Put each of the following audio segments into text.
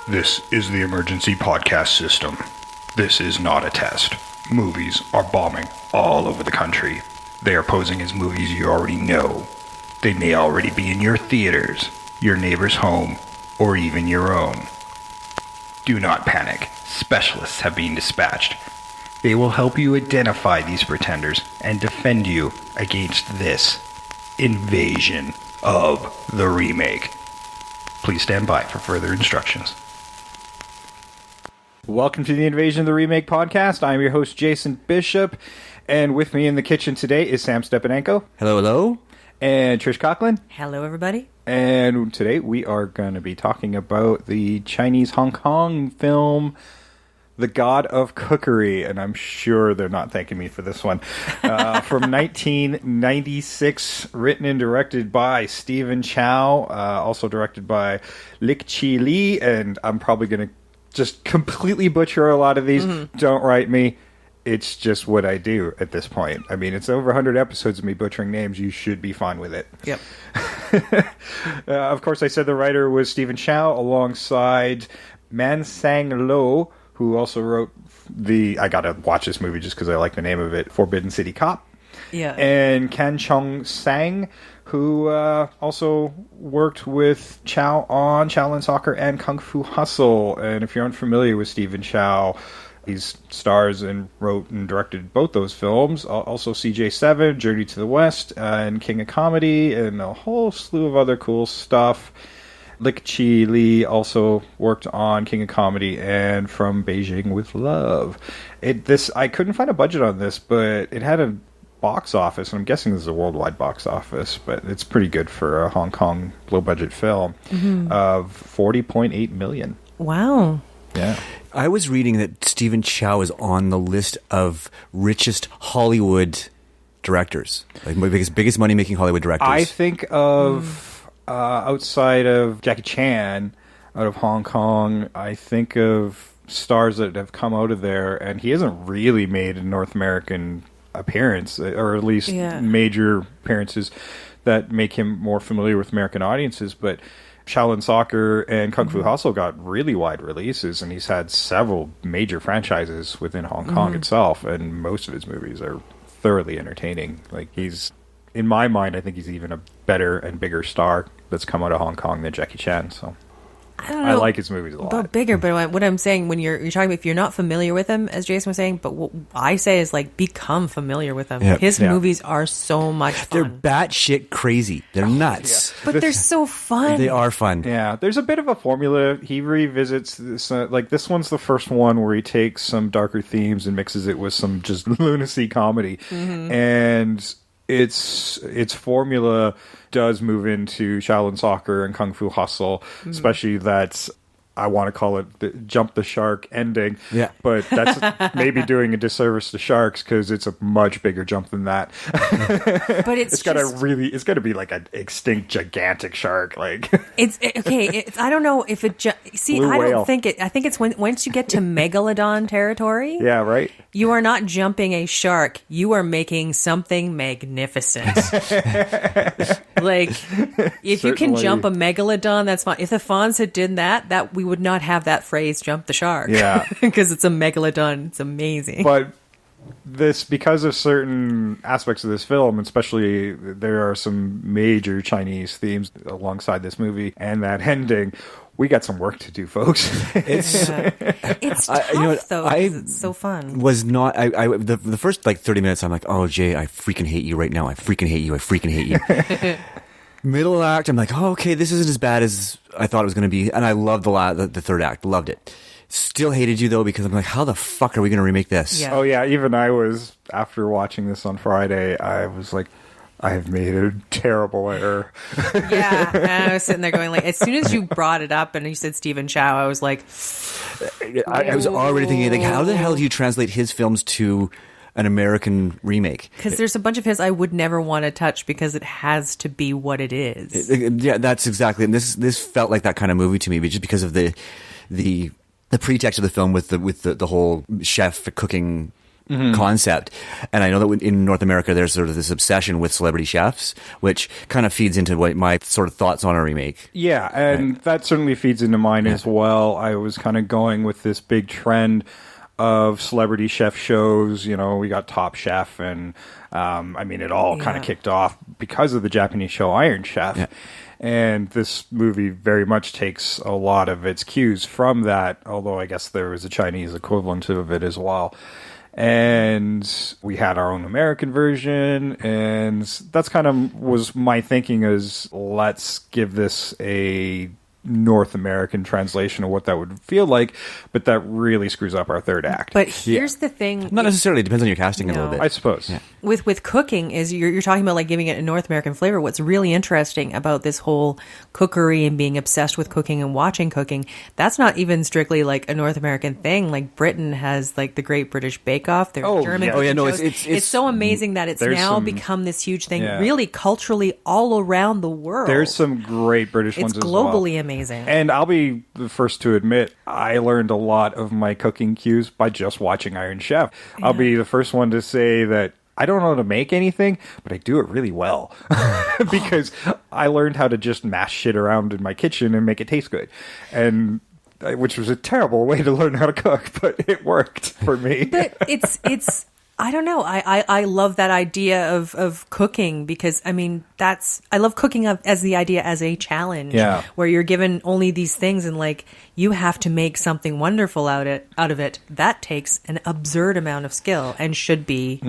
This is the emergency podcast system. This is not a test. Movies are bombing all over the country. They are posing as movies you already know. They may already be in your theaters, your neighbor's home, or even your own. Do not panic. Specialists have been dispatched. They will help you identify these pretenders and defend you against this invasion of the remake. Please stand by for further instructions. Welcome to the Invasion of the Remake podcast. I'm your host, Jason Bishop, and with me in the kitchen today is Sam Stepanenko. Hello, hello. And Trish Coughlin. Hello, everybody. And today we are going to be talking about the Chinese Hong Kong film, The God of Cookery, and I'm sure they're not thanking me for this one. From 1996, written and directed by Stephen Chow, also directed by Lik Chi Lee, and I'm probably going to just completely butcher a lot of these. Don't write me. It's just what I do at this point. I mean, it's over 100 episodes of me butchering names. You should be fine with it. Yep. Of course, I said the writer was Stephen Chow alongside Man Sang Lo, who also wrote I gotta watch this movie just because I like the name of it, Forbidden City Cop. Yeah. And Kan Chong Sang, who also worked with Chow on Shaolin Soccer and Kung Fu Hustle. And if you're unfamiliar with Stephen Chow, he stars and wrote and directed both those films. Also CJ7, Journey to the West, and King of Comedy, and a whole slew of other cool stuff. Lik Chi Lee also worked on King of Comedy and From Beijing with Love. I couldn't find a budget on this, but it had a box office, and I'm guessing this is a worldwide box office, but it's pretty good for a Hong Kong low-budget film, of $40.8 million. Wow. Yeah. I was reading that Stephen Chow is on the list of richest Hollywood directors, like biggest money-making Hollywood directors. I think of... outside of Jackie Chan, out of Hong Kong, I think of stars that have come out of there, and he hasn't really made a North American appearance, or at least major appearances that make him more familiar with American audiences. But Shaolin Soccer and Kung Fu Hustle got really wide releases, and he's had several major franchises within Hong Kong itself, and most of his movies are thoroughly entertaining. Like, in my mind, I think he's even a better and bigger star that's come out of Hong Kong than Jackie Chan. So I don't know I like his movies a lot. about bigger, but what I'm saying, when you're talking about, if you're not familiar with him, as Jason was saying, but what I say is, like, become familiar with him. Yep. His movies are so much fun. They're batshit crazy. They're nuts. But they're so fun. They are fun. Yeah, there's a bit of a formula. He revisits this, like this one's the first one where he takes some darker themes and mixes it with some just lunacy comedy. And its formula does move into Shaolin Soccer and Kung Fu Hustle, especially that I want to call it the jump the shark ending. Yeah. But that's maybe doing a disservice to sharks because it's a much bigger jump than that. But it's got to be like an extinct gigantic shark. Like I don't know if it Blue I whale. don't think it. I think it's once you get to megalodon territory. Yeah, right. You are not jumping a shark. You are making something magnificent. Like, if you can jump a megalodon, that's fine. If the Fonz had done that we would not have that phrase, jump the shark. Yeah. Because it's a megalodon. It's amazing. But because of certain aspects of this film, especially there are some major Chinese themes alongside this movie and that ending, we got some work to do, folks. It's tough, though, because it's so fun. Was not the first like 30 minutes. I'm like, oh Jay, I freaking hate you right now. I freaking hate you. I freaking hate you. Middle act, I'm like, oh, okay, this isn't as bad as I thought it was going to be, and I loved the third act. Loved it. Still hated you though, because I'm like, how the fuck are we going to remake this? Yeah. Oh yeah, even I was, after watching this on Friday, I was like, I have made a terrible error. Yeah, and I was sitting there going, like, as soon as you brought it up and you said Stephen Chow, I was like, I was already thinking, like, how the hell do you translate his films to an American remake? Because there's a bunch of his I would never want to touch because it has to be what it is. Yeah, that's exactly. And this felt like that kind of movie to me, but just because of the pretext of the film with the whole chef cooking concept. And I know that in North America, there's sort of this obsession with celebrity chefs, which kind of feeds into what my sort of thoughts on a remake. Yeah, and that certainly feeds into mine as well. I was kind of going with this big trend of celebrity chef shows. You know, we got Top Chef, and I mean, it all kind of kicked off because of the Japanese show Iron Chef. Yeah. And this movie very much takes a lot of its cues from that, although I guess there was a Chinese equivalent of it as well. And we had our own American version, and that's kind of was my thinking is let's give this a North American translation of what that would feel like, but that really screws up our third act. But here's the thing. Not necessarily. It depends on your casting a little bit. I suppose. Yeah. With cooking, is you're talking about like giving it a North American flavor. What's really interesting about this whole cookery and being obsessed with cooking and watching cooking, that's not even strictly like a North American thing. Like Britain has like the Great British Bake Off. There's German cooking shows. It's so amazing that it's now become this huge thing, really culturally all around the world. There's some great British ones as well. It's globally amazing. And I'll be the first to admit, I learned a lot of my cooking cues by just watching Iron Chef. Yeah. I'll be the first one to say that I don't know how to make anything, but I do it really well. Because I learned how to just mash shit around in my kitchen and make it taste good. And which was a terrible way to learn how to cook, but it worked for me. But it's I don't know. I love that idea of cooking because, I mean, I love cooking as the idea as a challenge. Yeah. Where you're given only these things and, like, you have to make something wonderful out of it. That takes an absurd amount of skill and should be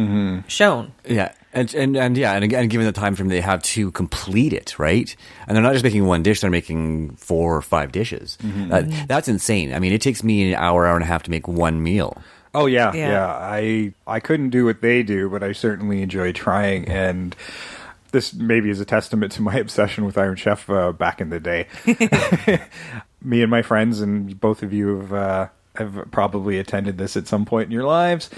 shown. Yeah. And again, given the time frame they have to complete it, right? And they're not just making one dish, they're making 4 or 5 dishes. That's insane. I mean, it takes me an hour and a half to make one meal. Oh, yeah. I couldn't do what they do, but I certainly enjoy trying. And this maybe is a testament to my obsession with Iron Chef back in the day. Me and my friends, and both of you have probably attended this at some point in your lives.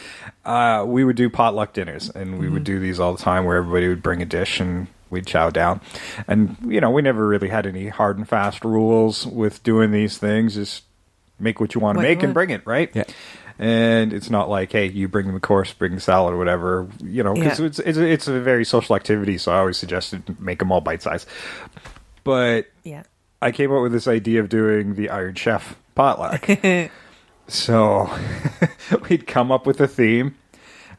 We would do potluck dinners, and we would do these all the time where everybody would bring a dish and we'd chow down. And, you know, we never really had any hard and fast rules with doing these things. Just make what you want to make and bring it, right? Yeah. And it's not like, hey, you bring the course, bring the salad or whatever, you know, because it's a very social activity. So I always suggested make them all bite-sized. But I came up with this idea of doing the Iron Chef potluck. So we'd come up with a theme,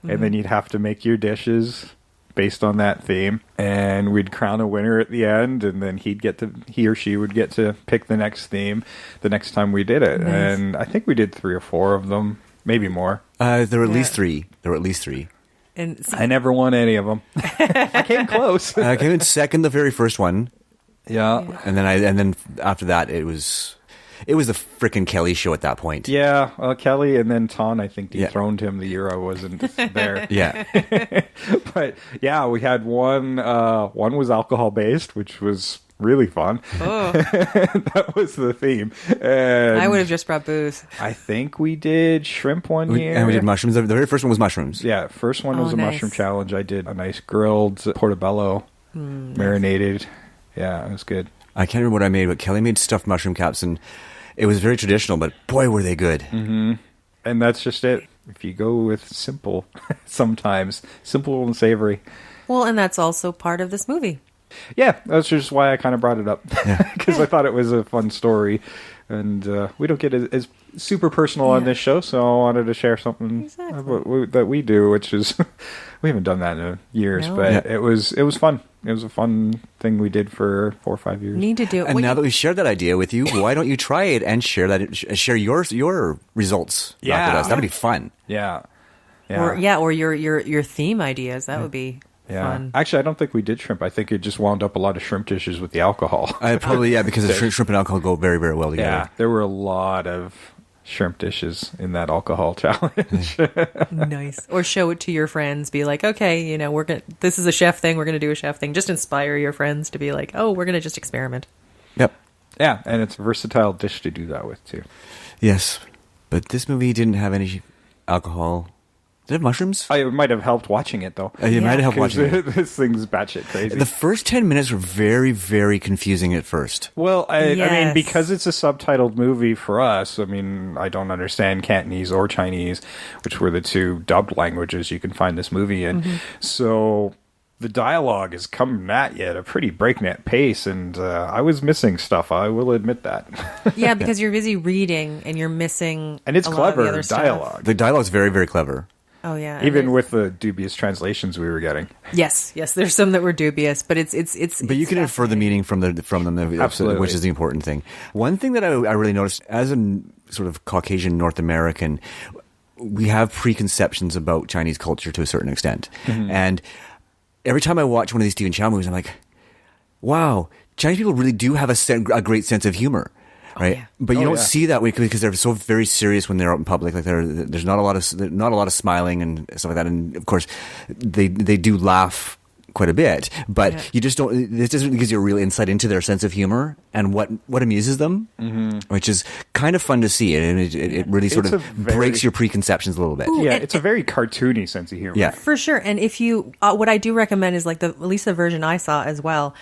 and then you'd have to make your dishes based on that theme, and we'd crown a winner at the end, and then he or she would get to pick the next theme the next time we did it. Nice. And I think we did 3 or 4 of them, maybe more. There were at least 3. And I never won any of them. I came close. I came in second the very first one. Yeah. And then after that it was the frickin' Kelly show at that point. Yeah, Kelly and then Ton, I think, dethroned him the year I wasn't there. Yeah. But yeah, we had one was alcohol based, which was really fun. Oh. That was the theme. And I would have just brought booze. I think we did shrimp one year. And we did mushrooms. The very first one was mushrooms. Yeah, first one was a mushroom challenge. I did a nice grilled portobello, marinated. Yeah, it was good. I can't remember what I made, but Kelly made stuffed mushroom caps, and it was very traditional, but boy, were they good. Mm-hmm. And that's just it. If you go with simple, sometimes, simple and savory. Well, and that's also part of this movie. Yeah, that's just why I kind of brought it up. Because I thought it was a fun story. And we don't get as super personal on this show, so I wanted to share something that we do, which is, we haven't done that in years, but it was fun. It was a fun thing we did for 4 or 5 years. Need to do it. And now that we've shared that idea with you, why don't you try it and share your results back with us? That would be fun. Yeah. Or your theme ideas. That would be fun. Actually, I don't think we did shrimp. I think it just wound up a lot of shrimp dishes with the alcohol. Probably, because shrimp and alcohol go very, very well together. Yeah, there were a lot of shrimp dishes in that alcohol challenge. Nice. Or show it to your friends. Be like, okay, this is a chef thing. We're going to do a chef thing. Just inspire your friends to be like, oh, we're going to just experiment. Yep. Yeah, and it's a versatile dish to do that with, too. Yes, but this movie didn't have any alcohol Did it have mushrooms? I might have helped watching it, though. You might have helped watching it. This thing's batshit crazy. The first 10 minutes were very, very confusing at first. Well, I mean, Yes. because it's a subtitled movie for us, I mean, I don't understand Cantonese or Chinese, which were the two dubbed languages you can find this movie in. So the dialogue is coming at you at a pretty breakneck pace, and I was missing stuff. I will admit that. Yeah, because you're busy reading and you're missing And it's a lot of the clever other stuff. dialogue, The dialogue's very, very clever. Oh yeah, and even it- with the dubious translations we were getting. yes, there's some that were dubious, but it's. But you can infer the meaning from them, Absolutely. which is the important thing. One thing that I really noticed as a sort of Caucasian North American, we have preconceptions about Chinese culture to a certain extent. And every time I watch one of these Stephen Chow movies, I'm like, wow, Chinese people really do have a great sense of humor. Right, yeah. but you don't yeah. see that way because they're so very serious when they're out in public. Like there's not a lot of smiling and stuff like that. And of course, they do laugh quite a bit, but you just don't. This doesn't give you a real insight into their sense of humor and what amuses them, which is kind of fun to see. And it really sort It's of a very- breaks your preconceptions a little bit. Yeah, and- it's a very cartoony sense of humor. Yeah. For sure. And if you, what I do recommend is like at least the version I saw as well,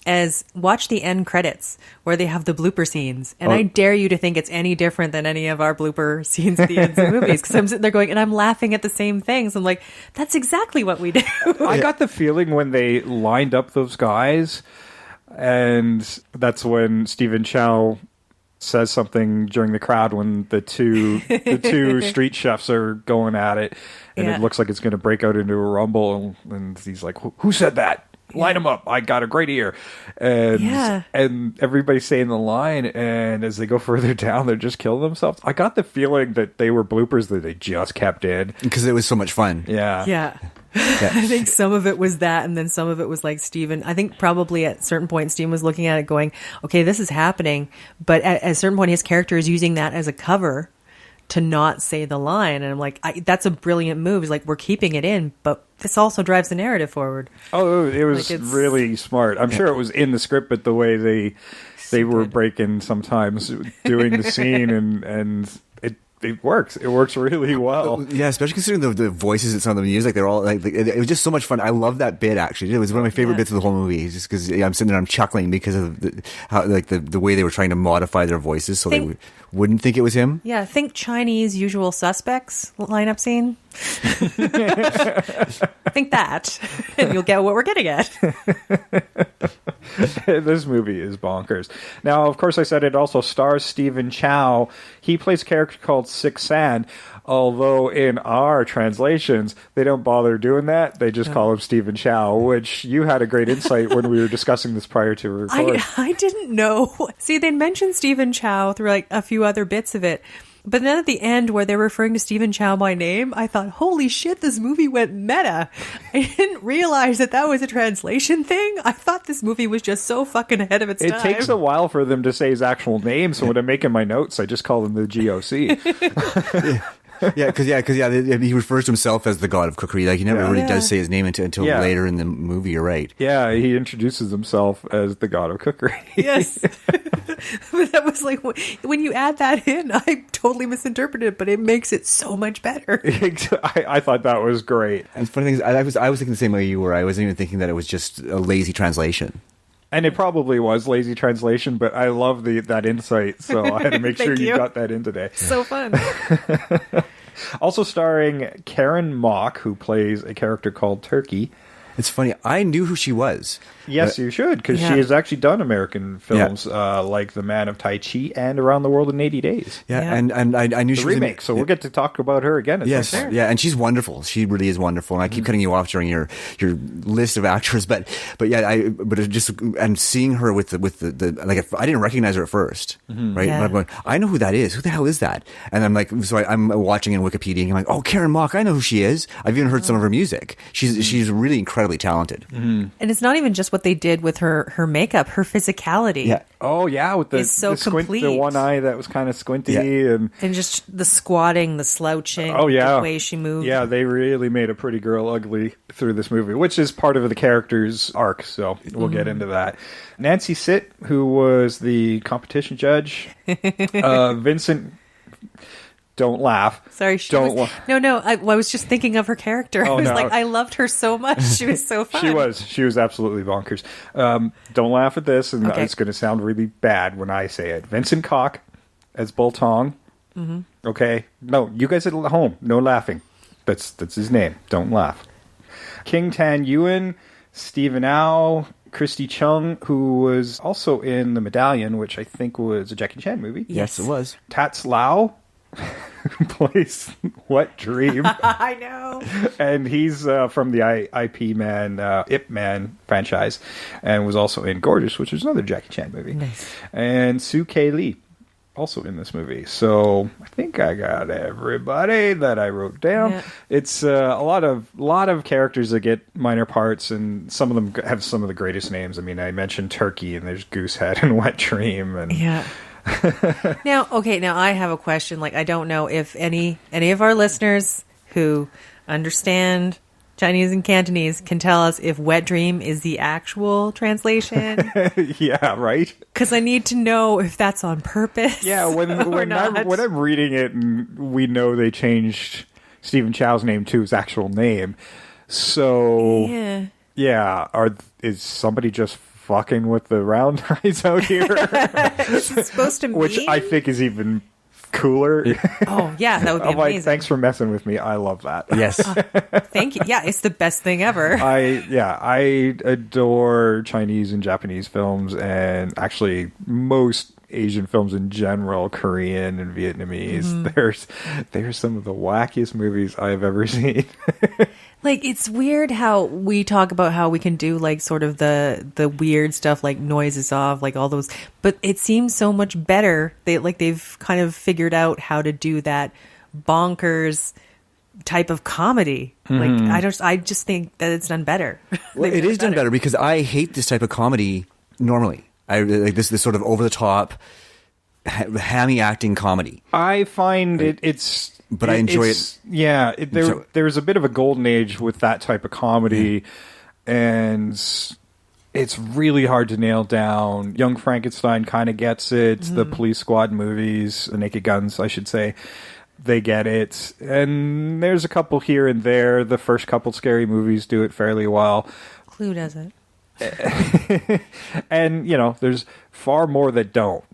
as watch the end credits where they have the blooper scenes. And I dare you to think it's any different than any of our blooper scenes at the ends of movies. Because I'm sitting there going, and I'm laughing at the same things. I'm like, that's exactly what we do. I got the feeling when they lined up those guys, and that's when Stephen Chow says something during the crowd when the two street chefs are going at it, and Yeah. it looks like it's going to break out into a rumble, and he's like, "Who said that? Line them up! I got a great ear." And Yeah. and everybody's saying the line, and as they go further down, they're just killing themselves. I got the feeling that they were bloopers that they just kept in. Because it was so much fun. Yeah, Yeah. I think some of it was that, and then some of it was like Stephen. I think probably at a certain point, Stephen was looking at it going, okay, this is happening. But at a certain point, his character is using that as a cover to not say the line. And I'm like, that's a brilliant move. It's like, we're keeping it in, but this also drives the narrative forward. Oh, it was Like, it's- really smart. I'm sure it was in the script, but the way they were breaking sometimes doing the scene, and it works. It works really well. Yeah, especially considering the voices that some of them use. Like they're all like it was just so much fun. I love that bit actually. It was one of my favorite bits of the whole movie. Just because I'm sitting there, I'm chuckling because of the way they were trying to modify their voices so they wouldn't think it was him. Yeah, think Chinese Usual Suspects lineup scene. Think that, and you'll get what we're getting at. This movie is bonkers. Now, of course, I said it also stars Stephen Chow. He plays a character called Six San, although in our translations, they don't bother doing that. They just call him Stephen Chow, which you had a great insight when we were discussing this prior to recording. I didn't know. See, they mentioned Stephen Chow through like a few other bits of it. But then at the end where they're referring to Stephen Chow by name, I thought, holy shit, this movie went meta. I didn't realize that was a translation thing. I thought this movie was just so fucking ahead of its It time. takes a while for them to say his actual name, so when I'm making my notes, I just call him the GOC. Because he refers to himself as the god of cookery. Like he never really does say his name until Yeah. later in the movie. You're right. Yeah, he introduces himself as the god of cookery. Yes. But that was like, when you add that in, I totally misinterpreted it, but it makes it so much better. I thought that was great. And the funny thing is, I was thinking the same way you were. I wasn't even thinking that it was just a lazy translation. And it probably was lazy translation, but I love that insight, so I had to make sure Thank you you. got that in today. So fun. Also starring Karen Mock, who plays a character called Turkey. It's funny. I knew who she was. Yes, you should, because Yeah. she has actually done American films like The Man of Tai Chi and Around the World in 80 Days. Yeah, Yeah. and I knew The she was in- remake, so we'll get to talk about her again at Yes, some point. yeah, and she's wonderful. She really is wonderful. And I keep cutting you off during your list of actors, but yeah, but it just and seeing her with the like I didn't recognize her at first, right? Yeah. But I'm going, I know who that is. Who the hell is that? And I'm like, so I'm watching in Wikipedia, and I'm like, oh, Karen Mock, I know who she is. I've even heard some of her music. She's really incredibly talented. And it's not even just what they did with her makeup, her physicality. Yeah. Oh, yeah, with the It's so squint, the complete. one eye that was kind of squinty. Yeah. And And just the squatting, the slouching, oh, yeah. the way she moved. Yeah, they really made a pretty girl ugly through this movie, which is part of the character's arc, so we'll get into that. Nancy Sitt, who was the competition judge. Vincent Don't laugh. Sorry, no. I was just thinking of her character. Oh, I was no. like, I loved her so much. She was so fun. She was absolutely bonkers. Don't laugh at this, and it's going to sound really bad when I say it. Vincent Koch as Boltong. Mm-hmm. Okay, no, you guys at home, no laughing. That's his name. Don't laugh. King Tan Yuan, Stephen Au, Christy Chung, who was also in The Medallion, which I think was a Jackie Chan movie. Yes, it was. Tats Lau, who plays Wet Dream. I know. And he's from the IP Man, Ip Man franchise, and was also in Gorgeous, which is another Jackie Chan movie. Nice. And Sue K. Lee, also in this movie. So I think I got everybody that I wrote down. Yeah. It's a lot of characters that get minor parts, and some of them have some of the greatest names. I mean, I mentioned Turkey, and there's Goosehead and Wet Dream, and Yeah. Now I have a question. Like, I don't know if any of our listeners who understand Chinese and Cantonese can tell us if Wet Dream is the actual translation. yeah, right. Because I need to know if that's on purpose. Yeah, when I'm reading it, and we know they changed Stephen Chow's name to his actual name, so is somebody just fucking with the round eyes out here? It's supposed to mean? Which I think is even cooler. Oh, yeah, that would be I'm amazing. like, thanks for messing with me. I love that. Yes. Thank you. Yeah, it's the best thing ever. I adore Chinese and Japanese films, and actually most Asian films in general, Korean and Vietnamese. There's some of the wackiest movies I've ever seen. Like, it's weird how we talk about how we can do, like, sort of the weird stuff, like Noises Off, like all those, but it seems so much better. They've kind of figured out how to do that bonkers type of comedy. Like, I just think that it's done better. Well, it is done better because I hate this type of comedy normally. I like this sort of over the top, hammy acting comedy. I find it's. But I enjoy it. Yeah, there's a bit of a golden age with that type of comedy, and it's really hard to nail down. Young Frankenstein kind of gets it. The Police Squad movies, the Naked Guns, I should say, they get it. And there's a couple here and there. The first couple Scary movies do it fairly well. Clue does it. And, there's far more that don't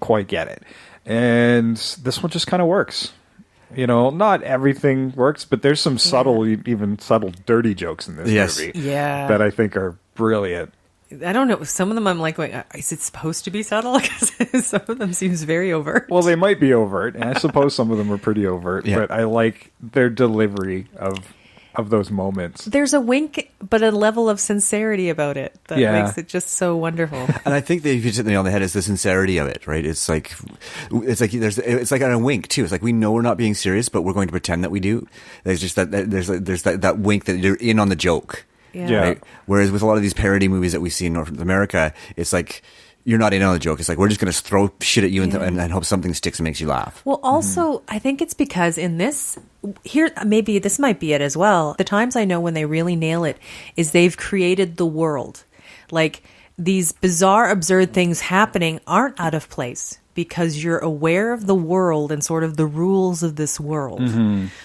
quite get it. And this one just kind of works. Not everything works, but there's some subtle, dirty jokes in this movie that I think are brilliant. I don't know. Some of them I'm like, going, is it supposed to be subtle? Because some of them seems very overt. Well, they might be overt, and I suppose some of them are pretty overt, but I like their delivery of those moments. There's a wink, but a level of sincerity about it that makes it just so wonderful. And I think that if you hit the nail on the head, is the sincerity of it, right? It's like on a wink too. It's like we know we're not being serious, but we're going to pretend that we do. There's just there's that wink that you're in on the joke. Yeah. Right? Whereas with a lot of these parody movies that we see in North America, it's like you're not in on the joke. It's like we're just going to throw shit at you and hope something sticks and makes you laugh. Well, also, I think it's because in this, here, maybe this might be it as well. The times I know when they really nail it is they've created the world. Like, these bizarre, absurd things happening aren't out of place because you're aware of the world and sort of the rules of this world.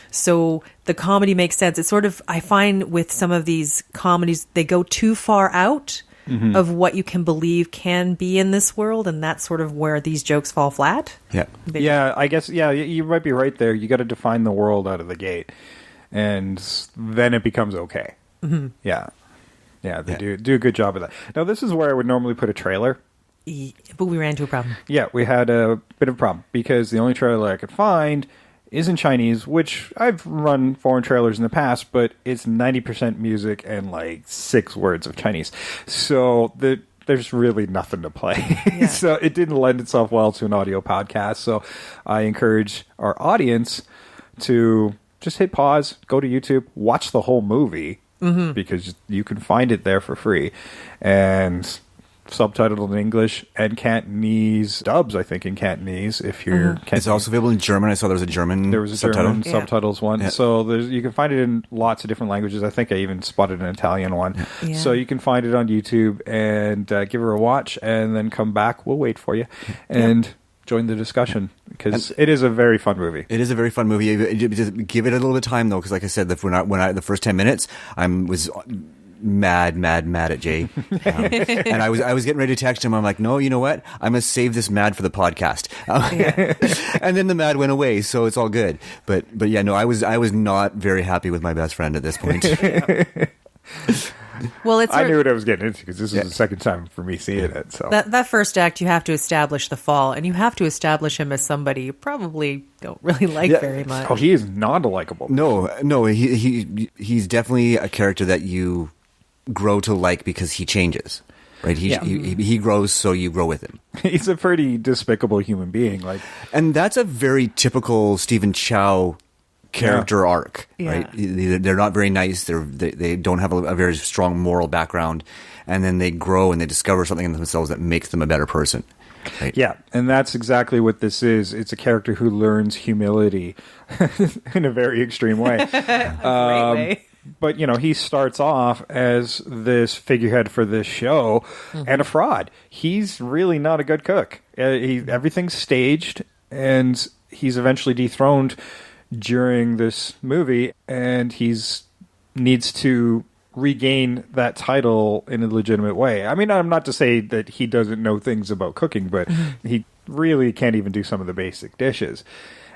So the comedy makes sense. It's sort of, I find with some of these comedies, they go too far out of what you can believe can be in this world, and that's sort of where these jokes fall flat. I guess you might be right there. You got to define the world out of the gate, and then it becomes okay. They do a good job of that. Now, this is where I would normally put a trailer, but we ran into a problem. We had a bit of a problem because the only trailer I could find is in Chinese, which I've run foreign trailers in the past, but it's 90% music and like 6 words of Chinese. So there's really nothing to play. So it didn't lend itself well to an audio podcast. So I encourage our audience to just hit pause, go to YouTube, watch the whole movie, because you can find it there for free. And subtitled in English and Cantonese dubs, I think, in Cantonese. If you're It's also available in German. I saw there was a German German subtitles one. So you can find it in lots of different languages. I think I even spotted an Italian one. So you can find it on YouTube and give her a watch and then come back. We'll wait for you and join the discussion. because it is a very fun movie. It is a very fun movie. Just give it a little bit of time though, because like I said, the first 10 minutes, I was mad at Jay, and I was getting ready to text him. I'm like, no, you know what? I'm gonna save this mad for the podcast. And then the mad went away, so it's all good. But yeah, no, I was not very happy with my best friend at this point. Well, I knew what I was getting into because this was the second time for me seeing it. So that first act, you have to establish the fall, and you have to establish him as somebody you probably don't really like very much. Oh, he is not a likable. No, he's definitely a character that you grow to like because he changes. Right, he grows, so you grow with him. He's a pretty despicable human being, and that's a very typical Stephen Chow character arc, right? They're not very nice. They don't have a very strong moral background, and then they grow and they discover something in themselves that makes them a better person. Right? Yeah, and that's exactly what this is. It's a character who learns humility in a very extreme way. Great way. But, he starts off as this figurehead for this show and a fraud. He's really not a good cook. Everything's staged, and he's eventually dethroned during this movie, and needs to regain that title in a legitimate way. I mean, I'm not to say that he doesn't know things about cooking, but he really can't even do some of the basic dishes.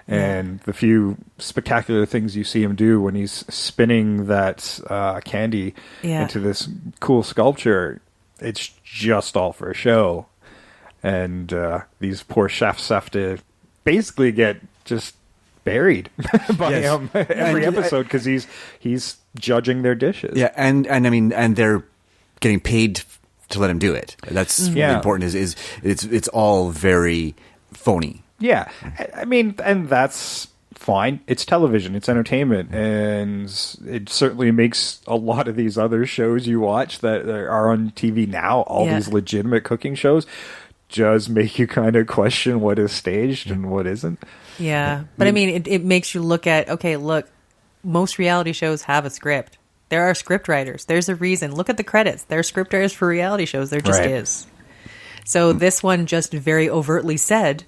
And the few spectacular things you see him do when he's spinning that candy into this cool sculpture, it's just all for a show. And these poor chefs have to basically get just buried by him every episode because he's judging their dishes. Yeah, and I mean, and they're getting paid to let him do it. That's really important. Is it's all very phony. Yeah, I mean, and that's fine. It's television, it's entertainment, and it certainly makes a lot of these other shows you watch that are on TV now, all these legitimate cooking shows, just make you kind of question what is staged and what isn't. Yeah, but I mean, it makes you look at, okay, look, most reality shows have a script. There are script writers. There's a reason. Look at the credits. There are script writers for reality shows. There just is. So this one just very overtly said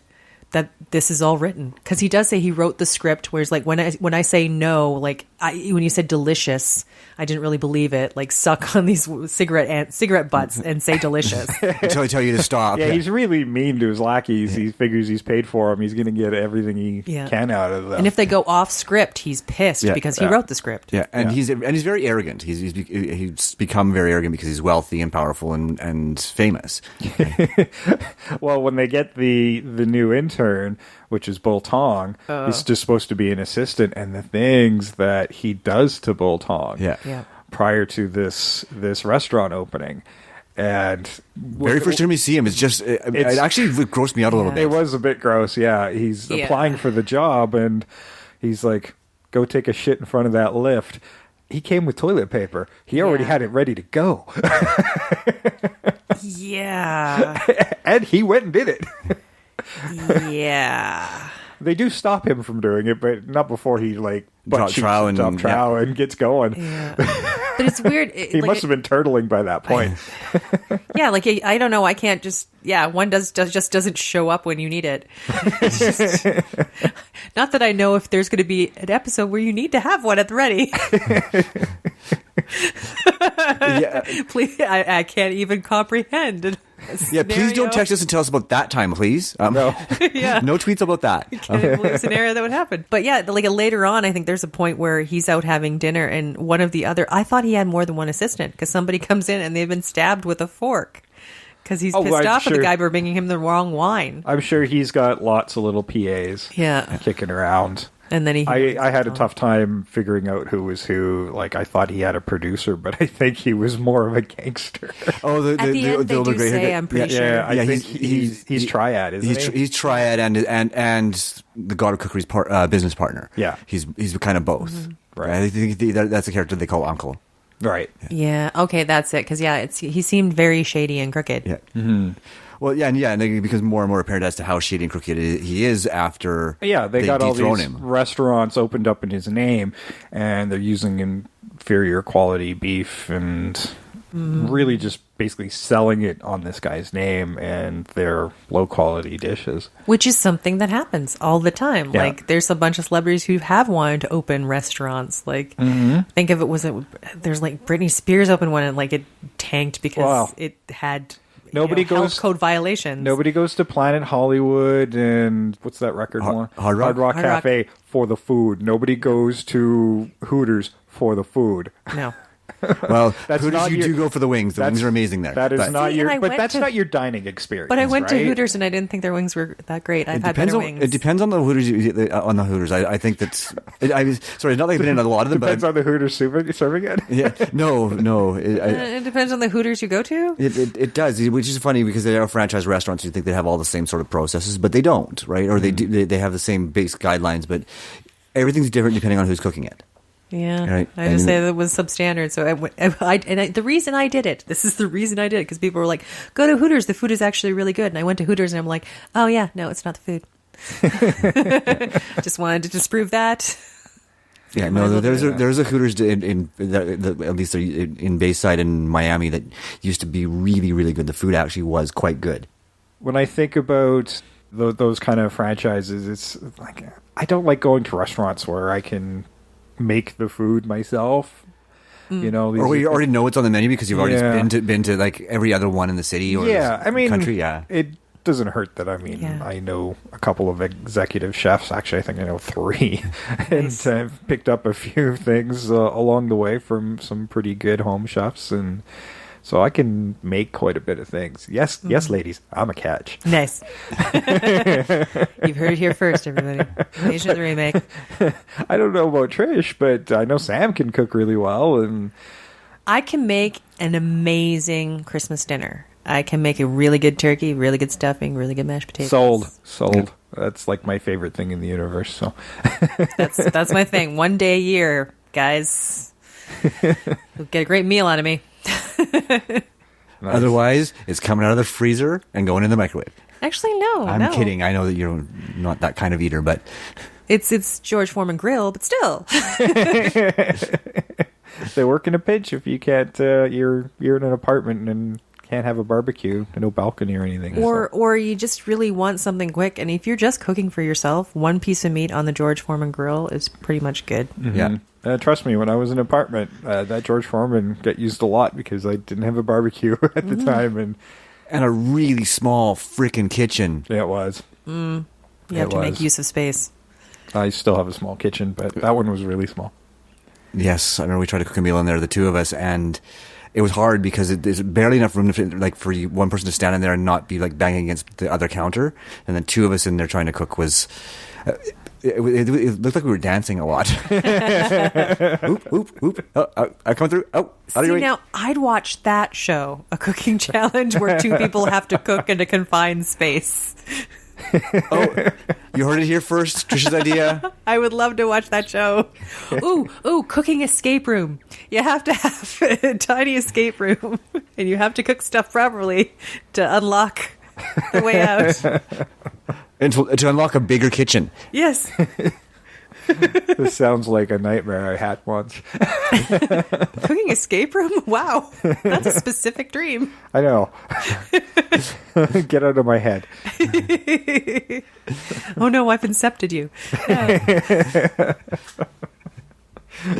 that this is all written, because he does say he wrote the script. Whereas, like when I say no, like when you said delicious, I didn't really believe it. Like suck on these cigarette butts and say delicious until I tell you to stop. Yeah, he's really mean to his lackeys. He figures he's paid for them. He's going to get everything he can out of them. And if they go off script, he's pissed because he wrote the script. Yeah, and he's very arrogant. He's become very arrogant because he's wealthy and powerful and famous. Well, when they get the new intern, which is Bull Tong, he's just supposed to be an assistant, and the things that he does to Bull Tong prior to this restaurant opening. And very first time we see him, it actually grossed me out a little bit. It was a bit gross, yeah. He's applying for the job, and he's like, go take a shit in front of that lift. He came with toilet paper. He already had it ready to go. Yeah. And he went and did it. Yeah. They do stop him from doing it, but not before he drop trowel and gets going. Yeah. But it's weird. He must have been turtling by that point. Yeah, I don't know. I can't just one just doesn't show up when you need it. Not that I know if there's going to be an episode where you need to have one at the ready. Please, I can't even comprehend. Yeah, please don't text us and tell us about that time, please. No. No tweets about that. Can't believe a scenario that would happen. But yeah, later on, I think there's a point where he's out having dinner, and one of the other, I thought he had more than one assistant, because somebody comes in and they've been stabbed with a fork. Because he's pissed off at the guy for bringing him the wrong wine. I'm sure he's got lots of little PAs kicking around. And then I had a tough time figuring out who was who. I thought he had a producer, but I think he was more of a gangster. Oh, at the end, they do say, I'm pretty sure. Yeah, I think he's Triad, isn't he? He's Triad and the God of Cookery's business partner. Yeah. He's kind of both. Mm-hmm. Right. I think that's a character they call Uncle. Right. Yeah. Okay, that's it. Because he seemed very shady and crooked. Yeah. Mm-hmm. Well, and it becomes more and more apparent as to how shady and crooked he is after they got all these restaurants opened up in his name, and they're using inferior quality beef and really just basically selling it on this guy's name and their low-quality dishes. Which is something that happens all the time. Yeah. Like, there's a bunch of celebrities who have wanted to open restaurants. Like, think of it, there's like Britney Spears opened one and like it tanked because it had health code violations. Nobody goes to Planet Hollywood and what's that record one? Hard Rock? Hard Rock Cafe for the food. Nobody goes to Hooters for the food. No. Well, That's Hooters, not you your- do go for the wings. The wings are amazing there. That is But not See, your, and I but went that's to- not your dining experience. But I went to right? Hooters and I didn't think their wings were that great. I've had depends better on, wings. it depends on the Hooters. I think that's. Sorry, not that I've been in a lot of them, Depends but on the Hooters serving it. yeah, no. It depends on the Hooters you go to. It does, which is funny because they are franchise restaurants. You think they have all the same sort of processes, but they don't, right? Or they have the same base guidelines, but everything's different depending on who's cooking it. Yeah, Right. I just say that was substandard. So the reason I did it, this is the reason I did it, because people were like, "Go to Hooters. The food is actually really good." And I went to Hooters, and I'm like, "Oh yeah, no, it's not the food." Just wanted to disprove that. Yeah, no, there's a Hooters in at least in Bayside in Miami that used to be really, really good. The food actually was quite good. When I think about those kind of franchises, it's like I don't like going to restaurants where I can make the food myself. You know, Or you already know what's on the menu because you've already Yeah. been to like every other one in the city or country. Yeah, it doesn't hurt that I know a couple of executive chefs. Actually, I think I know 3, Nice. and I've picked up a few things along the way from some pretty good home chefs, and so I can make quite a bit of things. Yes, ladies, I'm a catch. Nice. You've heard it here first, everybody. Nation of the Remake. I don't know about Trish, but I know Sam can cook really well, and I can make an amazing Christmas dinner. I can make a really good turkey, really good stuffing, really good mashed potatoes. sold. That's like my favorite thing in the universe. So That's my thing. One day a year, guys. You'll get a great meal out of me. nice. Otherwise, it's coming out of the freezer and going in the microwave. Actually, no. I'm kidding. I know that you're not that kind of eater, but It's George Foreman grill, but still. They work in a pinch if you can't. You're in an apartment and can't have a barbecue, no balcony or anything. Or you just really want something quick, and if you're just cooking for yourself, one piece of meat on the George Foreman grill is pretty much good. yeah. Trust me, when I was in an apartment, that George Foreman got used a lot because I didn't have a barbecue at the time, and And a really small freaking kitchen. yeah, it was. You have to make use of space. I still have a small kitchen, but that one was really small. Yes, I remember we tried to cook a meal in there, the two of us, and it was hard because there's barely enough room for one person to stand in there and not be like banging against the other counter, and then 2 of us in there trying to cook was. It looked like we were dancing a lot. Oop, oop, oop. Oh, I come through. Oh, out of your way. Now, I'd watch that show, a cooking challenge where 2 people have to cook in a confined space. Oh, you heard it here first. Trish's idea. I would love to watch that show. Ooh, cooking escape room. You have to have a tiny escape room, and you have to cook stuff properly to unlock the way out. And to unlock a bigger kitchen. Yes. This sounds like a nightmare I had once. Cooking escape room? Wow. That's a specific dream. I know. Get out of my head. Oh no, I've incepted you. Yeah.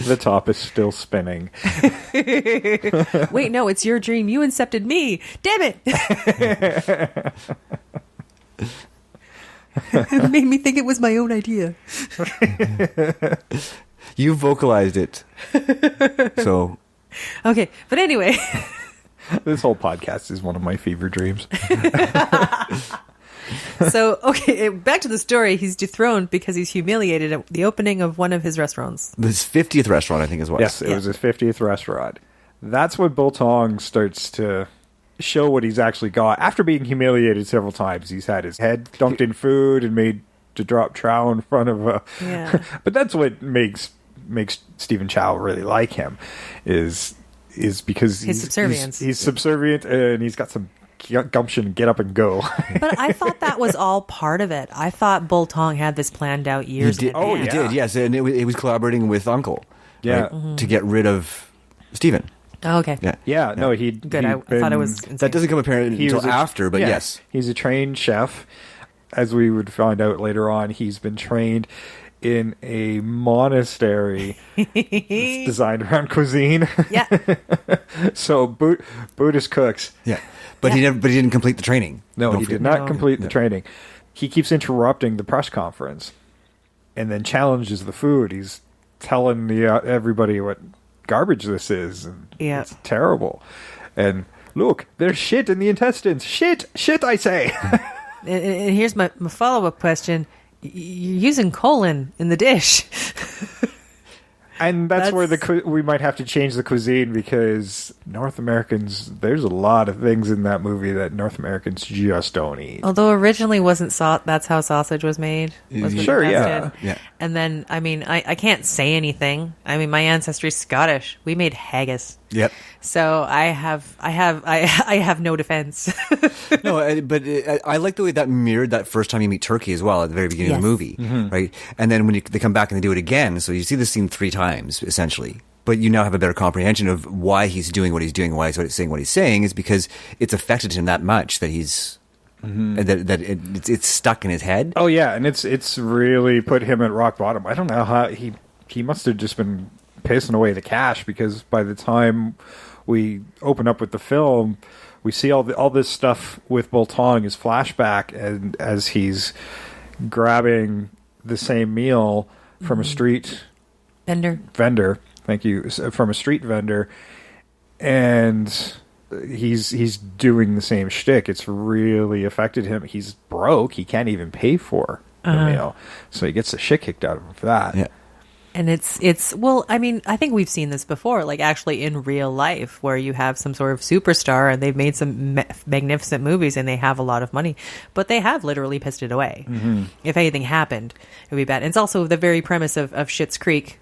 The top is still spinning. Wait, no, it's your dream. You incepted me. Damn it. It made me think it was my own idea. You vocalized it. So Okay, but anyway. This whole podcast is one of my fever dreams. So, okay, back to the story. He's dethroned because he's humiliated at the opening of one of his restaurants. this 50th restaurant, I think, is what. Yes, it was his 50th restaurant. That's when Biltong starts to show what he's actually got. After being humiliated several times, he's had his head dunked in food and made to drop trow in front of a... Yeah. But that's what makes Stephen Chow really like him, is because His subservience. He's subservient and he's got some gumption, get up and go. But I thought that was all part of it. I thought Bultong had this planned out He years did. in Oh, he advance. did. Yes, and it was collaborating with Uncle. Yeah. right, to get rid of Steven. Oh, okay. Yeah, no, Good. I thought it was insane. That doesn't come apparent He until was a- after, but yeah, yes. he's a trained chef. As we would find out later on, he's been trained in a monastery designed around cuisine. Yeah. So Buddhist cooks. Yeah. But he didn't complete the training. No, Don't he forget. did not No. complete the training. He keeps interrupting the press conference and then challenges the food. He's telling everybody what garbage this is. And Yeah. it's terrible. And look, there's shit in the intestines. Shit, I say. And here's my follow-up question. You're using colon in the dish. And that's where we might have to change the cuisine, because North Americans, there's a lot of things in that movie that North Americans just don't eat. Although originally wasn't that's how sausage was made. Was what Sure, the press yeah. did. Yeah. And then, I mean, I can't say anything. I mean, my ancestry's Scottish. We made haggis. Yep. So I have no defense. No, but I like the way that mirrored that first time you meet Turkey as well at the very beginning of the movie, right? And then when they come back and they do it again, so you see this scene 3 times essentially, but you now have a better comprehension of why he's doing what he's doing, why he's saying what he's saying, is because it's affected him that much that he's it's stuck in his head. Oh yeah, and it's really put him at rock bottom. I don't know how he must have just been pissing away the cash, because by the time we open up with the film, we see all this stuff with Boltong is flashback, and as he's grabbing the same meal from a street vendor. Thank you, from a street vendor, and he's doing the same shtick. It's really affected him. He's broke. He can't even pay for the meal, so he gets the shit kicked out of him for that. Yeah. And it's well, I mean, I think we've seen this before, like actually in real life, where you have some sort of superstar and they've made some magnificent movies and they have a lot of money, but they have literally pissed it away. If anything happened, it would be bad. And it's also the very premise of Schitt's Creek,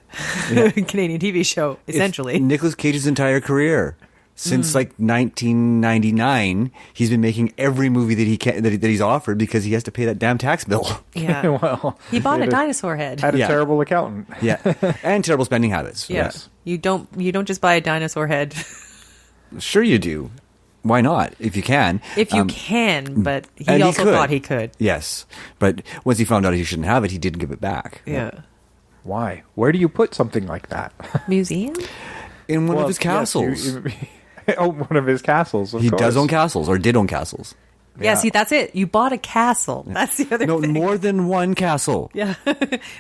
Canadian TV show, essentially. Nicolas Cage's entire career. Since like 1999, he's been making every movie that he's offered, because he has to pay that damn tax bill. Yeah. Well, He bought a had dinosaur head. had a Yeah. terrible accountant. Yeah, and terrible spending habits. Yes. You don't just buy a dinosaur head Sure you do. Why not? If you can. if you can, but he and he also could. thought he could. Yes, but once he found out he shouldn't have it, he didn't give it back. Yeah. Why? Where do you put something like that? Museum? In one Well, of his yes, castles. one of his castles. Of He course. does own castles, or did own castles. Yeah, see, that's it. You bought a castle. That's the other No, thing. more than one castle. Yeah.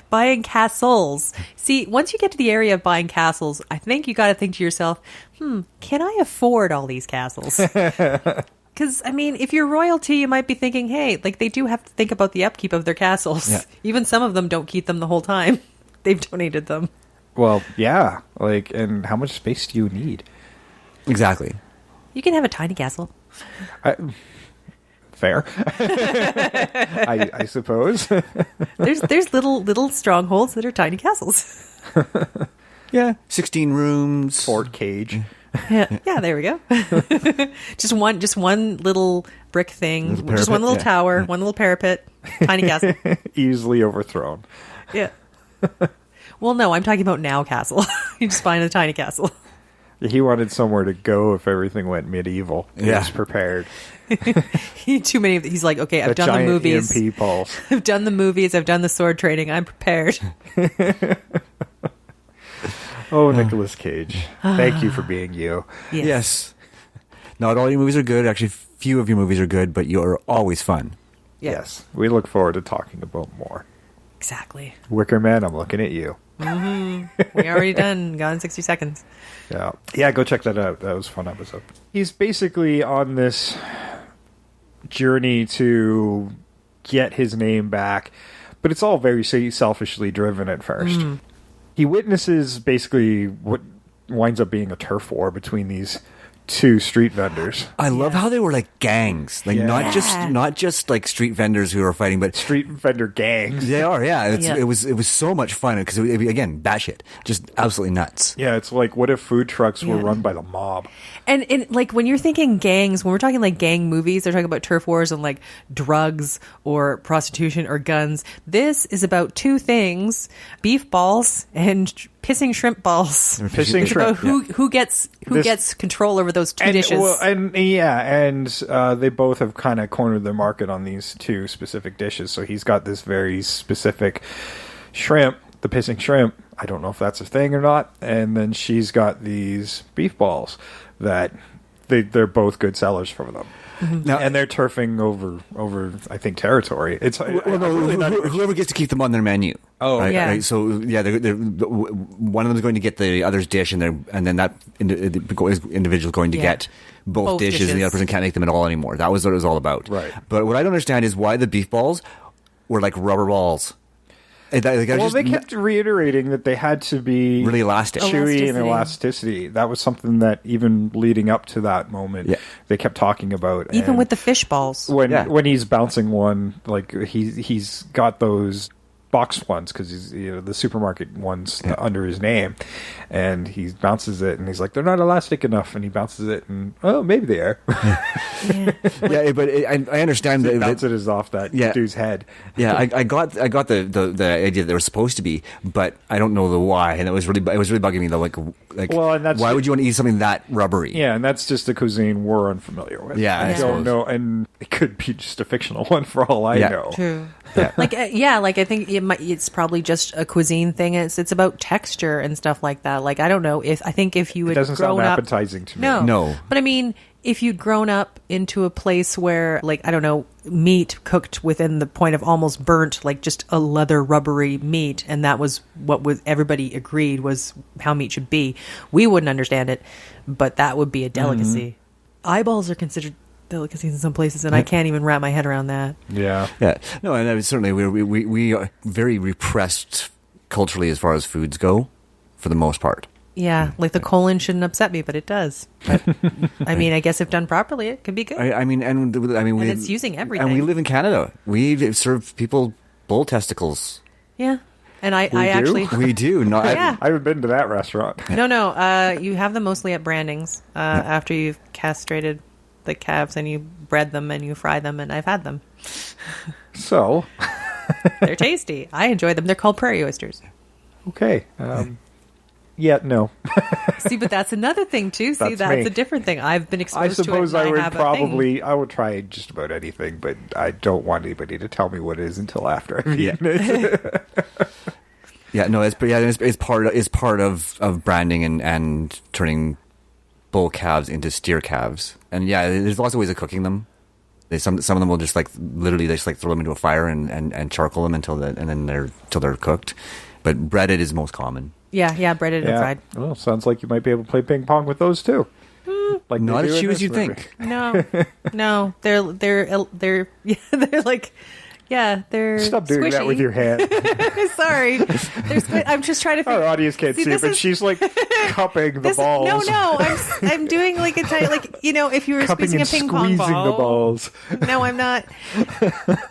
Buying castles. See, once you get to the area of buying castles, I think you got to think to yourself, can I afford all these castles? Because, I mean, if you're royalty, you might be thinking, hey, like they do have to think about the upkeep of their castles. Yeah. Even some of them don't keep them the whole time. They've donated them. Well, yeah. Like, and how much space do you need? Exactly. You can have a tiny castle. Fair. I suppose. There's little strongholds that are tiny castles. Yeah, 16 rooms. Fort Cage. Yeah, there we go. just one little brick thing, Little just one parapet, little yeah. tower, one little parapet, tiny castle. Easily overthrown. Yeah. Well, no, I'm talking about now castle. You just find a tiny castle. He wanted somewhere to go if everything went medieval. He Yeah. was prepared. Too many. He's like, okay, I've A done the giant movies. EMP pulse. I've done the movies. I've done the sword training. I'm prepared. Oh, Nicolas Cage. Thank you for being you. Yes. Not all your movies are good. Actually, few of your movies are good, but you're always fun. Yeah. Yes. We look forward to talking about more. Exactly. Wicker Man, I'm looking at you. We already done. Gone in 60 seconds. Yeah. Yeah, go check that out. That was a fun episode. He's basically on this journey to get his name back, but it's all very selfishly driven at first. He witnesses basically what winds up being a turf war between these two street vendors. I love how they were like gangs, like Yeah. not just like street vendors who are fighting, but Street vendor gangs. they are. Yeah, Yeah. it was so much fun because again, batshit, just absolutely nuts. Yeah, it's like, what if food trucks were Yeah. run by the mob? And like when you're thinking gangs, when we're talking like gang movies, they're talking about turf wars and like drugs or prostitution or guns. This is about two things: beef balls and pissing shrimp balls. Pissing shrimp. Who gets control over those two dishes? Well, and they both have kind of cornered their market on these two specific dishes. So he's got this very specific shrimp, the pissing shrimp. I don't know if that's a thing or not. And then she's got these beef balls that they're both good sellers for them. Now, and they're turfing over I think territory. It's whoever gets to keep them on their menu. Oh, right? yeah. Right? So yeah, one of them is going to get the other's dish, and then that individual is going to get both dishes, and the other person can't make them at all anymore. That was what it was all about. Right. But what I don't understand is why the beef balls were like rubber balls. They kept reiterating that they had to be really elastic, chewy, and elasticity. That was something that even leading up to that moment, they kept talking about. Even with the fish balls, when he's bouncing one, like he's got those box ones because he's the supermarket ones under his name, and he bounces it, and he's like, they're not elastic enough, and he bounces it, and maybe they are. But I understand so that bounces it off that dude's head. Yeah, I got the idea that they were supposed to be, but I don't know the why, and it was really bugging me though. Like, well, and that's why would you want to eat something that rubbery? Yeah, and that's just a cuisine we're unfamiliar with. Yeah, I don't know, and it could be just a fictional one for all I know. True. Yeah. Like I think it's probably just a cuisine thing. It's about texture and stuff like that. Like I don't know if you had doesn't grown sound up appetizing to me. No. But I mean, if you'd grown up into a place where, like, I don't know, meat cooked within the point of almost burnt, like just a leather rubbery meat, and that was what everybody agreed was how meat should be, we wouldn't understand it, but that would be a delicacy. Eyeballs are considered delicacies in some places, and I can't even wrap my head around that. Yeah. No, and certainly we are very repressed culturally as far as foods go, for the most part. Yeah, like the colon shouldn't upset me, but it does. But, I mean, I guess if done properly, it can be good. And it's using everything. And we live in Canada. We serve people bull testicles. Yeah, and I actually we do. No, yeah. I haven't been to that restaurant. No. You have them mostly at brandings after you've castrated the calves and you bread them and you fry them, and I've had them. So they're tasty. I enjoy them. They're called prairie oysters. Okay. Yeah, no. See, but that's another thing too. See, that's a different thing. I've been exposed to it. I suppose I would have I would try just about anything, but I don't want anybody to tell me what it is until after I've eaten it. It's part of branding and turning bull calves into steer calves. And there's lots of ways of cooking them. Some of them will just like literally they just like throw them into a fire and charcoal them until they're cooked. But breaded is most common. Yeah, breaded and fried. Well, sounds like you might be able to play ping pong with those too. Like not as cheap as you think. No, they're like. Yeah, they're Stop doing squishy. that with your hand. Sorry. I'm just trying to figure. Our audience can't see it, but she's like cupping the balls. No. I'm doing like a tiny, like, if you were squeezing a ping pong ball. Squeezing the balls. No, I'm not.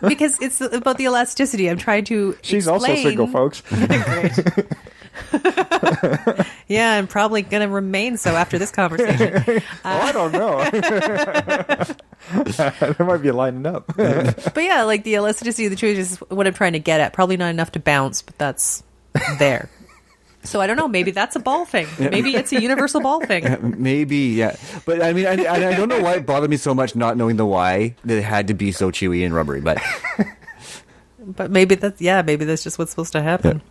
Because it's about the elasticity. I'm trying to She's also single, folks. Great. Yeah, I'm probably going to remain so after this conversation. I don't know. There might be a lining up. But yeah, like the elasticity of the chewy is what I'm trying to get at. Probably not enough to bounce, but that's there. So I don't know. Maybe that's a ball thing. Maybe it's a universal ball thing. Maybe, yeah. But I mean, I don't know why it bothered me so much not knowing the why that it had to be so chewy and rubbery, but... But maybe that's just what's supposed to happen.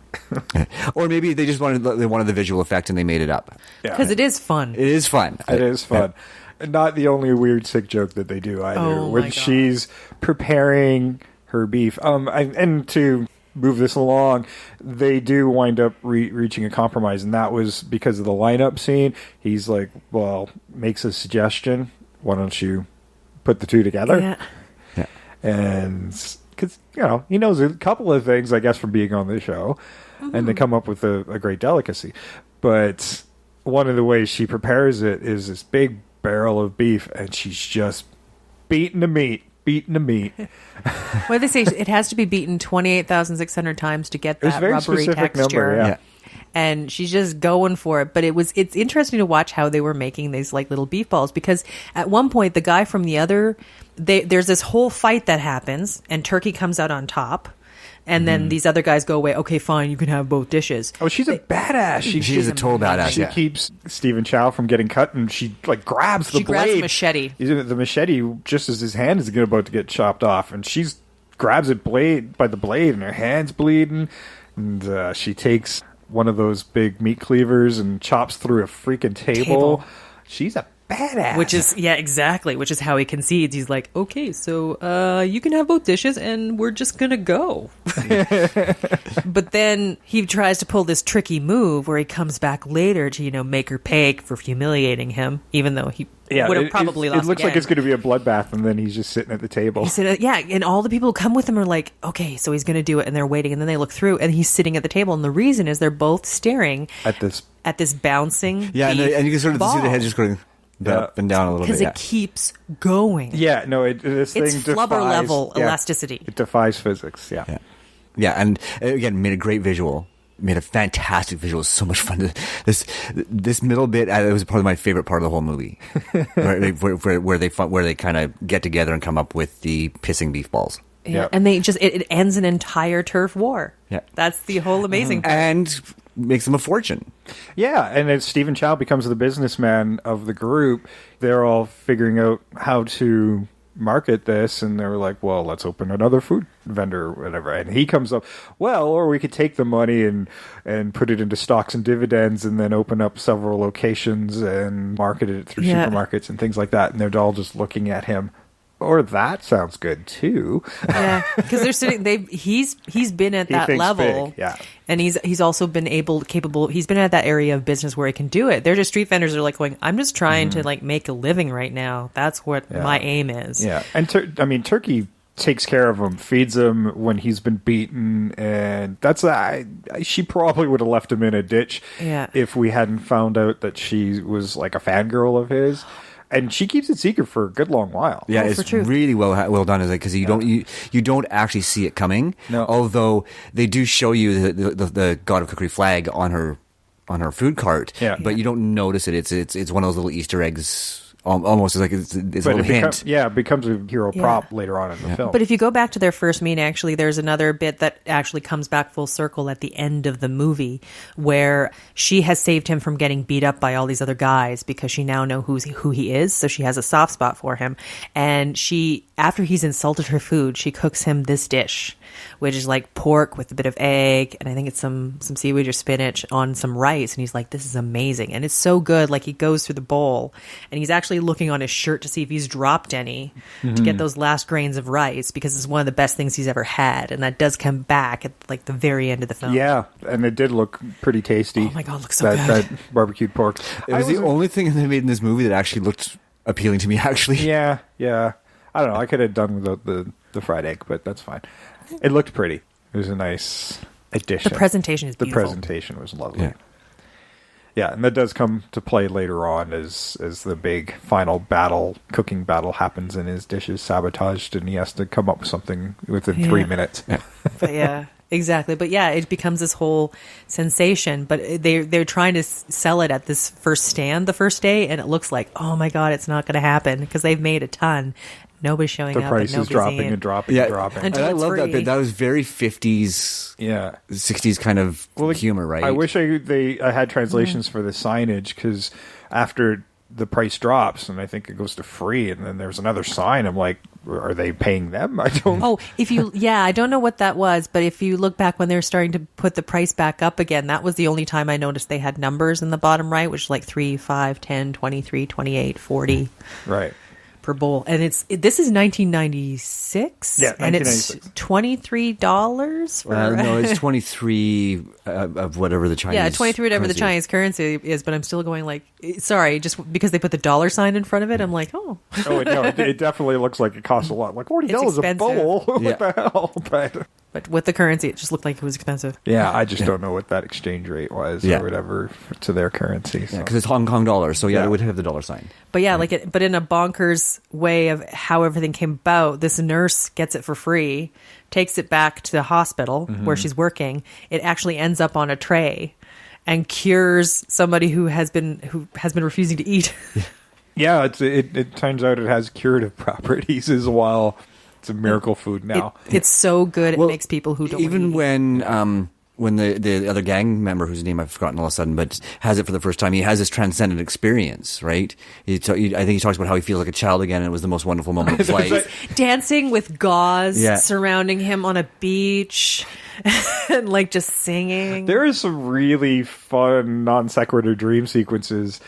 Yeah. Or maybe they just wanted the visual effect and they made it up. Because it is fun. It is fun. It is fun. Not the only weird sick joke that they do either. Oh, when she's preparing her beef, and to move this along, they do wind up reaching a compromise, and that was because of the lineup scene. He's like, well, makes a suggestion. Why don't you put the two together? Yeah. And because he knows a couple of things, I guess, from being on the show, and they come up with a great delicacy. But one of the ways she prepares it is this big barrel of beef, and she's just beating the meat. What do they say? It has to be beaten 28,600 times to get that rubbery texture. Number, yeah. and she's just going for it. But it's interesting to watch how they were making these like little beef balls, because at one point the guy from the other, there's this whole fight that happens, and Turkey comes out on top. And then these other guys go away. Okay, fine, you can have both dishes. Oh, she's a badass. She's a total badass. She keeps Stephen Chow from getting cut, and she like grabs the blade. She grabs the machete. The machete just as his hand is about to get chopped off, and she grabs it by the blade, and her hand's bleeding. And she takes one of those big meat cleavers and chops through a freaking table. She's a badass. Which is, yeah, exactly. Which is how he concedes. He's like, okay, so you can have both dishes and we're just going to go. But then he tries to pull this tricky move where he comes back later to, make her pay for humiliating him, even though he would have probably lost. It looks like it's going to be a bloodbath, and then he's just sitting at the table. Yeah, and all the people who come with him are like, okay, so he's going to do it, and they're waiting, and then they look through, and he's sitting at the table, and the reason is they're both staring at this bouncing and you can sort of see the head just going up and down a little bit. Because it keeps going. Yeah, no, this thing it's flubber level elasticity. It defies physics, Yeah, and again, made a great visual. Made a fantastic visual. It was so much fun. This middle bit, it was probably my favorite part of the whole movie, where they kind of get together and come up with the pissing beef balls. Yeah, and they just it ends an entire turf war. Yeah, that's the whole amazing part. And makes them a fortune. Yeah, and as Stephen Chow becomes the businessman of the group, they're all figuring out how to market this, and they were like, well, let's open another food vendor or whatever. And he comes up, well, or we could take the money and put it into stocks and dividends and then open up several locations and market it through supermarkets and things like that. And they're all just looking at him. Or that sounds good too. Yeah, because they're sitting. He's been at that level, big, yeah, and he's also been capable. He's been at that area of business where he can do it. They're just street vendors. Are like going, I'm just trying to like make a living right now. That's what my aim is. Yeah, and Turkey takes care of him, feeds him when he's been beaten, and that's she probably would have left him in a ditch if we hadn't found out that she was like a fangirl of his. And she keeps it secret for a good long while. Yeah, it's really well done, is it? Because you don't actually see it coming. No. Although they do show you the God of Cookery flag on her food cart. Yeah. But you don't notice it. It's one of those little Easter eggs. Almost like it's a little hint. It becomes a hero prop later on in the film. But if you go back to their first meeting, actually, there's another bit that actually comes back full circle at the end of the movie, where she has saved him from getting beat up by all these other guys because she now knows who he is, so she has a soft spot for him. And after he's insulted her food, she cooks him this dish, which is like pork with a bit of egg, and I think it's some seaweed or spinach on some rice. And he's like, this is amazing. And it's so good. Like, he goes through the bowl, and he's actually looking on his shirt to see if he's dropped any to get those last grains of rice, because it's one of the best things he's ever had. And that does come back at like the very end of the film. Yeah, and it did look pretty tasty. Oh my God, it looks so good. That barbecued pork. It was the only thing they made in this movie that actually looked appealing to me, actually. Yeah. I don't know. I could have done without the fried egg, but that's fine. It looked pretty. It was a nice addition. The presentation is beautiful. The presentation was lovely. Yeah, and that does come to play later on as the big final cooking battle happens, and his dish is sabotaged, and he has to come up with something within 3 minutes. But yeah, exactly. But yeah, it becomes this whole sensation. But they're trying to sell it at this first stand the first day, and it looks like, oh my God, it's not going to happen because they've made a ton. Nobody's showing up. The price is dropping and dropping and dropping. And I love that bit. That was very 50s, 60s kind of humor, right? I wish I had translations for the signage, because after the price drops, and I think it goes to free, and then there's another sign, I'm like, are they paying them? I don't. Oh, I don't know what that was, but if you look back when they were starting to put the price back up again, that was the only time I noticed they had numbers in the bottom right, which is like 3, 5, 10, 23, 28, 40. Right. Per bowl, and this is 1996. Yeah, 1996. And it's $23. No, it's 23 of whatever the Chinese. Yeah, 23 whatever the Chinese currency is. But I'm still going like, sorry, just because they put the dollar sign in front of it, I'm like, oh. Oh no, it definitely looks like it costs a lot. Like $40 a bowl. What the hell? But with the currency, it just looked like it was expensive. Yeah, I just don't know what that exchange rate was or whatever to their currency. So. Yeah, because it's Hong Kong dollars, so it would have the dollar sign. But yeah, but in a bonkers way of how everything came about, this nurse gets it for free, takes it back to the hospital where she's working. It actually ends up on a tray. and cures somebody who has been refusing to eat. Yeah, it turns out it has curative properties as well. It's a miracle food now. It's so good. Well, it makes people who don't even eat. When the other gang member, whose name I've forgotten all of a sudden, but has it for the first time, he has this transcendent experience, right? I think he talks about how he feels like a child again, and it was the most wonderful moment of his life. Dancing with gauze Yeah. surrounding him on a beach and like just singing. There is some really fun non sequitur dream sequences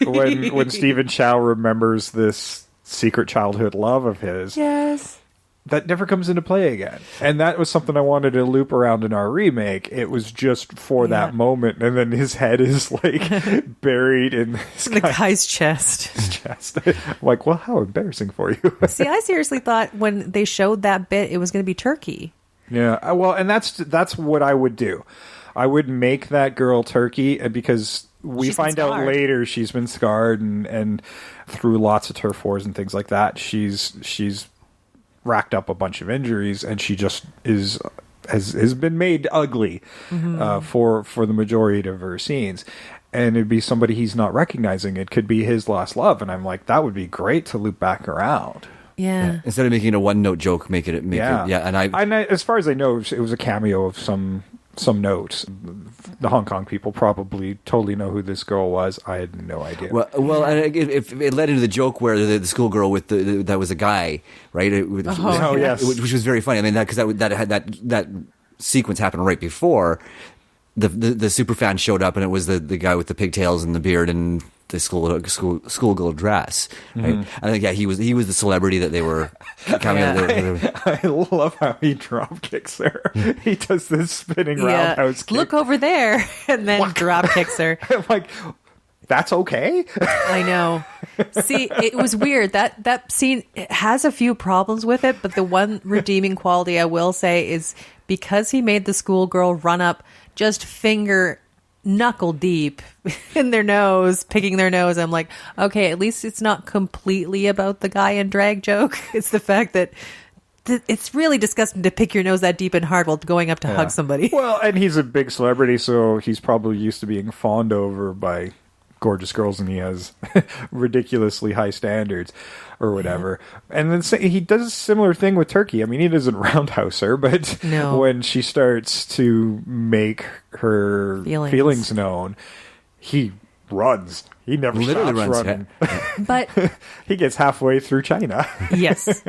when Stephen Chow remembers this secret childhood love of his. Yes. That never comes into play again. And that was something I wanted to loop around in our remake. It was just for that moment. And then his head is like buried in this The guy's chest. chest. I'm like, well, how embarrassing for you. See, I seriously thought when they showed that bit, it was going to be turkey. Yeah. Well, and that's what I would do. I would make that girl turkey because we find out later she's been scarred and through lots of turf wars and things like that. She's racked up a bunch of injuries, and she just has been made ugly for the majority of her scenes. And it'd be somebody he's not recognizing. It could be his lost love, and I'm like, that would be great to loop back around. Yeah. Instead of making it a one-note joke, make it. And I, as far as I know, it was a cameo of some notes. The Hong Kong people probably totally know who this girl was. I had no idea. Well, and it led into the joke where the schoolgirl with that was a guy, right? Yes, which was very funny. I mean, because that sequence happened right before the super fan showed up, and it was the guy with the pigtails and the beard and the schoolgirl dress. Right? I think he was the celebrity that they were coming. I love how he drop kicks her. He does this spinning roundhouse kick. Look over there, and then drop kicks her. I'm like, that's okay. I know. See, it was weird. That scene has a few problems with it, but the one redeeming quality I will say is because he made the schoolgirl run up, just finger knuckle deep in their nose, picking their nose. I'm like, okay, at least it's not completely about the guy in drag joke. It's the fact that it's really disgusting to pick your nose that deep and hard while going up to hug somebody. Well, and he's a big celebrity, so he's probably used to being fawned over by gorgeous girls, and he has ridiculously high standards or whatever. And then he does a similar thing with Turkey. I mean, he doesn't roundhouse her, but when she starts to make her feelings known, he runs. He never literally stops runs, running. Yeah. But he gets halfway through China. Yes.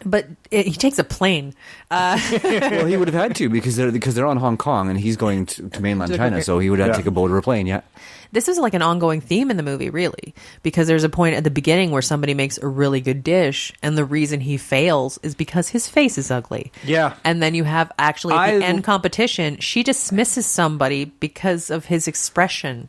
But he takes a plane. Well, he would have had to because they're on Hong Kong and he's going to mainland China, so he would have to take a boat or a plane. Yeah. This is like an ongoing theme in the movie, really, because there's a point at the beginning where somebody makes a really good dish, and the reason he fails is because his face is ugly. Yeah. And then you have actually at the end competition, she dismisses somebody because of his expression.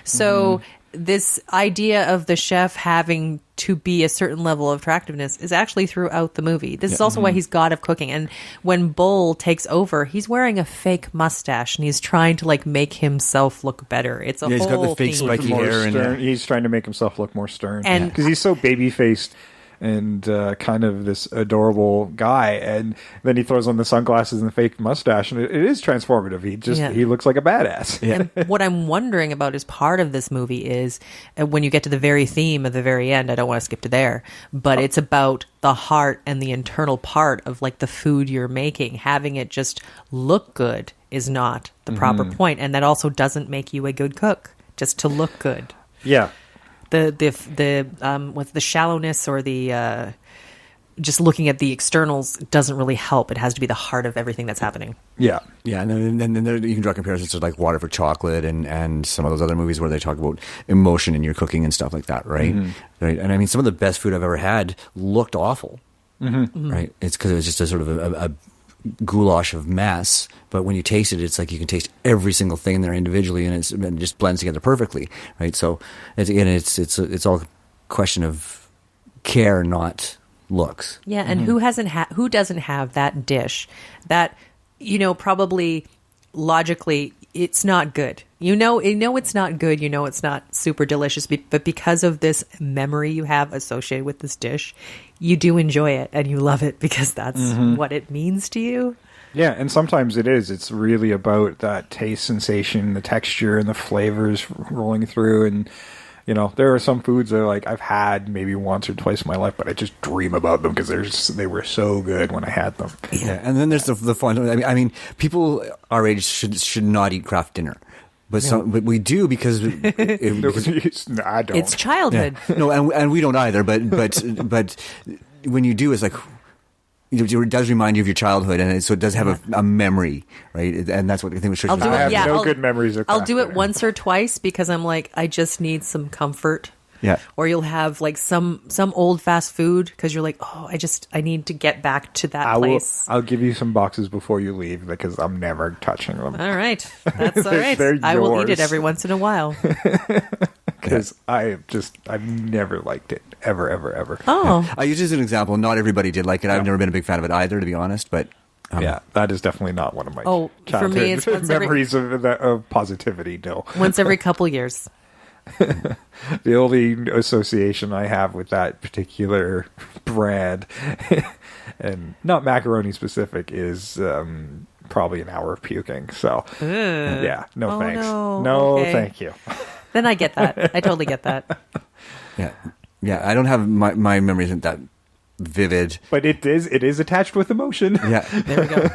So this idea of the chef having to be a certain level of attractiveness is actually throughout the movie. This is also why he's god of cooking. And when Bull takes over, he's wearing a fake mustache and he's trying to like make himself look better. It's a whole he's got the fake theme. spiky hair and He's trying to make himself look more stern, And- because he's so baby faced and kind of this adorable guy, and then he throws on the sunglasses and the fake mustache, and it is transformative. He looks like a badass. And what I'm wondering about as part of this movie is when you get to the very theme at the very end, I don't want to skip to there, but it's about the heart and the internal part of like the food you're making. Having it just look good is not the proper point, and that also doesn't make you a good cook, just to look good. Yeah. The shallowness or the just looking at the externals doesn't really help. It has to be the heart of everything that's happening. Yeah. yeah, and then there, you can draw comparisons to like Water for Chocolate and some of those other movies where they talk about emotion in your cooking and stuff like that, right? Right, and I mean some of the best food I've ever had looked awful, right? It's because it was just a sort of a goulash of mess, but when you taste it, it's like you can taste every single thing in there individually, and it just blends together perfectly, right? So it's all a question of care, not looks. Yeah, and who doesn't have that dish that probably logically it's not good. It's not good. It's not super delicious, but because of this memory you have associated with this dish, you do enjoy it and you love it because that's what it means to you. Yeah, and sometimes it is. It's really about that taste sensation, the texture, and the flavors rolling through. And, you know, there are some foods that like I've had maybe once or twice in my life, but I just dream about them because they were so good when I had them. Yeah, and then there's the fun. I mean, people our age should not eat craft dinner. But but we do because I don't. It's childhood. Yeah. No, and we don't either. But when you do, it's like it does remind you of your childhood, and so it does have a memory, right? And that's what I think we should. I'll do I it. have Yeah, good memories of I'll craft do it dinner. once or twice because I'm like, I just need some comfort. Yeah. Or you'll have like some old fast food because you're like, oh, I need to get back to that place. I'll give you some boxes before you leave because I'm never touching them. All right, that's all right. They're I will eat it yours. every once in a while. Because I've never liked it ever. Oh, I use it as an example. Not everybody did like it. I've never been a big fan of it either, to be honest. But Yeah, that is definitely not one of my Oh, for me, it's once every- memories of positivity. No, once every couple years. the only association I have with that particular brand, and not macaroni specific, is probably an hour of puking. So, yeah, no Oh, thanks. no. Okay. Thank you. Then I get that. I totally get that. yeah, I don't have my memory isn't that vivid. But it is attached with emotion. Yeah, There we go.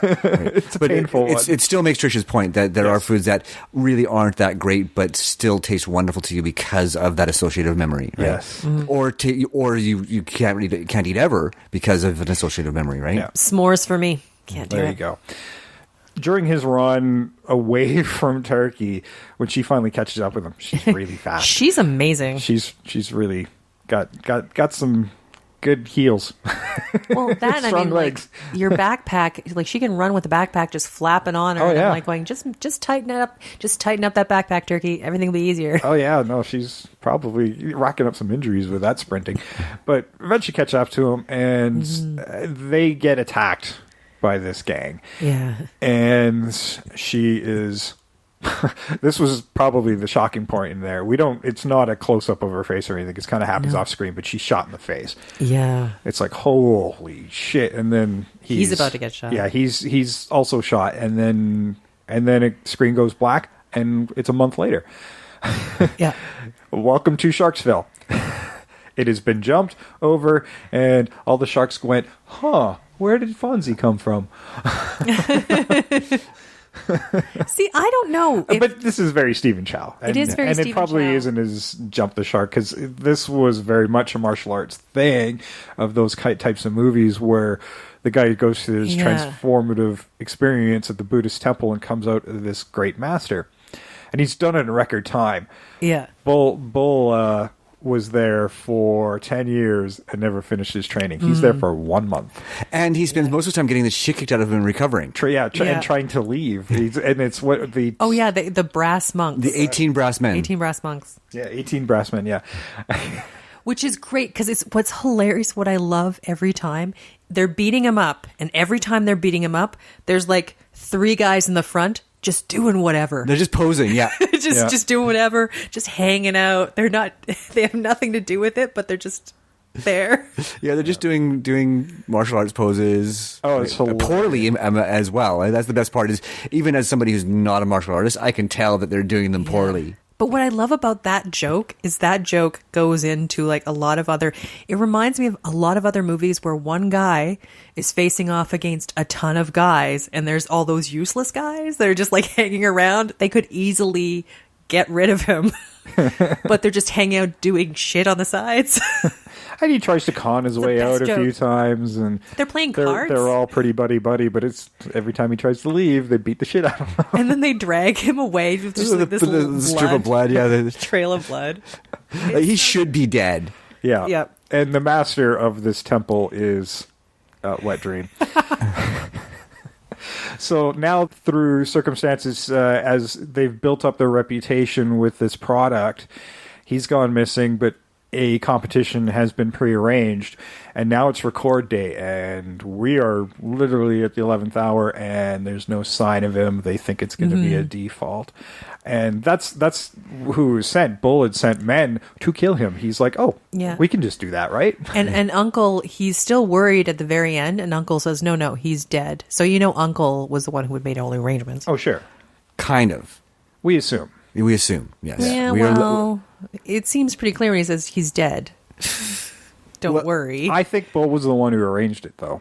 It's a but painful one. it still makes Trish's point that there are Yes. foods that really aren't that great, but still taste wonderful to you because of that associative memory. Right? Yes. Or you can't eat ever because of an associative memory, right? Yeah. S'mores for me. Can't do There it. you go. During his run away from Turkey, when she finally catches up with him, she's really fast. She's amazing. She's really got some good heels. Well, that I Strong mean, legs. like your backpack, like she can run with the backpack just flapping on her. Oh, and yeah. I'm like going, just tighten it up, just tighten up that backpack, Turkey. Everything will be easier. Oh yeah, no, she's probably racking up some injuries with that sprinting. But eventually catch up to him, and they get attacked by this gang. Yeah. And she is this was probably the shocking point in there. It's not a close up of her face or anything. It kind of happens off screen, but she's shot in the face. Yeah. It's like, holy shit. And then He's about to get shot. Yeah, he's also shot, and then a screen goes black, and it's a month later. Yeah. Welcome to Sharksville. It has been jumped over, and all the sharks went, huh, where did Fonzie come from? See, I don't know. But this is very Stephen Chow. It is very and Stephen it probably Chow. isn't as Jump the Shark, because this was very much a martial arts thing of those types of movies where the guy goes through this transformative experience at the Buddhist temple and comes out as this great master. And he's done it in record time. Yeah. Bull was there for 10 years and never finished his training. He's there for 1 month. And he spends most of the time getting the shit kicked out of him and recovering. And trying to leave. And it's what the... Oh, yeah, the brass monks. The 18 brass men. 18 brass monks. Yeah, 18 brass men, yeah. Which is great because it's what's hilarious, what I love every time. They're beating him up, and every time they're beating him up, there's like 3 guys in the front just doing whatever. They're just posing, yeah. just doing whatever, just hanging out. They have nothing to do with it, but they're just there. Yeah, they're just doing martial arts poses. Oh, it's hilarious. poorly as well. That's the best part is even as somebody who's not a martial artist, I can tell that they're doing them poorly. But what I love about that joke is that joke goes into like a lot of other, it reminds me of a lot of other movies where one guy is facing off against a ton of guys and there's all those useless guys that are just like hanging around. They could easily get rid of him, but they're just hanging out doing shit on the sides. And he tries to con his way best out a few joke. times, and They're playing cards. They're all pretty buddy, but it's every time he tries to leave, they beat the shit out of him. And then they drag him away with just like this little the strip of blood, yeah. trail of blood. He should be dead. Yeah, Yep. And the master of this temple is Wet Dream. So now, through circumstances, as they've built up their reputation with this product, he's gone missing, but a competition has been prearranged, and now it's record day, and we are literally at the 11th hour, and there's no sign of him. They think it's going to be a default, and that's who was sent. Bull had sent men to kill him. He's like, oh, Yeah. we can just do that, right? And Uncle, he's still worried at the very end, and Uncle says, no, he's dead. So Uncle was the one who had made all the arrangements. Oh, sure. Kind of. We assume. We assume, yes. Yeah, well, it seems pretty clear when he says he's dead. Don't worry. I think Bull was the one who arranged it, though.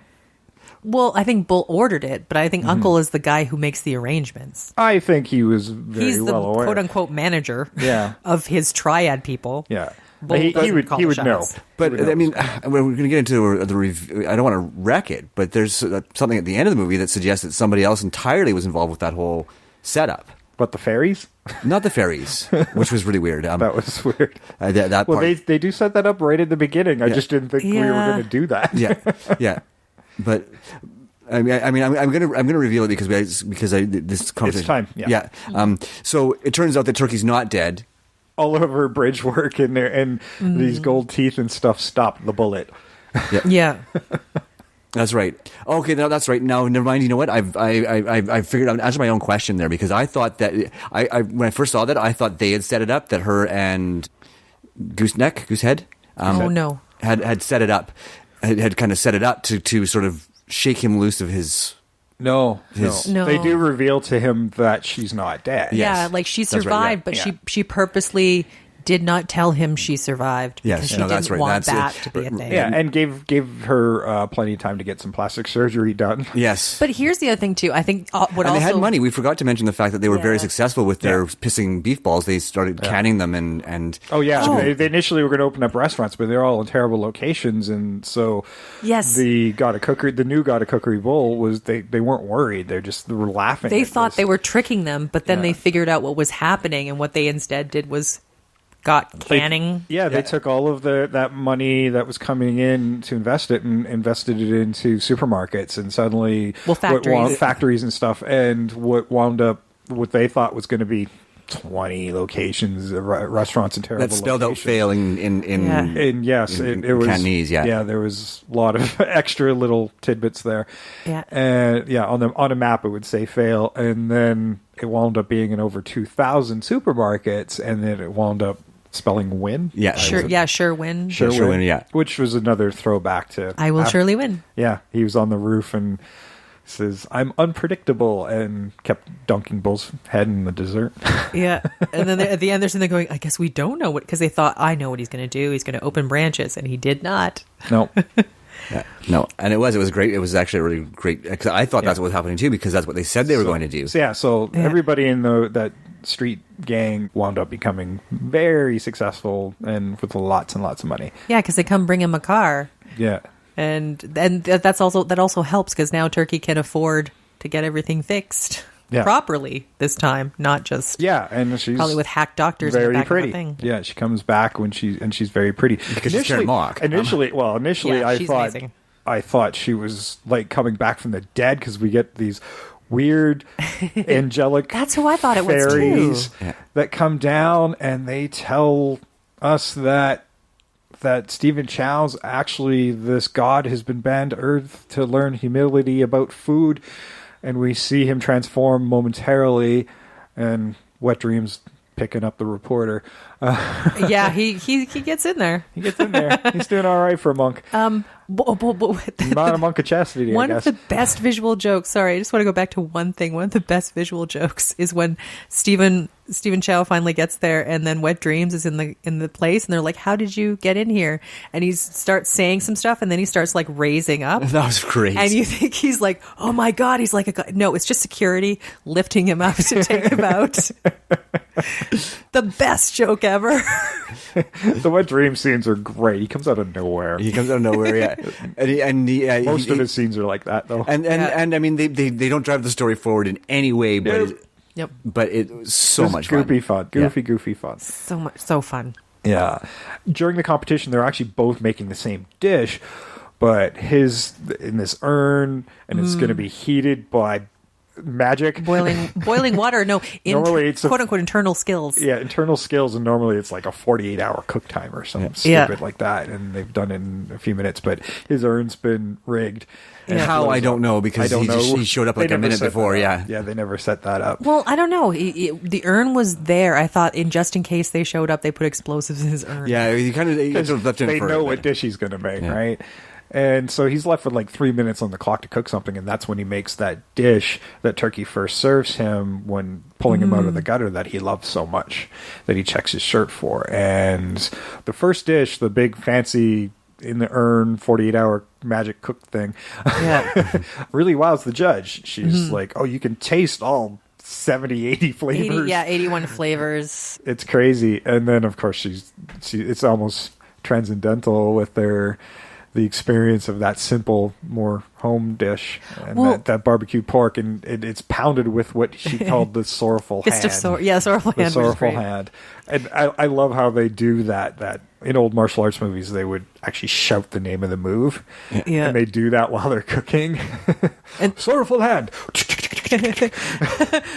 Well, I think Bull ordered it, but I think Uncle is the guy who makes the arrangements. I think he was very He's the well aware. quote-unquote manager Yeah. of his triad people. Yeah. Bull He doesn't would call know. the shots. But, He would know. I mean, we're going to get into the review. I don't want to wreck it, but there's something at the end of the movie that suggests that somebody else entirely was involved with that whole setup. But the fairies? Not the fairies, which was really weird. That was weird. That Well, part. they do set that up right at the beginning. I just didn't think we were Yeah. going to do that. yeah. But I'm gonna reveal it because this conversation. time, yeah. So it turns out that Turkey's not dead. All of her bridge work in there and these gold teeth and stuff stopped the bullet. Yeah. That's right. Okay, no, that's right. Now, never mind. You know what? I've figured out answer my own question there because I thought that I when I first saw that I thought they had set it up that her and Goosehead. Oh, no. Had set it up, had kind of set it up to sort of shake him loose of his. No. No. They do reveal to him that she's not dead. Yeah. Yeah, like she That's right, survived, yeah. but she purposely did not tell him she survived Yes, because she no, didn't that's right. want That's that it. to be a thing. Yeah, and gave her plenty of time to get some plastic surgery done. Yes. But here's the other thing too. I think what and also they had money. We forgot to mention the fact that they were very Yeah. successful with their Yeah. pissing beef balls. They started canning them and Oh yeah, They initially were going to open up restaurants, but they're all in terrible locations, and so Yes. the new God of Cookery Bowl was they weren't worried. They were laughing. they at thought this. they were tricking them, but then Yeah. they figured out what was happening, and what they instead did was got canning. They took all of that money that was coming in to invest it and invested it into supermarkets, and suddenly factories and stuff, and what they thought was going to be 20 locations, restaurants in terrible that spelled out locations. failing in Yeah. And yes, in it was Cantonese, yeah. there was a lot of extra little tidbits there. Yeah. And on a map it would say fail, and then it wound up being in over 2,000 supermarkets, and then it wound up spelling win. Yeah. Sure win. Sure win, yeah. Which was another throwback to I will surely win. Yeah, he was on the roof and says, "I'm unpredictable," and kept dunking Bull's head in the dessert. Yeah. And then at the end, they're sitting there going, I guess we don't know what, because they thought, I know what he's going to do. He's going to open branches, and he did not. No. Yeah. No, and it was great. It was actually really great. 'Cause I thought that's what was happening too, because that's what they said they were going to do. So everybody in that street gang wound up becoming very successful and with lots and lots of money. Yeah, because they come bring him a car. Yeah. And that also helps, because now Turkey can afford to get everything fixed properly this time, not just and she's probably with hack doctors in the very back pretty. of the thing. Yeah, she comes back she's very pretty. Because she's Karen Mock. Initially, Yeah, I she's thought amazing. I thought she was like coming back from the dead, because we get these weird angelic That's who I thought it was, fairies too. Yeah. that come down, and they tell us that Stephen Chow's actually this god has been banned to Earth to learn humility about food, and we see him transform momentarily, and Wet Dreams picking up the reporter. Yeah, he gets in there. He gets in there. He's doing all right for a monk. Not a monk of chastity, One I of guess. the best visual jokes. Sorry, I just want to go back to one thing. One of the best visual jokes is when Stephen Chow finally gets there, and then Wet Dreams is in the place, and they're like, "How did you get in here?" And he starts saying some stuff, and then he starts like raising up. That was great. And you think he's like, "Oh my god," he's like a god. No, it's just security lifting him up to take him out. The best joke ever. The Wet Dream scenes are great. He comes out of nowhere. He comes out of nowhere, yeah. Most of his scenes are like that, though. And I mean, they don't drive the story forward in any way, but Yep. it was so Just much goofy fun. fun. Goofy fun. So fun. Yeah. During the competition, they're actually both making the same dish, but his in this urn, and it's going to be heated by magic. Boiling water. No, Normally it's quote unquote internal skills. Yeah, internal skills, and normally it's like a 48-hour cook time or something stupid like that, and they've done it in a few minutes. But his urn's been rigged. And how I don't know, because he showed up like a minute before. Yeah, they never set that up. Well, I don't know. The urn was there. I thought, just in case they showed up, they put explosives in his urn. Yeah, he kind of left it. They know what dish he's going to make, right? And so he's left with like 3 minutes on the clock to cook something, and that's when he makes that dish that Turkey first serves him when pulling him out of the gutter that he loves so much that he checks his shirt for. And the first dish, the big fancy in the urn 48-hour magic cook thing, really wows the judge. She's like, oh, you can taste all 70, 80 flavors. 81 flavors. It's crazy. And then, of course, it's almost transcendental with the experience of that simple, more home dish, and that barbecue pork, and it's pounded with what she called the sorrowful hand. Sorrowful hand. The sorrowful hand. And I love how they do that in old martial arts movies, they would actually shout the name of the move. Yeah. And they do that while they're cooking. And sorrowful hand.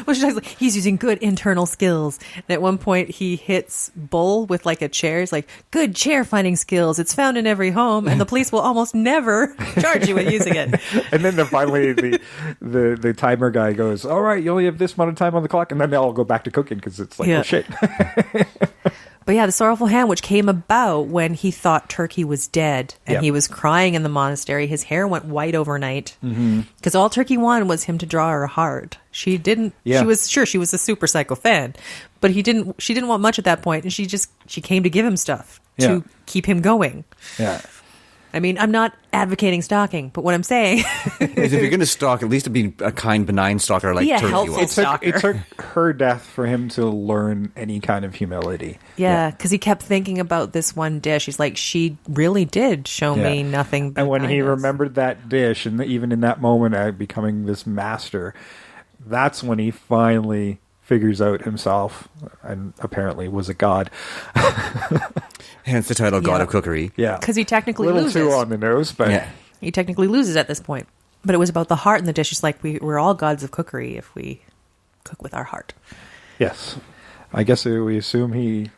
Well, she's like, he's using good internal skills. And at one point, he hits Bull with like a chair. He's like, good chair finding skills. It's found in every home, and the police will almost never charge you with using it. And then finally, the timer guy goes, all right, you only have this amount of time on the clock. And then they all go back to cooking because it's like, oh, shit. But yeah, the sorrowful hand, which came about when he thought Turkey was dead and he was crying in the monastery. His hair went white overnight because all Turkey wanted was him to draw her heart. She didn't. Yeah. She was a super psycho fan, but she didn't want much at that point, and she came to give him stuff to keep him going. Yeah. I mean, I'm not advocating stalking, but what I'm saying is if you're going to stalk, at least be a kind, benign stalker like Turkey was. It took her death for him to learn any kind of humility. Yeah, because he kept thinking about this one dish. He's like, she really did show me nothing but And when kindness. he remembered that dish, and even in that moment, becoming this master, that's when he finally figures out himself, and apparently was a god. Hence the title, God of Cookery. Yeah. Because he technically loses. A little loses. too on the nose, but... He technically loses at this point. But it was about the heart in the dish. It's like we're all gods of cookery if we cook with our heart. Yes. I guess we assume he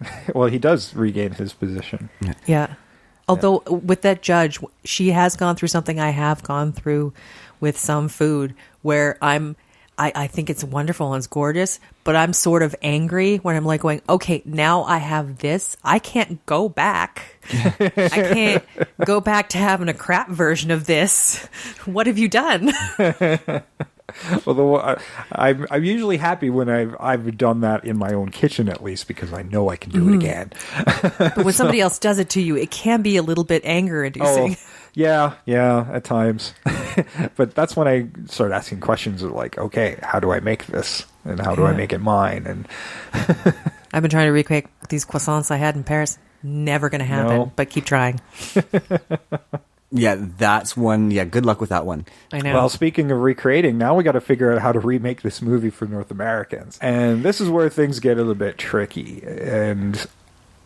does regain his position. Yeah. Although with that judge, she has gone through something I have gone through with some food where I think it's wonderful and it's gorgeous, but I'm sort of angry when I'm like going, okay, now I have this. I can't go back. I can't go back to having a crap version of this. What have you done? Although I'm usually happy when I've done that in my own kitchen, at least, because I know I can do it again. But when somebody else does it to you, it can be a little bit anger-inducing. Yeah, at times. But that's when I start asking questions of like, okay, how do I make this? And how do I make it mine? And I've been trying to recreate these croissants I had in Paris. Never going to happen, but keep trying. Yeah, that's one. Yeah, good luck with that one. I know. Well, speaking of recreating, now we got to figure out how to remake this movie for North Americans. And this is where things get a little bit tricky. And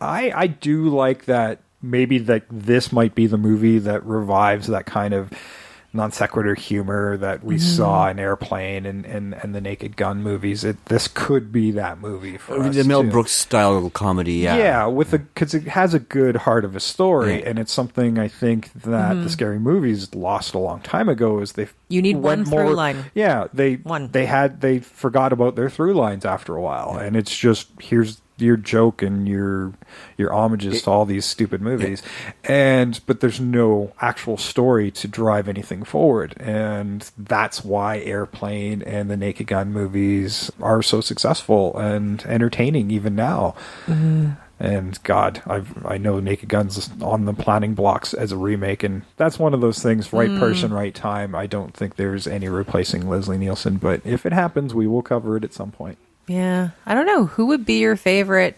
I do like that maybe this might be the movie that revives that kind of non sequitur humor that we saw in Airplane and the Naked Gun movies. This could be that movie for us. The Mel Brooks style comedy, yeah, because it has a good heart of a story, and it's something I think that the scary movies lost a long time ago. Is you need one through line. Yeah, they forgot about their through lines after a while, and it's just here's your joke and your homages to all these stupid movies, but there's no actual story to drive anything forward, and that's why Airplane and the Naked Gun movies are so successful and entertaining even now. And God, I know Naked Gun's on the planning blocks as a remake, and that's one of those things, right person, right time. I don't think there's any replacing Leslie Nielsen, but if it happens, we will cover it at some point. Yeah. I don't know. Who would be your favorite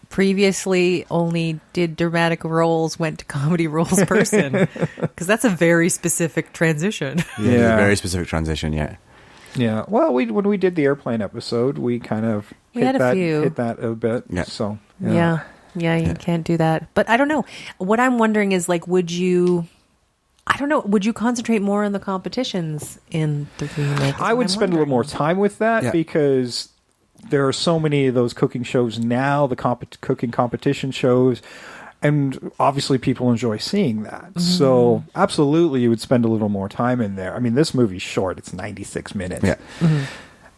previously only did dramatic roles, went to comedy roles person? Because that's a very specific transition. Yeah, a very specific transition, yeah. Yeah. Well, when we did the Airplane episode, we kind of hit that a bit. Yeah. So, yeah, you can't do that. But I don't know. What I'm wondering is, like, would you... I don't know. Would you concentrate more on the competitions in the remake? I would spend a little more time with that because there are so many of those cooking shows now, the cooking competition shows, and obviously people enjoy seeing that. So absolutely you would spend a little more time in there. I mean, this movie's short. It's 96 minutes. Yeah.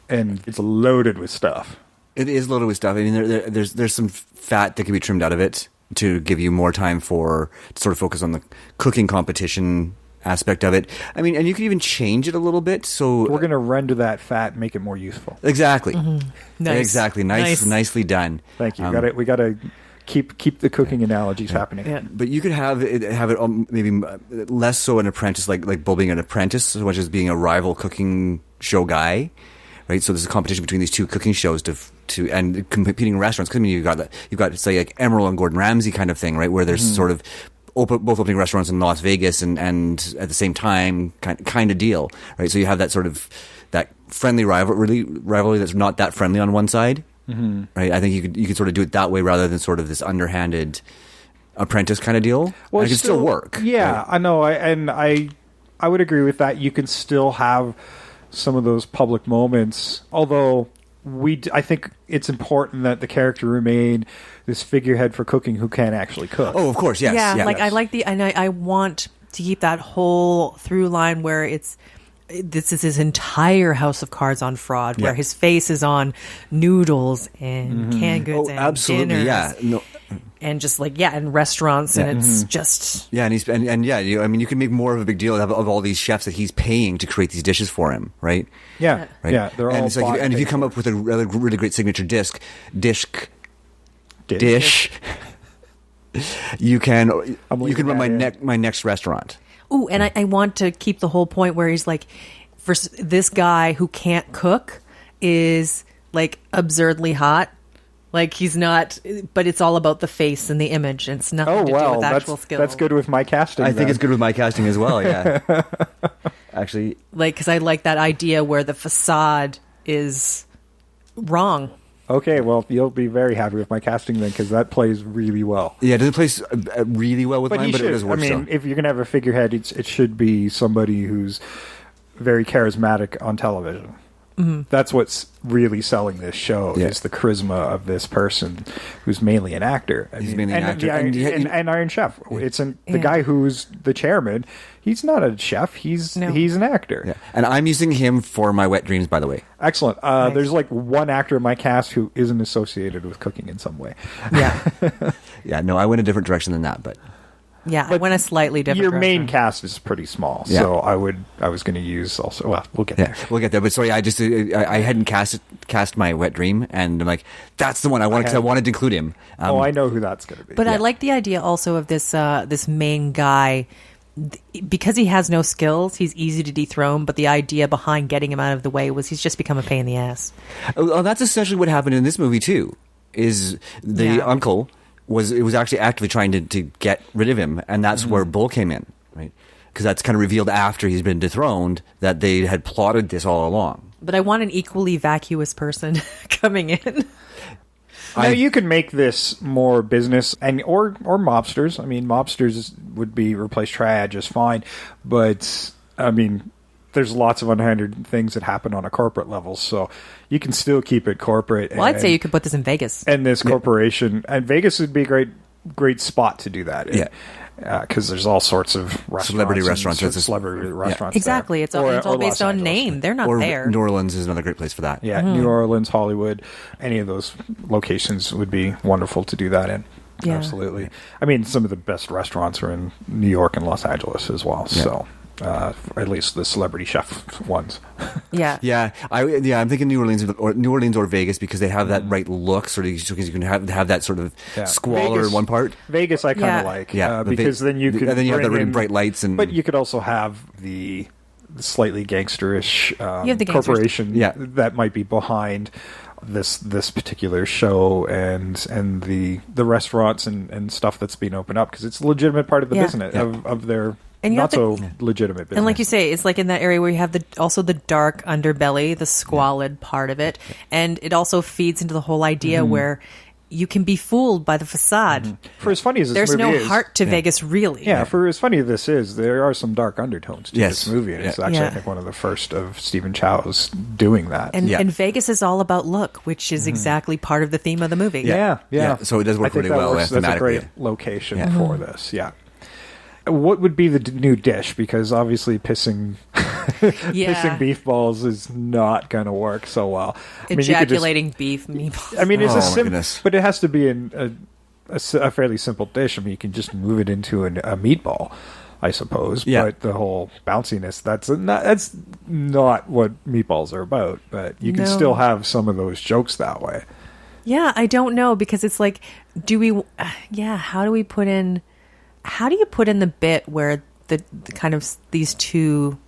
And it's loaded with stuff. It is loaded with stuff. I mean, there's some fat that can be trimmed out of it to give you more time to sort of focus on the cooking competition aspect of it. I mean, and you could even change it a little bit. So we're going to render that fat and make it more useful. Exactly. Nice. Exactly. Nicely done. Thank you. We got to keep the cooking analogies happening. Yeah. But you could have it maybe less so an apprentice, like Bull being an apprentice, as much as being a rival cooking show guy. Right, so there's a competition between these two cooking shows to and competing restaurants. Because I mean, you've got say like Emerald and Gordon Ramsay kind of thing, right? Where there's sort of both opening restaurants in Las Vegas and at the same time kind of deal, right? So you have that sort of that friendly rivalry that's not that friendly on one side, right? I think you could sort of do it that way rather than sort of this underhanded apprentice kind of deal. Well, it can still work. Yeah, right? I know, I would agree with that. You can still have some of those public moments, although I think it's important that the character remain this figurehead for cooking who can actually cook. Oh, of course, yes. Yeah, yes. like I like and I want to keep that whole through line where this is his entire House of Cards on fraud, where his face is on noodles and canned goods and absolutely, dinners. yeah. No. And just in restaurants, and it's just I mean, you can make more of a big deal of all these chefs that he's paying to create these dishes for him, right? Yeah, right? yeah. They're all it's like, and if you come up with a really great signature dish, you can run my next restaurant. Ooh, and I want to keep the whole point where he's like, for this guy who can't cook is like absurdly hot. Like he's not, but it's all about the face and the image. It's nothing to do with actual skill. That's good with my casting. I think it's good with my casting as well. Yeah, actually, because I like that idea where the facade is wrong. Okay, well, you'll be very happy with my casting then, because that plays really well. Yeah, it doesn't play really well with mine, but it does work. I mean, if you're gonna have a figurehead, it should be somebody who's very charismatic on television. That's what's really selling this show is the charisma of this person who's mainly an actor. He's mainly an actor. And Iron Chef. It's the guy who's the chairman. He's not a chef. He's an actor. Yeah. And I'm using him for my wet dreams, by the way. Excellent. Nice. There's like one actor in my cast who isn't associated with cooking in some way. Yeah. Yeah, no, I went a different direction than that, but... Yeah, I went a slightly different Your direction. main cast is pretty small, so I was going to use also. Well, we'll get there. We'll get there. But sorry, I hadn't cast my wet dream, and I'm like, that's the one I wanted because I wanted to include him. I know who that's going to be. But I like the idea also of this main guy. Because he has no skills, he's easy to dethrone. But the idea behind getting him out of the way was he's just become a pain in the ass. Oh, that's essentially what happened in this movie too. Is the uncle was actually actively trying to get rid of him, and that's where Bull came in, right? Because that's kind of revealed after he's been dethroned that they had plotted this all along. But I want an equally vacuous person coming in. Now you could make this more business or mobsters. I mean, mobsters would be replaced triad just fine, but I mean, there's lots of unhindered things that happen on a corporate level, so you can still keep it corporate. Well, I'd say you could put this in Vegas. And this corporation, and Vegas would be a great spot to do that in. Yeah. Because there's all sorts of restaurants. Celebrity restaurants. Celebrity restaurants. Exactly. There. It's all based on name. They're not there. New Orleans is another great place for that. Yeah, New Orleans, Hollywood, any of those locations would be wonderful to do that in. Yeah. Absolutely. I mean, some of the best restaurants are in New York and Los Angeles as well. Yeah. So. At least the celebrity chef ones. Yeah, I'm thinking New Orleans or Vegas because they have that right look. Sort of, because you can have that sort of squalor Vegas, in one part. Vegas, I kind of like, because then you could, and then you have the really bright lights, but you could also have the slightly gangsterish corporation that might be behind this particular show and the restaurants and stuff that's being opened up, because it's a legitimate part of the business of their. And not so legitimate business. And like you say, it's like in that area where you have also the dark underbelly, the squalid part of it. And it also feeds into the whole idea where you can be fooled by the facade. For as funny as this There's movie no is, heart to Vegas, really. Yeah, for as funny as this is, there are some dark undertones to Yes. this movie, and it's actually, Yeah. I think, one of the first of Stephen Chow's doing that. And Vegas is all about look, which is exactly part of the theme of the movie. Yeah. So it does work I think really that well works. That's a great thematically. location for this. Yeah. What would be the new dish? Because obviously pissing beef balls is not going to work so well. Ejaculating beef meatballs. I mean, it's Oh, a my simple, goodness. but it has to be a fairly simple dish. I mean, you can just move it into a meatball, I suppose. Yeah. But the whole bounciness, that's not what meatballs are about. But you can No. still have some of those jokes that way. Yeah, I don't know, because it's like, how do you put in the bit where the kind of these two,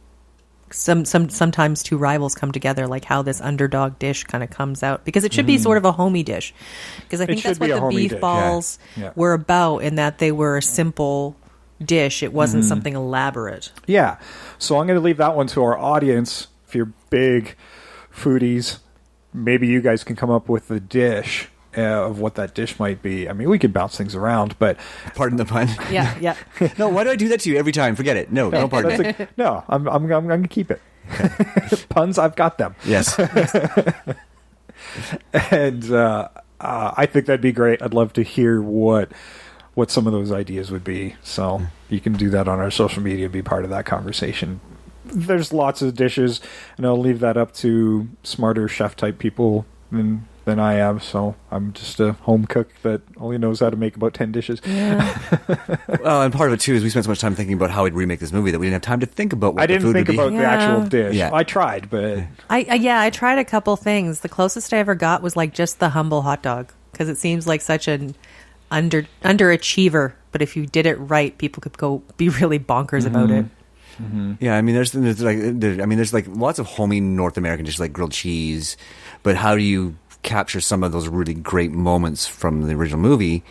sometimes two rivals come together, like how this underdog dish kind of comes out, because it should be sort of a homey dish, because I think should that's be what a the homey beef dish, balls yeah. were about, in that they were a simple dish. It wasn't something elaborate. Yeah. So I'm going to leave that one to our audience. If you're big foodies, maybe you guys can come up with the dish of what that dish might be. I mean, we could bounce things around, but Pardon the pun. Yeah. No, why do I do that to you every time? Forget it. No, don't pardon it. no, I'm going to keep it. Puns, I've got them. Yes. And I think that'd be great. I'd love to hear what some of those ideas would be. So you can do that on our social media and be part of that conversation. There's lots of dishes, and I'll leave that up to smarter chef-type people than I am. So I'm just a home cook that only knows how to make about 10 dishes. Yeah. Well, and part of it, too, is we spent so much time thinking about how we'd remake this movie that we didn't have time to think about what I the didn't food think would be. about the actual dish. Yeah. I tried, but I tried a couple things. The closest I ever got was like just the humble hot dog, because it seems like such an underachiever. But if you did it right, people could go be really bonkers about it. Yeah, I mean, there's like lots of homey North American dishes like grilled cheese, but how do you capture some of those really great moments from the original movie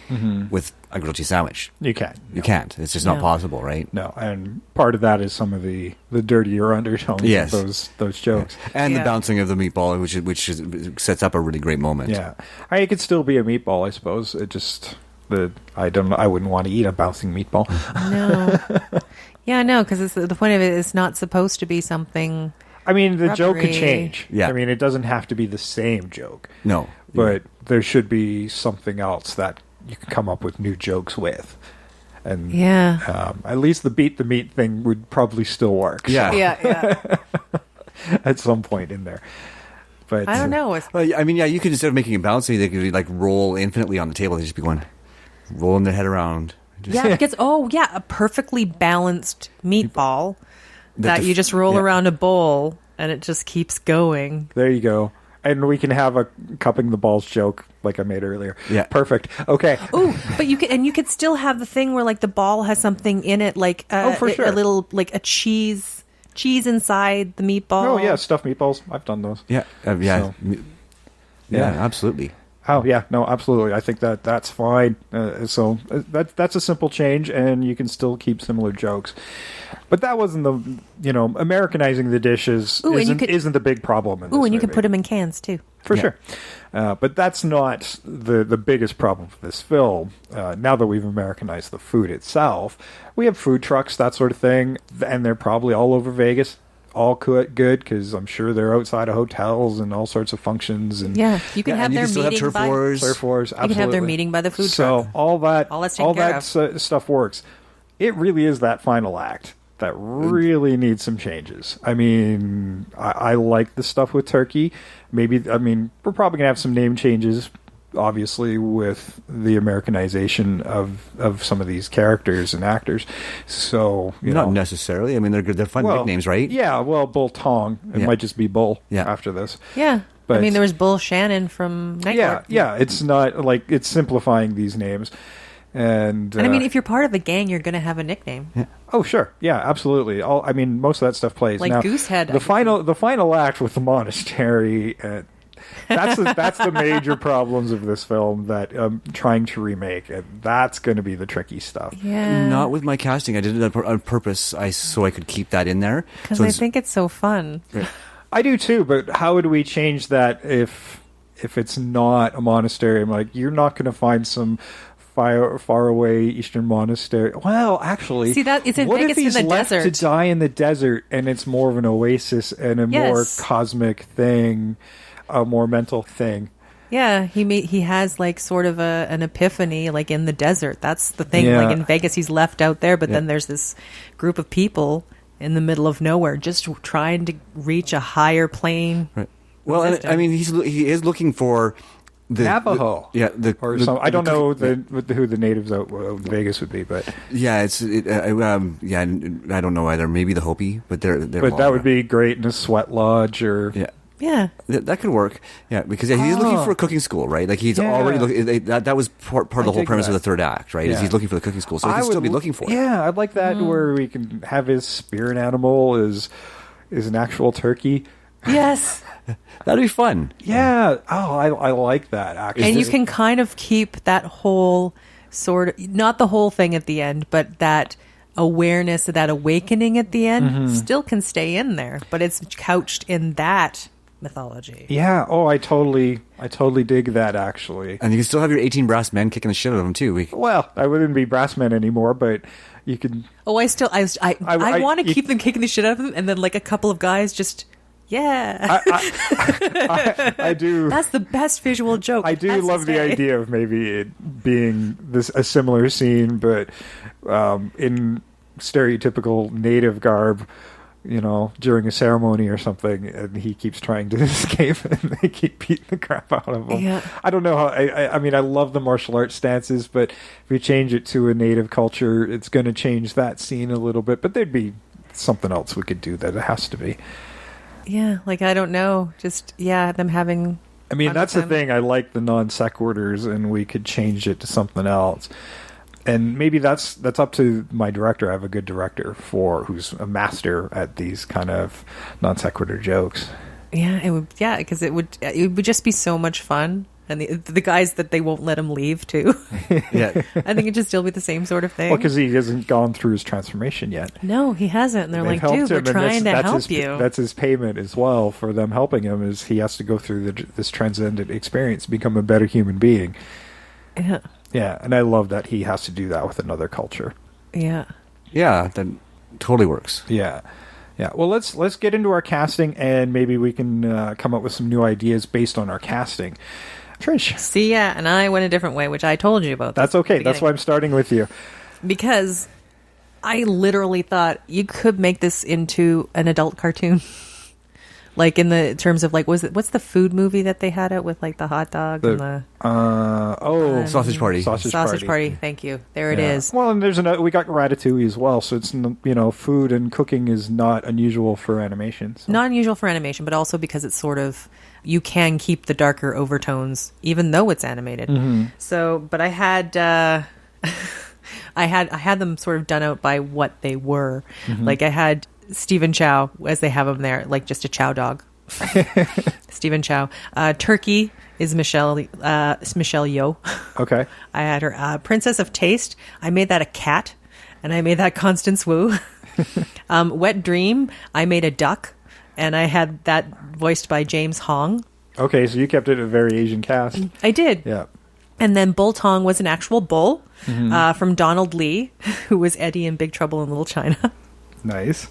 with a grilled cheese sandwich? you can't. You can't. It's just not No. possible, right? No, and part of that is some of the dirtier undertones Yes. of those jokes. And the Yeah. bouncing of the meatball, which sets up a really great moment. Yeah, it could still be a meatball, I suppose. It just I wouldn't want to eat a bouncing meatball. No. Yeah, no, because the point of it is not supposed to be something. I mean, the joke could Rubbery. change. Yeah. I mean, it doesn't have to be the same joke. No. But there should be something else that you can come up with new jokes with. And Yeah. at least the beat the meat thing would probably still work. Yeah. Yeah. At some point in there. But I don't know. Well, I mean, yeah, you could, instead of making it bouncy, they could like roll infinitely on the table. They'd just be going, rolling their head around. Yeah, because a perfectly balanced meatball that the- you just roll yeah. around a bowl and it just keeps going. There you go. And we can have a cupping the balls joke like I made earlier. Yeah. Perfect. Okay. Ooh, but you could still have the thing where like the ball has something in it, like for sure. a little like a cheese inside the meatball. Oh, yeah, stuffed meatballs. I've done those. Yeah. So- Yeah, Yeah. absolutely. Oh, yeah. No, absolutely. I think that's fine. So that's a simple change, and you can still keep similar jokes. But that wasn't Americanizing the dishes Ooh, and you isn't the big problem in this Ooh, and you could movie. put them in cans too. For Yeah. sure. But that's not the biggest problem with this film. Now that we've Americanized the food itself, we have food trucks, that sort of thing, and they're probably all over Vegas. All good because I'm sure they're outside of hotels and all sorts of functions. And Yeah, you can Yeah, have and you their can still have meeting turf by wars. surf wars, You can have their absolutely. meeting by the food So truck. all that All that's taken care of. stuff works. It really is that final act that really needs some changes. I mean, I like the stuff with Turkey. We're probably gonna have some name changes, obviously, with the Americanization of some of these characters and actors. So Not necessarily. I mean, they're fun nicknames, right? Yeah. Well, Bull Tong. It Yeah. might just be Bull. Yeah. After this. Yeah. But- I mean, there was Bull Shannon from Night Yeah. Court. Yeah. It's not like it's simplifying these names. And And I mean, if you're part of the gang, you're going to have a nickname. oh, sure, yeah, absolutely. Most of that stuff plays. Like now, Goosehead, I The could final act with the monastery. That's the major problems of this film that I'm trying to remake, and that's going to be the tricky stuff. Yeah. Not with my casting. I did it on purpose so I could keep that in there. Because So I think it's so fun. I do too, but how would we change that if if it's not a monastery, I'm like, you're not going to find some far away Eastern monastery. Well, actually, See, that it's in what Vegas if he's in the left desert. to die in the desert, and it's more of an oasis and a more Yes. cosmic thing, a more mental thing? Yeah, he has like sort of an epiphany like in the desert. That's the thing. Yeah. Like in Vegas, he's left out there, but then there's this group of people in the middle of nowhere just trying to reach a higher plane. Right. Well, and, I mean, he is looking for the Navajo. or I don't know who the natives out in Vegas would be, but I don't know either. Maybe the Hopi, but they're but that would be great in a sweat lodge or Yeah. That could work. Yeah, because he's looking for a cooking school, right? Like he's already looking. That was part of the whole premise of the third act, right? Is he's looking for the cooking school, so he can still be looking for it. Yeah, I'd like that where we can have his spirit animal is an actual turkey. Yes. That'd be fun. Yeah. Oh, I like that actually. And you can kind of keep that whole sort of, not the whole thing at the end, but that awareness, that awakening at the end still can stay in there, but it's couched in that mythology. Yeah. Oh, I totally dig that actually. And you can still have your 18 brass men kicking the shit out of him too. Well, I wouldn't be brass men anymore, but you could. Oh, I want to keep them kicking the shit out of them, and then like a couple of guys just. Yeah, I do. That's the best visual joke. I do love the idea of maybe it being a similar scene, but in stereotypical native garb, during a ceremony or something, and he keeps trying to escape, and they keep beating the crap out of him. Yeah. I don't know how. I mean, I love the martial arts stances, but if we change it to a native culture, it's going to change that scene a little bit. But there'd be something else we could do that it has to be. Yeah, like I don't know, just them having. I mean, that's the thing. I like the non sequiturs, and we could change it to something else. And maybe that's up to my director. I have a good director who's a master at these kind of non sequitur jokes. Yeah, it would. Yeah, because it would just be so much fun, and the guys that they won't let him leave too. Yeah, I think it'd just still be the same sort of thing. Well, because he hasn't gone through his transformation yet. No, he hasn't. And they're They've like, dude, helped we're him, and trying to help his, you. That's his payment as well for them helping him. Is he has to go through this transcendent experience, become a better human being. Yeah. Yeah, and I love that he has to do that with another culture. Yeah. yeah, that totally works. Yeah. Yeah. Well, let's get into our casting, and maybe we can come up with some new ideas based on our casting. Trish. See, and I went a different way, which I told you about. That's okay. That's why I'm starting with you. Because I literally thought you could make this into an adult cartoon. Like in the terms of like, what's the food movie that they had out with like the hot dog and the Sausage Party. Sausage Party. Thank you. There it is. Well, and we got Ratatouille as well, so it's food and cooking is not unusual for animation. So. Not unusual for animation, but also because it's sort of you can keep the darker overtones even though it's animated. Mm-hmm. So, but I had I had them sort of done out by what they were. Mm-hmm. Like I had Stephen Chow, as they have him there, like just a chow dog. Stephen Chow. Turkey is Michelle Yeoh. Okay. I had her. Princess of Taste, I made that a cat, and I made that Constance Wu. Wet Dream, I made a duck, and I had that voiced by James Hong. Okay, so you kept it a very Asian cast. I did. Yeah. And then Bull Tong was an actual bull from Donald Lee, who was Eddie in Big Trouble in Little China. Nice.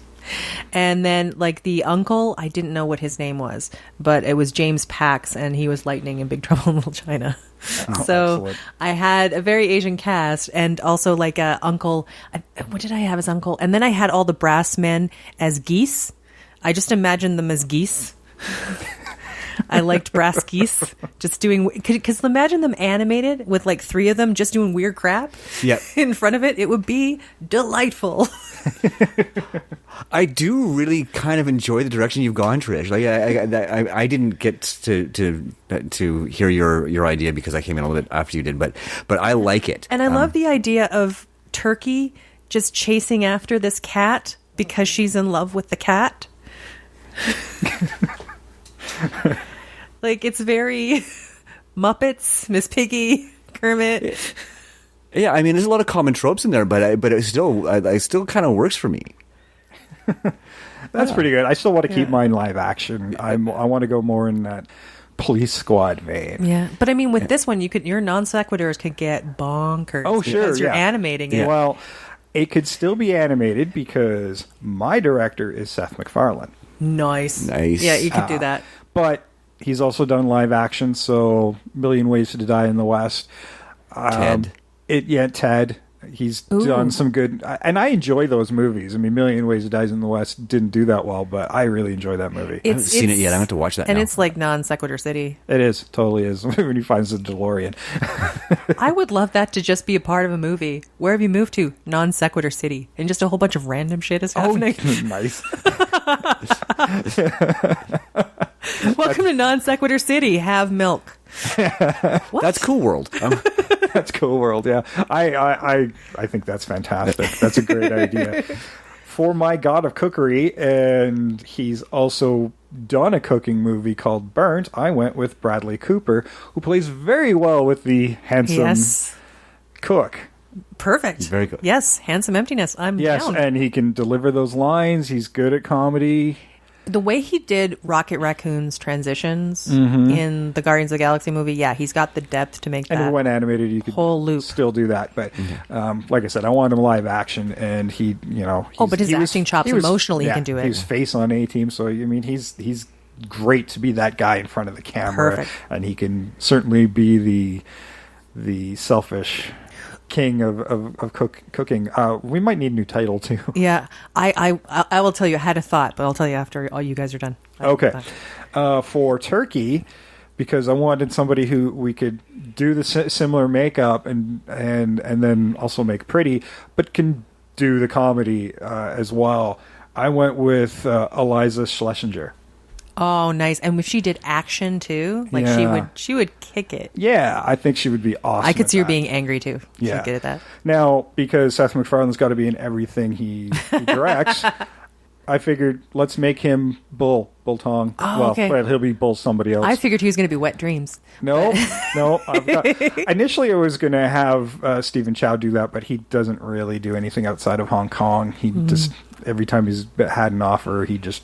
And then, like, the uncle, I didn't know what his name was, but it was James Pax, and he was Lightning in Big Trouble in Little China. Oh, So excellent. I had a very Asian cast, and also, like, a uncle. What did I have as uncle? And then I had all the brass men as geese. I just imagined them as geese. I liked brass geese just doing, because imagine them animated with like 3 of them just doing weird crap in front of it. It would be delightful. I do really kind of enjoy the direction you've gone, Trish. Like I didn't get to hear your idea because I came in a little bit after you did, but I like it. And I love the idea of Turkey just chasing after this cat because she's in love with the cat. Like, it's very Muppets, Miss Piggy, Kermit. Yeah, I mean, there's a lot of common tropes in there, but it still kind of works for me. That's pretty good. I still want to keep mine live action. I want to go more in that police squad vein. Yeah, but I mean, with this one, your non sequiturs could get bonkers. Oh, sure, because you're yeah. animating it. Well, it could still be animated because my director is Seth MacFarlane. Nice. Nice. Yeah, you could do that. But he's also done live action, so Million Ways to Die in the West. Ted. Ted. He's done some good, and I enjoy those movies. I mean, Million Ways to Die in the West didn't do that well, but I really enjoy that movie. I haven't seen it yet. I have to watch that And now. it's like non sequitur city. It is, totally is, when he finds the DeLorean. I would love that to just be a part of a movie. Where have you moved to? Non sequitur city. And just a whole bunch of random shit is happening. Nice. Welcome to non sequitur city. Have milk. What? That's Cool World. That's Cool World, yeah. I think that's fantastic. That's a great idea. For my God of Cookery, and he's also done a cooking movie called Burnt, I went with Bradley Cooper, who plays very well with the handsome Yes. cook. Perfect. Very good. Yes. Handsome emptiness. I'm Yes, down. and he can deliver those lines. He's good at comedy. The way he did Rocket Raccoon's transitions in the Guardians of the Galaxy movie, yeah, he's got the depth to make And that when animated, you could whole loop. still do that. But like I said, I wanted him live action, and he, but his acting chops emotionally, he can do it. He was face on A-Team, so I mean, he's great to be that guy in front of the camera. Perfect. And he can certainly be the selfish king of cooking. We might need a new title too. Yeah, I will tell you. I had a thought, but I'll tell you after all you guys are done. Okay. For turkey, because I wanted somebody who we could do the similar makeup and then also make pretty, but can do the comedy as well. I went with Eliza Schlesinger. Oh, nice! And if she did action too, like Yeah. she would kick it. Yeah, I think she would be awesome. I could at see her that. being angry too. Yeah. She's good at that. Now, because Seth MacFarlane's got to be in everything he directs, I figured let's make him Bull Tong. Oh, okay. Well, he'll be Bull somebody else. I figured he was going to be Wet Dreams. No. Initially, I was going to have Stephen Chow do that, but he doesn't really do anything outside of Hong Kong. He just, every time he's had an offer, he just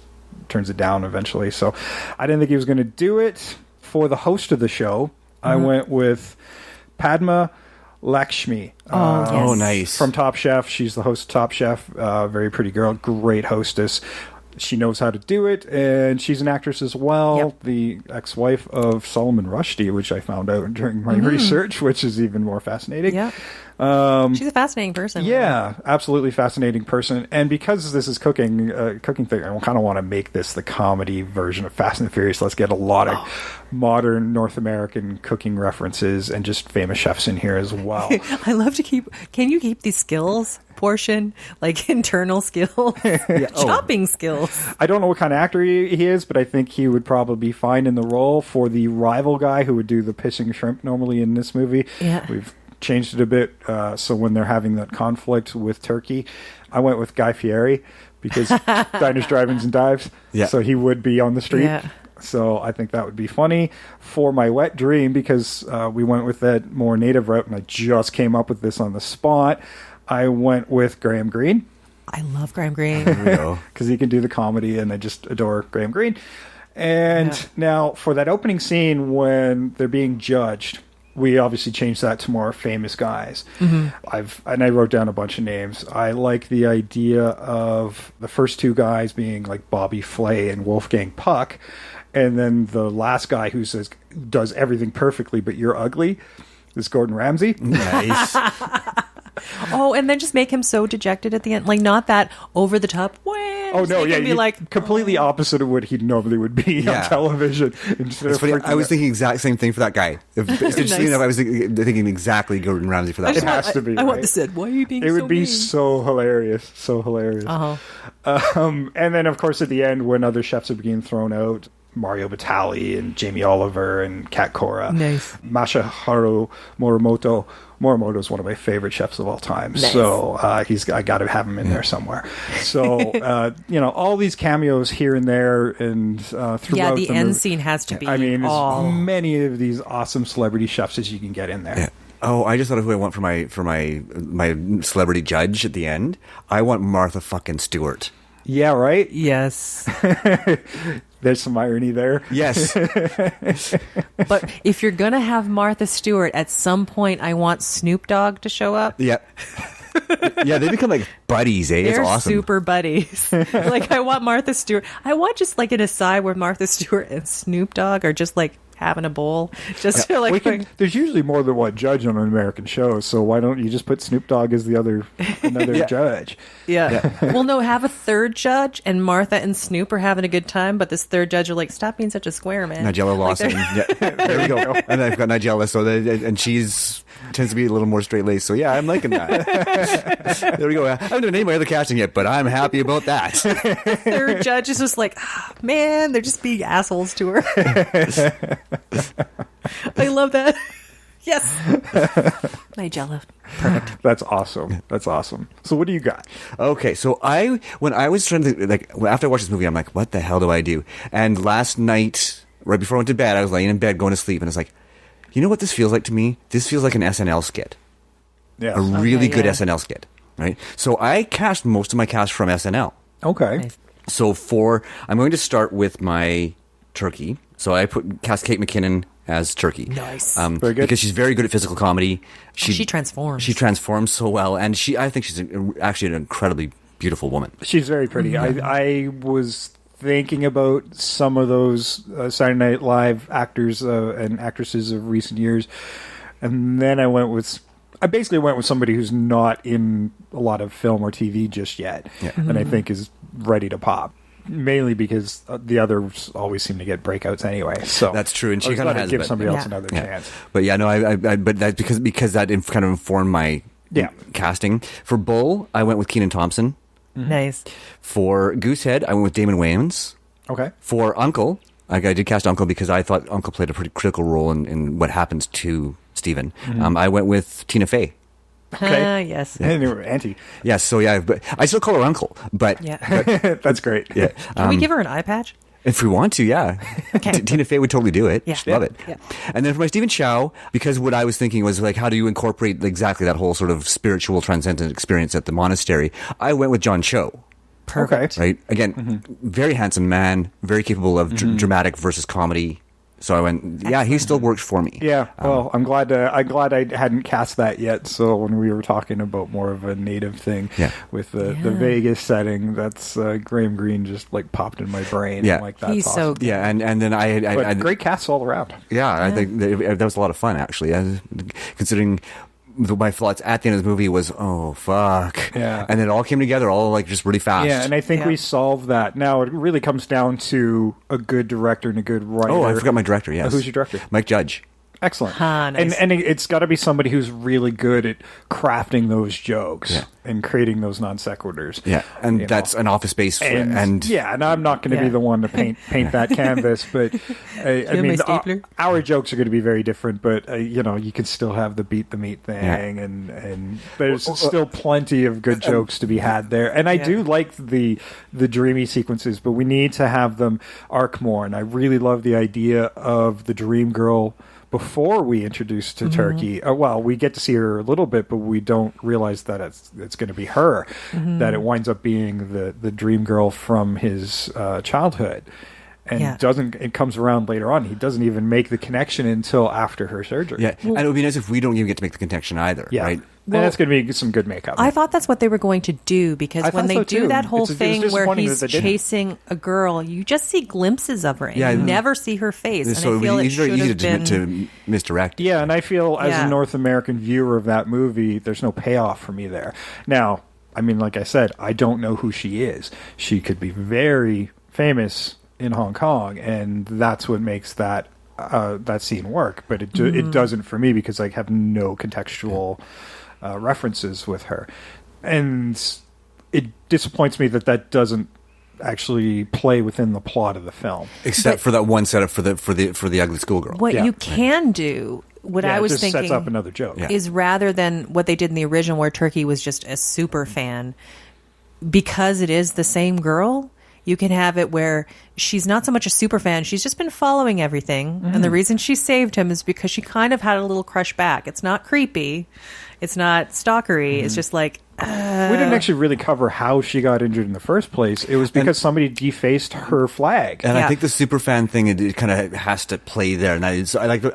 turns it down eventually. So I didn't think he was going to do it. For the host of the show, I went with Padma Lakshmi. Yes. Oh, nice. From Top Chef. She's the host of Top Chef. Very pretty girl. Great hostess. She knows how to do it, and she's an actress as well. Yep. The ex-wife of Solomon Rushdie, which I found out during my research, which is even more fascinating. Yeah. She's a fascinating person. Yeah, absolutely fascinating person. And because this is cooking thing, I kind of want to make this the comedy version of Fast and Furious. Let's get a lot of modern North American cooking references and just famous chefs in here as well. I love to keep. Can you keep these skills portion, like internal skills, chopping skills? I don't know what kind of actor he is, but I think he would probably be fine in the role for the rival guy who would do the pissing shrimp normally in this movie. Yeah. We've changed it a bit, so when they're having that conflict with turkey, I went with Guy Fieri because Diners, Drive-Ins, and Dives. Yeah. So he would be on the street. Yeah. So I think that would be funny. For my wet dream, because we went with that more native route, and I just came up with this on the spot, I went with Graham Greene. I love Graham Greene. There we go. Because he can do the comedy, and I just adore Graham Greene. And now, for that opening scene when they're being judged, we obviously changed that to more famous guys. I wrote down a bunch of names. I like the idea of the first two guys being like Bobby Flay and Wolfgang Puck, and then the last guy who does everything perfectly, but you're ugly, is Gordon Ramsay. Nice. Oh, and then just make him so dejected at the end, like not that over the top. Oh no! Yeah, be like completely opposite of what he normally would be on television. Instead It's of funny. freaking I was out. thinking exact same thing for that guy. Interesting enough, I was thinking exactly Gordon Ramsay for that. It has to be. I want right? the Sid. Why are you being It so would be mean? so hilarious, so hilarious. And then, of course, at the end, when other chefs are being thrown out, Mario Batali and Jamie Oliver and Kat Cora, Nice. Masahiro Morimoto. Morimoto is one of my favorite chefs of all time, so I got to have him in there somewhere. So all these cameos here and there, and throughout Yeah, the end movie. scene has to be. I mean, oh. as many of these awesome celebrity chefs as you can get in there. Yeah. Oh, I just thought of who I want for my celebrity judge at the end. I want Martha fucking Stewart. Yeah, right? Yes. There's some irony there. Yes. But if you're going to have Martha Stewart, at some point, I want Snoop Dogg to show up. Yeah. Yeah, they become like buddies, eh? It's They're awesome. super buddies. Like, I want Martha Stewart. I want just like an aside where Martha Stewart and Snoop Dogg are just like having a bowl. Just to like. There's usually more than one judge on an American show, so why don't you just put Snoop Dogg as another judge? Yeah. Well, no, have a third judge, and Martha and Snoop are having a good time, but this third judge are like, stop being such a square, man. Nigella Lawson. There we go. And I've got Nigella, and she's tends to be a little more straight laced. So yeah, I'm liking that. There we go. I haven't done any of my other casting yet, but I'm happy about that. Third judge is just like, man, they're just being assholes to her. I love that. Yes. Nigella. Perfect. That's awesome. So what do you got? Okay, so when I was trying to, like, after I watched this movie, I'm like, what the hell do I do? And last night, right before I went to bed, I was laying in bed going to sleep, and it's like, you know what this feels like to me? This feels like an SNL skit. Yeah. A really good yeah. SNL skit, right? So I cast most of my cast from SNL. Okay. Nice. So I'm going to start with my turkey. So I cast Kate McKinnon as Turkey. Nice. Very good. Because she's very good at physical comedy. She transforms. She transforms so well, and I think she's actually an incredibly beautiful woman. She's very pretty. I was thinking about some of those Saturday Night Live actors and actresses of recent years, and then I basically went with somebody who's not in a lot of film or TV just yet, and I think is ready to pop. Mainly because the others always seem to get breakouts anyway. So that's true, and she kind of has give somebody else another yeah. chance. But yeah, no, I but that's because that kind of informed my casting. For Bull, I went with Kenan Thompson. Nice. For Goosehead, I went with Damon Wayans. Okay. For Uncle, I did cast Uncle because I thought Uncle played a pretty critical role in what happens to Stephen. I went with Tina Fey. Okay. Yes. Anyway, Auntie. Yes, so yeah, but I still call her Uncle. But Yeah. That's great. yeah, Can we give her an eye patch? if we want to, yeah. Okay. Tina Fey would totally do it. Yeah. She'd love it. Yeah. And then for my Stephen Chow, because what I was thinking was like, how do you incorporate exactly that whole sort of spiritual transcendent experience at the monastery? I went with John Cho. Perfect. Right? Again, very handsome man, very capable of dramatic versus comedy. So I went, yeah, he still works for me. Yeah, well, I'm glad I hadn't cast that yet. So when we were talking about more of a native thing with the Vegas setting, that's Graham Greene just like popped in my brain. Yeah. I'm like, that's He's awesome. so good. Yeah, and then I Great cast all around. Yeah, I think that was a lot of fun, actually. Considering my thoughts at the end of the movie was, oh, fuck. Yeah. And it all came together all like just really fast. Yeah, and I think we solved that. Now, it really comes down to a good director and a good writer. Oh, I forgot my director, yes. Who's your director? Mike Judge. Excellent. Nice. And it's got to be somebody who's really good at crafting those jokes and creating those non sequiturs. Yeah, and that's an Office Space. And I'm not going to be the one to paint that canvas, but I mean, our jokes are going to be very different. But you can still have the beat the meat thing, and there's still plenty of good jokes to be had there. And I do like the dreamy sequences, but we need to have them arc more. And I really love the idea of the dream girl. Before we introduce to Turkey, well, we get to see her a little bit, but we don't realize that it's going to be her. That it winds up being the dream girl from his childhood, and it comes around later on. He doesn't even make the connection until after her surgery. Yeah, and it would be nice if we don't even get to make the connection either. Yeah. Right? And that's going to be some good makeup. I thought that's what they were going to do, because when they do that whole thing where he's chasing a girl, you just see glimpses of her and you never see her face. So and I feel it's very easy been... to misdirect. Yeah, and I feel as a North American viewer of that movie, there's no payoff for me there. Now, I mean, like I said, I don't know who she is. She could be very famous in Hong Kong, and that's what makes that scene work. But it doesn't for me, because I have no contextual references with her, and it disappoints me that doesn't actually play within the plot of the film, except for that one setup for the ugly schoolgirl. What you can do, I was just thinking, sets up another joke, is rather than what they did in the original, where Turkey was just a super fan, because it is the same girl. You can have it where she's not so much a super fan. She's just been following everything. And the reason she saved him is because she kind of had a little crush back. It's not creepy. It's not stalkery. It's just like... we didn't actually really cover how she got injured in the first place. It was because somebody defaced her flag. And I think the superfan thing, it kind of has to play there. And I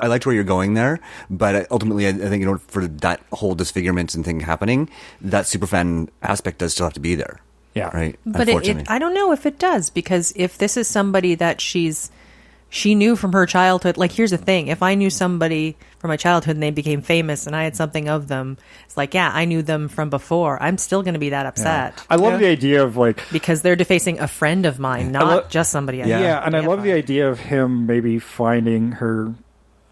liked where you're going there, but ultimately, I think in order for that whole disfigurement and thing happening, that superfan aspect does still have to be there. Yeah. Right. But I don't know if it does, because if this is somebody that she knew from her childhood, like, here's the thing, if I knew somebody from my childhood and they became famous and I had something of them, it's like, yeah, I knew them from before. I'm still going to be that upset. Yeah. I love the idea of, like... Because they're defacing a friend of mine, not just somebody I know. Yeah, and I love the idea of him maybe finding her,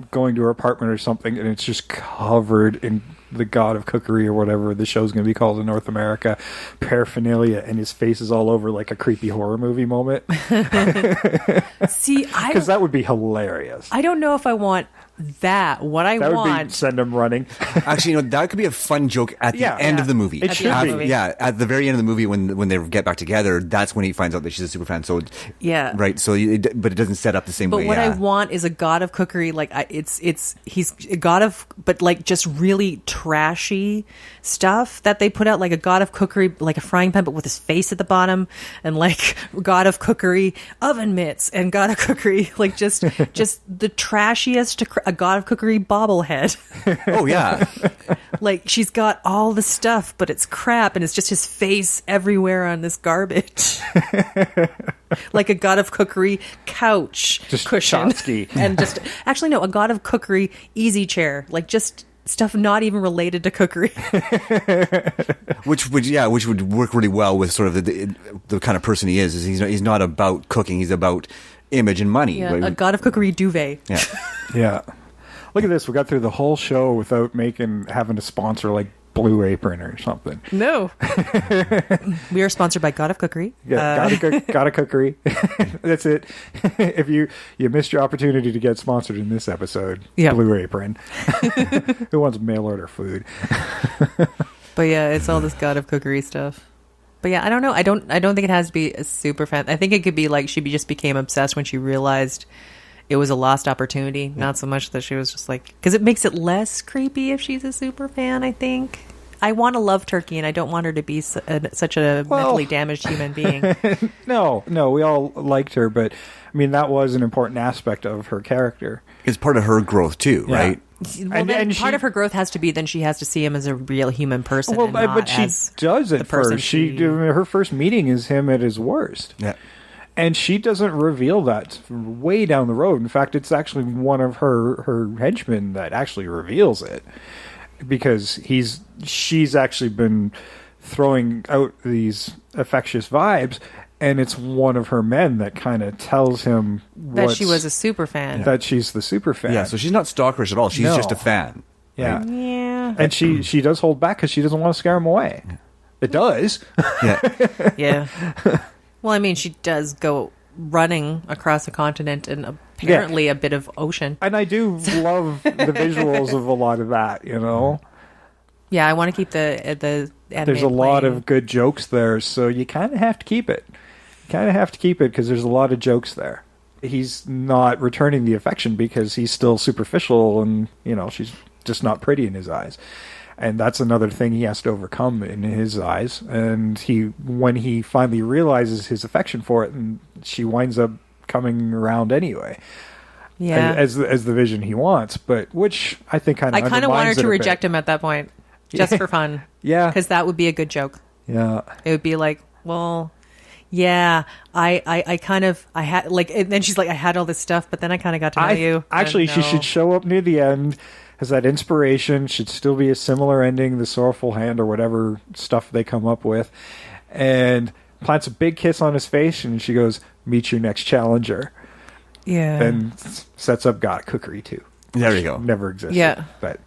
going to her apartment or something, and it's just covered in the god of cookery or whatever the show's going to be called in North America, paraphernalia, and his face is all over like a creepy horror movie moment. See, because that would be hilarious. I don't know if I want that. What I want would be send him running. Actually, that could be a fun joke at the end of the movie. It should be. Yeah, at the very end of the movie when they get back together, that's when he finds out that she's a super fan. So right. So, but it doesn't set up the same way. But what I want is a god of cookery. Like he's a god of, but like just really trashy stuff that they put out, like a god of cookery, like a frying pan, but with his face at the bottom, and like god of cookery oven mitts, and god of cookery, like just the trashiest. A god of cookery bobblehead. Oh yeah. Like, she's got all the stuff, but it's crap, and it's just his face everywhere on this garbage. Like a god of cookery couch just cushion. Chotsky. And just actually no, a god of cookery easy chair. Like, just stuff not even related to cookery. which would work really well with sort of the kind of person he is he's not about cooking, he's about image and money. Yeah, a god of cookery duvet. Yeah. Yeah. Look at this. We got through the whole show without having to sponsor like Blue Apron or something. No. We are sponsored by God of Cookery. Yeah, got a cookery. That's it. If you missed your opportunity to get sponsored in this episode, Blue Apron. Who wants mail order food? But yeah, it's all this God of Cookery stuff. But yeah, I don't know. I don't think it has to be a super fan. I think it could be like she just became obsessed when she realized it was a lost opportunity. Not so much that she was just like, because it makes it less creepy if she's a super fan, I think. I want a love turkey, and I don't want her to be such a mentally damaged human being. No, we all liked her, but I mean, that was an important aspect of her character. It's part of her growth too, right? Well, and part of her growth has to be then she has to see him as a real human person. Well, and not but she as does at first. Her first meeting is him at his worst. Yeah. And she doesn't reveal that way down the road. In fact, it's actually one of her henchmen that actually reveals it, because she's actually been throwing out these infectious vibes, and it's one of her men that kind of tells him that she was a super fan. That she's the super fan. Yeah, so she's not stalkerish at all. She's just a fan. Yeah. Right? Yeah. And she does hold back because she doesn't want to scare him away. Yeah. It does. Yeah. Yeah. Well, I mean, she does go running across a continent and apparently a bit of ocean. And I do love the visuals of a lot of that, you know? Yeah, I want to keep the anime There's a lot of good jokes there, so you kind of have to keep it. Because there's a lot of jokes there. He's not returning the affection because he's still superficial, and, you know, she's just not pretty in his eyes. And that's another thing he has to overcome in his eyes. And when he finally realizes his affection for it, and she winds up coming around anyway. Yeah. As the vision he wants, but which I think kind of I kind of want her to reject him at that point, just for fun. Yeah. Because that would be a good joke. Yeah. It would be like, well, yeah, I had, like, and then she's like, I had all this stuff, but then I kind of got to know you. Actually, she should show up near the end, has that inspiration, should still be a similar ending, the sorrowful hand or whatever stuff they come up with, and plants a big kiss on his face, and she goes, meet your next challenger. Yeah. And sets up God Cookery too. There you go. Never existed. Yeah. But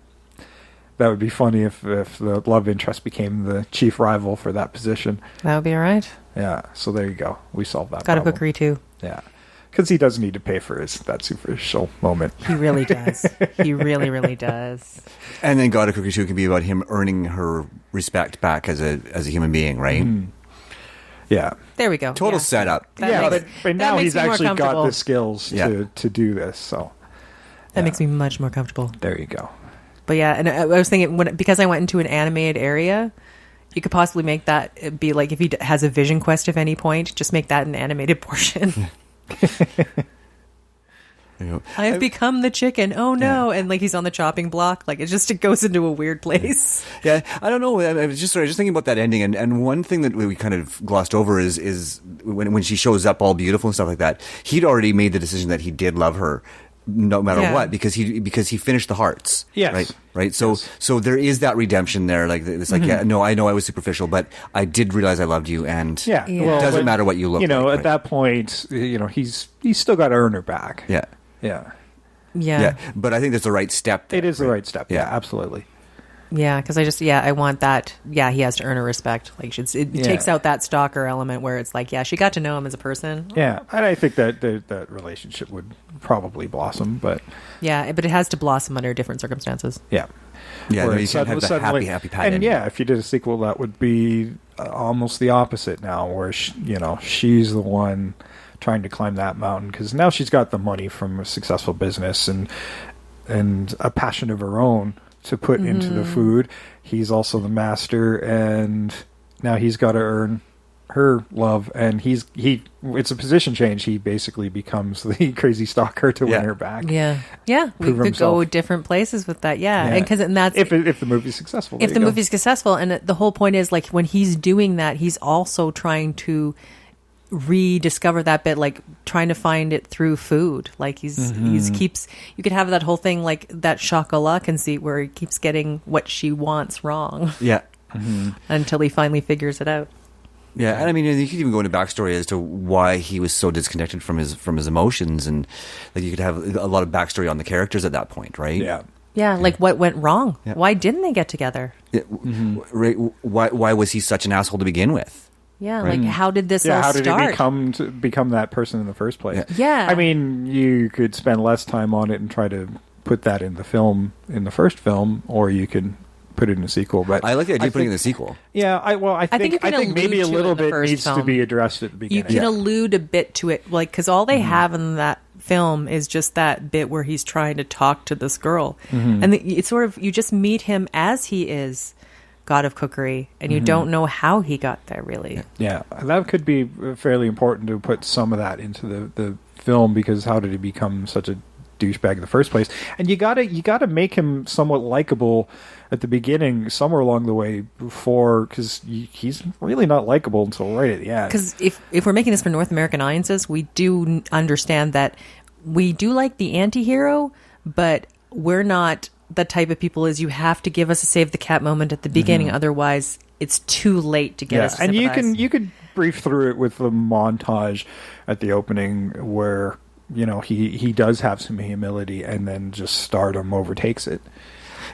that would be funny if the love interest became the chief rival for that position. That would be all right. Yeah. So there you go. We solved that God problem. Cookery too. Yeah. Because he does need to pay for that superficial moment. He really does. He really, really does. And then God of Cookery 2 can be about him earning her respect back as a human being, right? Mm. Yeah. There we go. Total Yeah. setup. That makes- but that now makes he's me more actually got comfortable. the skills to do this. So That makes me much more comfortable. there you go. But yeah, and I was thinking because I went into an animated area, you could possibly make that be like if he has a vision quest at any point, just make that an animated portion. I have become the chicken. Oh no! And like he's on the chopping block. Like it goes into a weird place. Yeah, I don't know. I was just thinking about that ending, and one thing that we kind of glossed over is when she shows up all beautiful and stuff like that. He'd already made the decision that he did love her, no matter what, because he finished the hearts. Yes. Right. So there is that redemption there. Like it's like I know I was superficial, but I did realize I loved you, and Yeah. Yeah. Well, it doesn't but, matter what you look. at like, that point, he's still got to earn her back. Yeah. Yeah. Yeah, but I think that's the right step. It is the right step. Yeah, Yeah. absolutely. Yeah, because I want that. Yeah, he has to earn her respect. Like it takes out that stalker element where it's like, yeah, she got to know him as a person. Yeah, and I think that relationship would probably blossom, but Yeah, but it has to blossom under different circumstances. yeah. Yeah, Where no, you it's can't have the suddenly- happy pat And ending. yeah, if you did a sequel, that would be almost the opposite now, where she's the one trying to climb that mountain because now she's got the money from a successful business and a passion of her own to put into the food. He's also the master, and now he's got to earn her love, and it's a position change. He basically becomes the crazy stalker to win her back. Yeah, we Prove could himself. go different places with that. Yeah, Yeah. and that's if the movie's successful. if there the you go. movie's successful, and the whole point is like when he's doing that, he's also trying to rediscover that bit, like trying to find it through food. Like he's keeps, you could have that whole thing like that chocolat conceit where he keeps getting what she wants wrong Yeah. until he finally figures it out. Yeah, and I mean, you could even go into backstory as to why he was so disconnected from his emotions, and like you could have a lot of backstory on the characters at that point, right? Yeah, like what went wrong? Yeah. Why didn't they get together? Yeah, right, why was he such an asshole to begin with? Yeah, like how did this all how did start? he become that person in the first place? Yeah. I mean, you could spend less time on it and try to put that in the first film, or you could put it in a sequel. But I like the idea of putting it in think- the sequel. Yeah, I think you can maybe allude a to little it in the bit first needs to film. be addressed at the You beginning. can allude a bit to it, like because all they have in that film is just that bit where he's trying to talk to this girl, and it's sort of you just meet him as he is, God of Cookery, and you don't know how he got there really. Yeah, that could be fairly important to put some of that into the film, because how did he become such a douchebag in the first place? And you gotta make him somewhat likable at the beginning, somewhere along the way, because he's really not likable until right at the end. Because if we're making this for North American audiences, we do understand that we do like the anti-hero, but we're not the type of people is you have to give us a save the cat moment at the beginning, otherwise it's too late to get us to and sympathize. you could brief through it with the montage at the opening where he does have some humility, and then just stardom overtakes it.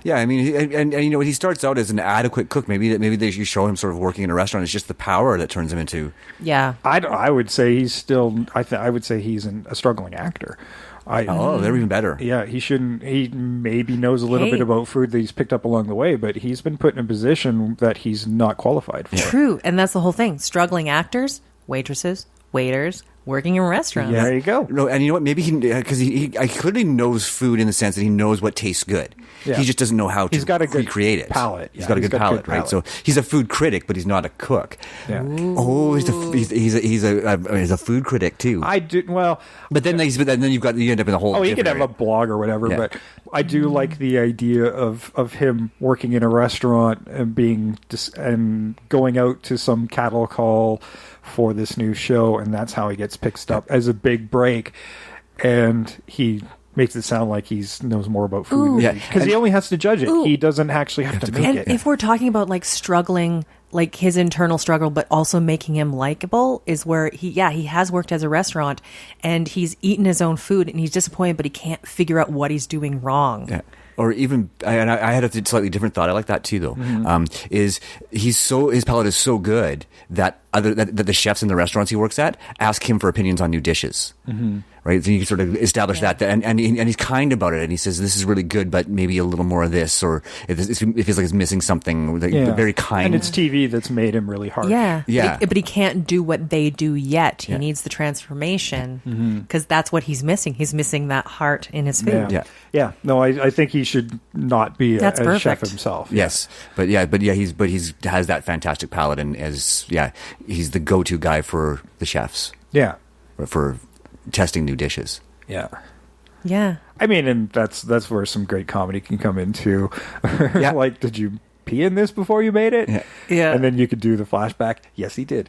Yeah, I mean, and he starts out as an adequate cook. Maybe you show him sort of working in a restaurant. It's just the power that turns him into. Yeah. I would say he's still. I would say he's a struggling actor. They're even better. Yeah, he shouldn't. He maybe knows a little Hey. bit about food that he's picked up along the way, but he's been put in a position that he's not qualified for. True, and that's the whole thing. Struggling actors, waitresses, waiters, working in restaurants. Yeah, there you go. No, and you know what? Maybe because he clearly knows food in the sense that he knows what tastes good. Yeah. He just doesn't know how to He's got a good recreate it. palate. He's Yeah, got a he's good got palate, good right? So palate. he's a food critic, but he's not a cook. Yeah. Oh, he's a food critic too. I do well. but then you end up in a whole. Oh, he could different have a area. blog or whatever, Yeah. but I do like the idea of him working in a restaurant and and going out to some cattle call for this new show, and that's how he gets picked up as a big break, and he makes it sound like he knows more about food Yeah. because he only has to judge it. Ooh. He doesn't actually have to make And it. if we're talking about like struggling, like his internal struggle, but also making him likable, is where he has worked as a restaurant and he's eaten his own food and he's disappointed, but he can't figure out what he's doing wrong. Yeah. Or even, I had a slightly different thought. I like that too, though. Is his palate is so good that that the chefs in the restaurants he works at ask him for opinions on new dishes. Right, so you can sort of establish that, and he's kind about it, and he says this is really good, but maybe a little more of this, or if it feels like it's missing something, like, very kind. And it's TV TV that's made him really harsh. Yeah. Yeah. But he can't do what they do yet. He needs the transformation because that's what he's missing. He's missing that heart in his food. Yeah. No, I think he should not be a chef perfect. himself. Yes, but he's has that fantastic palate, and he's the go-to guy for the chefs. Yeah. For testing new dishes. Yeah. Yeah. I mean, and that's where some great comedy can come into. Like, did you pee in this before you made it? Yeah. And then you could do the flashback. Yes, he did.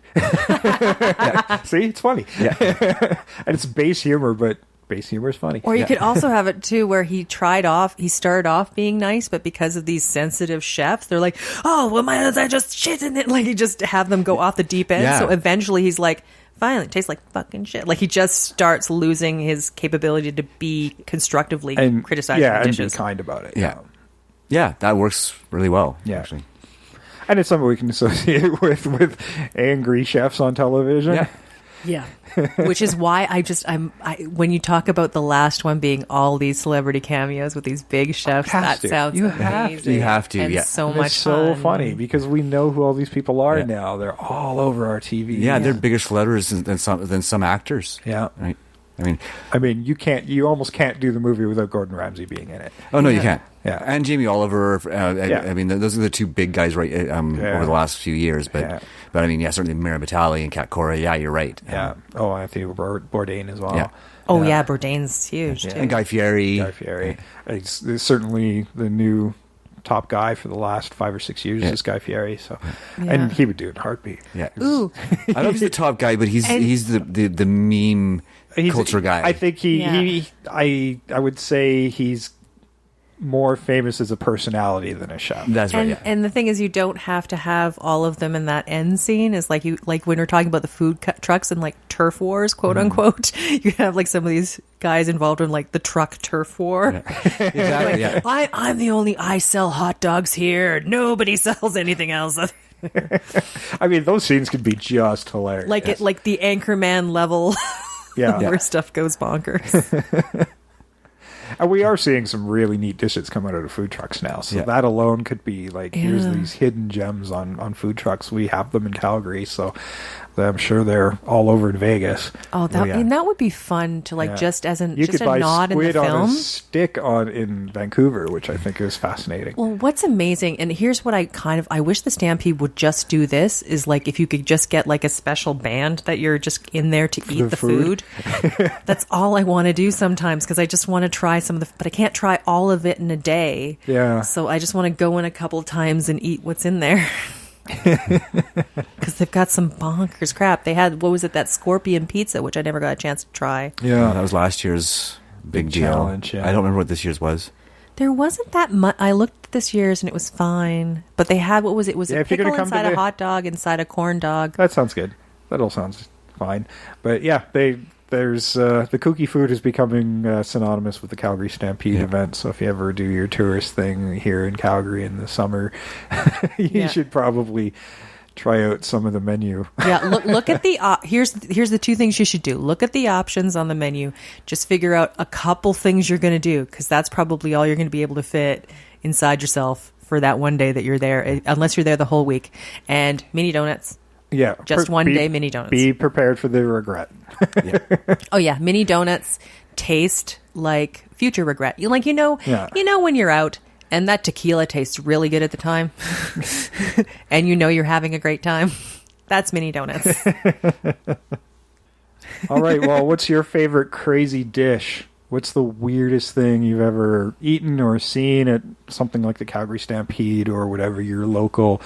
See, it's funny. Yeah. And it's base humor, but base humor is funny. Or you could also have it too where he started off being nice, but because of these sensitive chefs, they're like, oh, well, I just shit in it. Like, you just have them go off the deep end. Yeah. So eventually he's like, fine, it tastes like fucking shit. Like, he just starts losing his capability to be constructively criticizing the dishes. And be kind about it. Yeah. Yeah, that works really well, actually. And it's something we can associate with angry chefs on television. Yeah. Yeah. Which is why when you talk about the last one being all these celebrity cameos with these big chefs, that sounds amazing. You have to, and yeah. so And much it's so fun. funny because we know who all these people are now. They're all over our TV. Yeah, they're bigger celebrities than some actors. Yeah. Right. I mean, you almost can't do the movie without Gordon Ramsay being in it. Oh no, you can't. Yeah. And Jamie Oliver. I mean, those are the two big guys, right? Over the last few years, but I mean, certainly Mira Batali and Kat Cora. Yeah, you're right. Yeah. Anthony Bourdain as well. Yeah. Oh yeah, Bourdain's huge too. And Guy Fieri. It's certainly the new top guy for the last 5 or 6 years is Guy Fieri. So, and he would do it in a heartbeat. Yeah. Ooh. I don't know if he's the top guy, but he's the meme culture guy. I think I would say he's more famous as a personality than a chef. That's right. Yeah. And the thing is, you don't have to have all of them in that end scene. Is like when we're talking about the food trucks and like turf wars, quote unquote. You have like some of these guys involved in like the truck turf war. Yeah. Exactly. Yeah. I'm the only. I sell hot dogs here. Nobody sells anything else. I mean, those scenes could be just hilarious. Like the Anchorman level. Where stuff goes bonkers. And we are seeing some really neat dishes come out of the food trucks now. So that alone could be like, here's these hidden gems on food trucks. We have them in Calgary, so I'm sure they're all over in Vegas. Oh, that would be fun to like just as you could a buy nod in the squid on film. a stick in Vancouver, which I think is fascinating. Well, what's amazing, and here's what I wish the Stampede would just do this, is like if you could just get like a special band that you're just in there to eat the food. That's all I want to do sometimes, because I just want to try some of but I can't try all of it in a day. Yeah. So I just want to go in a couple of times and eat what's in there. Because they've got some bonkers crap. They had, what was it, that scorpion pizza, which I never got a chance to try. Yeah. That was last year's big deal. Challenge, yeah. I don't remember what this year's was. There wasn't that much. I looked at this year's and it was fine. But they had, what was it? Was it pickle inside a hot dog, inside a corn dog? That sounds good. That all sounds fine. But yeah, there's the Cookie food is becoming synonymous with the Calgary Stampede event. So if you ever do your tourist thing here in Calgary in the summer, you should probably try out some of the menu. Yeah, look at the here's the two things you should do. Look at the options on the menu. Just figure out a couple things you're going to do, because that's probably all you're going to be able to fit inside yourself for that one day that you're there, unless you're there the whole week. And mini donuts. Yeah. Just one day mini donuts. Be prepared for the regret. Oh yeah, mini donuts taste like future regret. You know when you're out and that tequila tastes really good at the time and you know you're having a great time. That's mini donuts. All right, well, what's your favorite crazy dish? What's the weirdest thing you've ever eaten or seen at something like the Calgary Stampede or whatever your local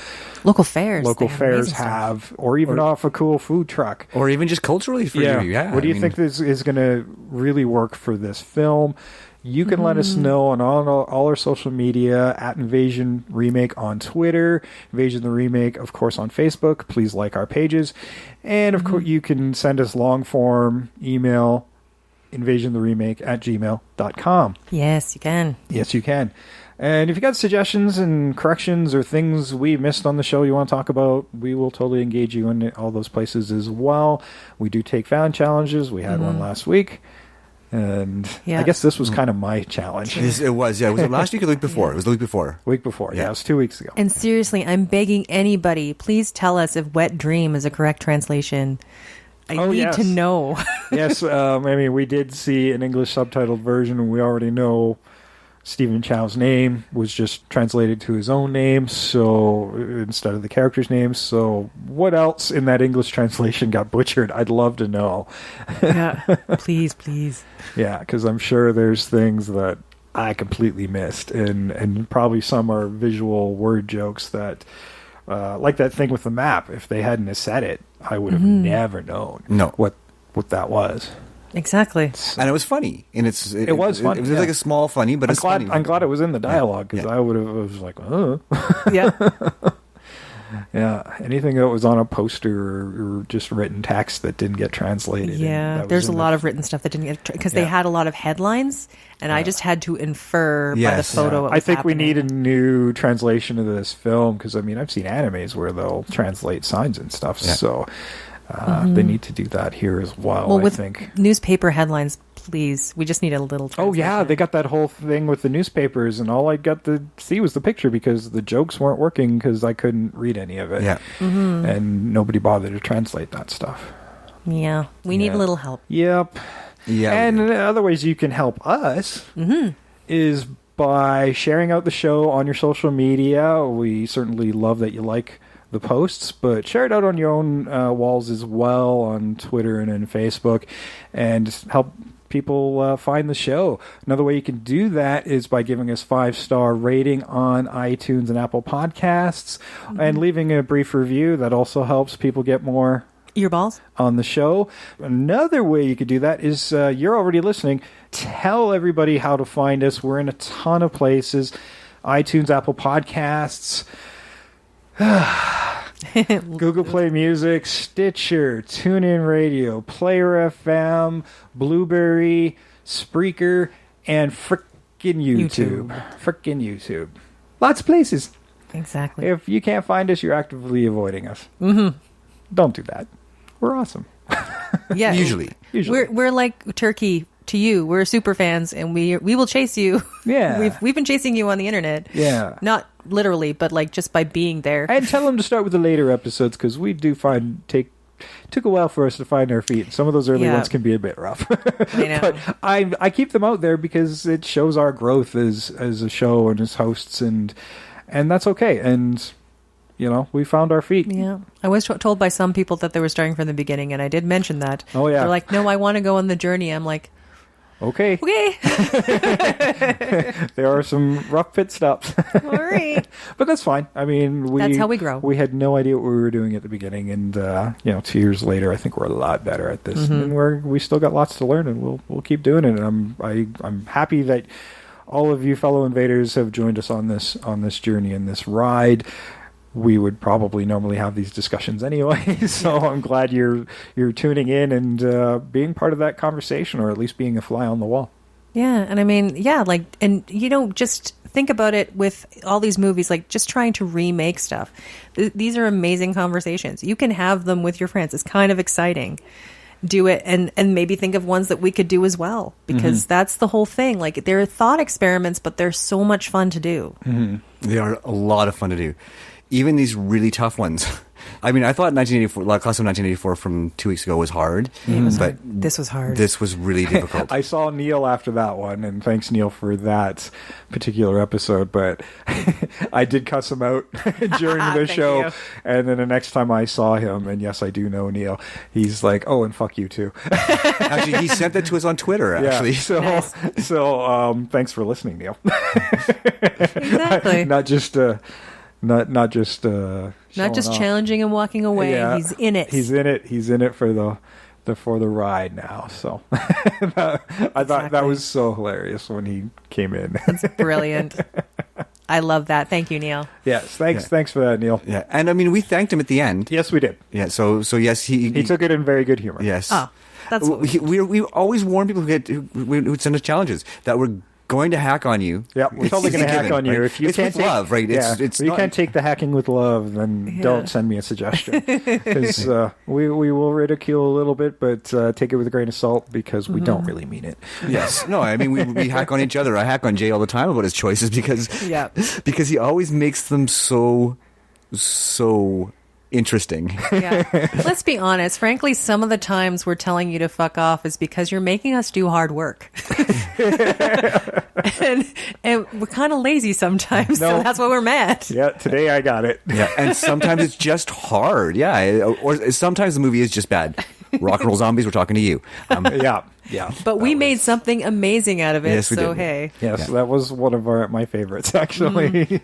fairs have, or even off a cool food truck? Or even just culturally for you. Yeah. What do you think this is going to really work for this film? You can let us know on all our social media, at Invasion Remake on Twitter, Invasion the Remake, of course, on Facebook. Please like our pages. And, of course, you can send us long-form email, invasiontheremake@gmail.com. Yes, you can. Yes, you can. And if you got suggestions and corrections or things we missed on the show you want to talk about, we will totally engage you in all those places as well. We do take fan challenges. We had one last week. And Yeah. I guess this was kind of my challenge. It was, yeah. Was it last week or the week before? It was the week before. Week before, yeah, Yeah. it was 2 weeks ago. And seriously, I'm begging anybody, please tell us if Wet Dream is a correct translation. I need yes. to know. Yes, I mean, we did see an English subtitled version, and we already know Stephen Chow's name was just translated to his own name, so instead of the character's name. So what else in that English translation got butchered? I'd love to know. Yeah, please. Yeah, because I'm sure there's things that I completely missed, and probably some are visual word jokes that, like that thing with the map. If they hadn't have said it, I would have never known what that was. Exactly. And it was funny. And it was funny, It was yeah. like a small funny, but it's funny. I'm glad it was in the dialogue, because Yeah. I was like, Yeah. yeah. Anything that was on a poster or just written text that didn't get translated. Yeah, there's a lot of written stuff that didn't get because they Yeah. had a lot of headlines, and I just had to infer by the Yes. photo. What I was think we happening. need a new translation of this film, because I mean, I've seen animes where they'll translate signs and stuff, Yeah. so they need to do that here as well. Well, I with think. newspaper headlines, please. We just need a little. Oh yeah, translation. they got that whole thing with the newspapers, and all I got to see was the picture because the jokes weren't working because I couldn't read any of it. Yeah. And nobody bothered to translate that stuff. Yeah, we need Yeah. a little help. Yep. Yeah. And other ways you can help us is by sharing out the show on your social media. We certainly love that you like the posts, but share it out on your own walls as well on Twitter and in Facebook, and help people find the show. Another way you can do that is by giving us 5-star rating on iTunes and Apple Podcasts, and leaving a brief review. That also helps people get more Earballs. on the show. Another way you could do that is you're already listening. Tell everybody how to find us. We're in a ton of places. iTunes, Apple Podcasts, Google Play Music, Stitcher, TuneIn Radio, Player FM, Blueberry, Spreaker, and frickin' YouTube. Frickin' YouTube. Lots of places. Exactly. If you can't find us, you're actively avoiding us. Don't do that. We're awesome. Yeah. Usually. We're like Turkey to you. We're super fans, and we will chase you. Yeah. We've been chasing you on the internet. Yeah. Not literally, but like just by being there. And tell them to start with the later episodes, because we do took a while for us to find our feet. Some of those early Yeah. ones can be a bit rough. I know. But I keep them out there because it shows our growth as a show and as hosts, and that's okay. And we found our feet. Yeah. I was told by some people that they were starting from the beginning, and I did mention that. Oh, yeah. They're like, no, I want to go on the journey. I'm like, Okay. okay. There are some rough pit stops. All right. But that's fine. I mean, That's how we grow. We had no idea what we were doing at the beginning, and 2 years later, I think we're a lot better at this, and we still got lots to learn, and we'll keep doing it. And I'm happy that all of you fellow invaders have joined us on this journey and this ride. We would probably normally have these discussions anyway, so I'm glad you're tuning in and being part of that conversation, or at least being a fly on the wall. Yeah. And I mean, yeah, like, and just think about it with all these movies, like just trying to remake stuff. These are amazing conversations. You can have them with your friends. It's kind of exciting. Do it and maybe think of ones that we could do as well, because that's the whole thing. Like, they're thought experiments, but they're so much fun to do. They are a lot of fun to do. Even these really tough ones. I mean, I thought class of 1984 from 2 weeks ago was hard, but This was hard. this was really difficult. I saw Neil after that one, and thanks, Neil, for that particular episode. But I did cuss him out during the Thank show. you. And then the next time I saw him, and yes, I do know Neil, he's like, "Oh, and fuck you too." Actually, he sent that to us on Twitter, actually. Yeah. So thanks for listening, Neil. Exactly. Not just Not just just challenging and walking away. Yeah. He's in it. He's in it. He's in it for the ride now. So I thought that was so hilarious when he came in. It's brilliant. I love that. Thank you, Neil. Yes, thanks for that, Neil. Yeah, and I mean, we thanked him at the end. Yes, we did. Yeah, so yes, He took it in very good humor. Yes. Oh, that's what we always warn people who would send us challenges that we're going to hack on you. Yeah, we're totally going to hack on you. Right? If you it's can't with love, right? If you can't take the hacking with love, then don't send me a suggestion. Because we will ridicule a little bit, but take it with a grain of salt because we don't really mean it. Yes. No, I mean, we hack on each other. I hack on Jay all the time about his choices because he always makes them so interesting. Yeah. Let's be honest. Frankly, some of the times we're telling you to fuck off is because you're making us do hard work. and we're kind of lazy sometimes, so that's why we're mad. Yeah, today I got it. Yeah, and sometimes it's just hard. Yeah, or sometimes the movie is just bad. Rock and Roll Zombies, we're talking to you. Yeah. But we made something amazing out of it, Yes, we so did. hey. Yes, that was one of my favorites, actually.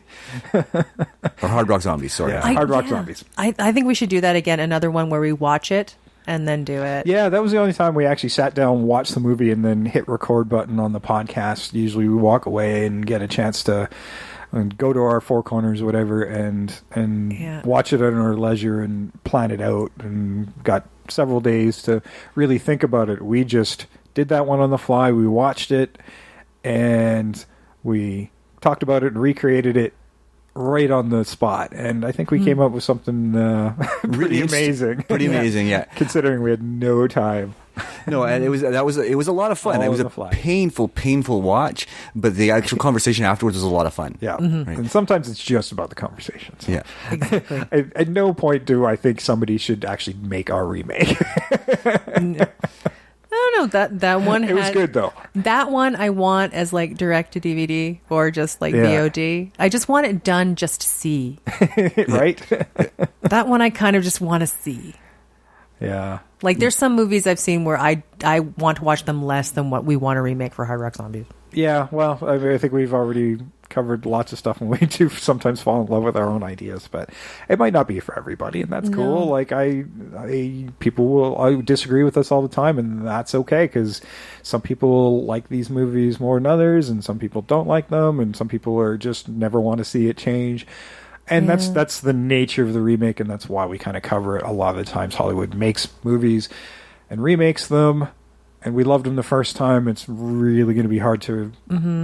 Or Hard Rock Zombies, sorry. Yeah. Hard Rock Zombies. I think we should do that again, another one where we watch it and then do it. Yeah, that was the only time we actually sat down, watched the movie, and then hit record button on the podcast. Usually we walk away and get a chance to go to our four corners or whatever and watch it at our leisure and plan it out, and got several days to really think about it. We just did that one on the fly. We watched it and we talked about it and recreated it right on the spot, and I think we came up with something pretty amazing. Pretty amazing, yeah. Considering we had no time. No, and it was a lot of fun. All It was on a the fly. painful watch, but the actual conversation afterwards was a lot of fun. Yeah, Right. and sometimes it's just about the conversations. Yeah. Exactly. At no point do I think somebody should actually make our remake. I don't know, that one It was good though. That one I want as like direct to DVD or just like Yeah. VOD. I just want it done just to see. Right? That one I kind of just want to see. Yeah. Like there's some movies I've seen where I want to watch them less than what we want to remake for Hard Rock Zombies. Yeah, well, I think we've already covered lots of stuff, and we do sometimes fall in love with our own ideas, but it might not be for everybody, and that's cool. Like people will disagree with us all the time, and that's okay, because some people like these movies more than others, and some people don't like them, and some people are just never want to see it change. And that's the nature of the remake, and that's why we kind of cover it. A lot of the times Hollywood makes movies and remakes them, and we loved them the first time. It's really going to be hard to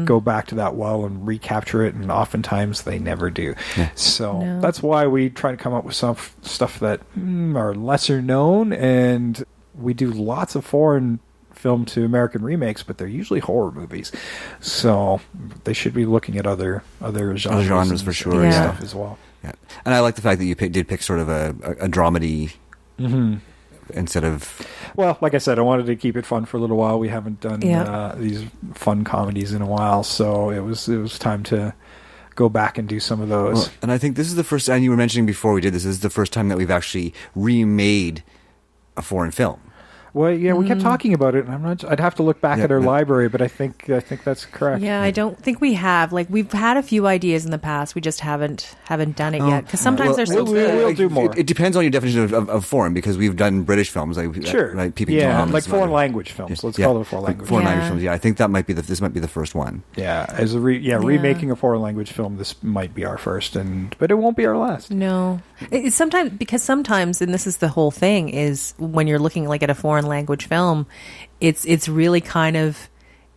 go back to that well and recapture it, and oftentimes they never do. Yeah. So that's why we try to come up with some stuff that are lesser known, and we do lots of foreign film to American remakes, but they're usually horror movies. So they should be looking at other genres for sure, and yeah. stuff as well. Yeah. And I like the fact that you did pick sort of a dramedy instead of... Well, like I said, I wanted to keep it fun for a little while. We haven't done these fun comedies in a while, so it was time to go back and do some of those. Well, and I think this is the first, and you were mentioning before we did this is the first time that we've actually remade a foreign film. Well, yeah, we kept talking about it, and I'd have to look back at our library, but I think that's correct. Yeah, I don't think we have. Like we've had a few ideas in the past, we just haven't done it yet. Because sometimes they're so good. We'll do more. It depends on your definition of foreign, because we've done British films, like Sure. like Peeping Yeah, Tom, like and foreign other- language films. Let's Yeah. call it a foreign language. Foreign Yeah. language films. Yeah, I think this might be the first one. Yeah, as remaking a foreign language film, this might be our first, but it won't be our last. No, it's sometimes, and this is the whole thing, is when you're looking like at a foreign language film, it's really kind of,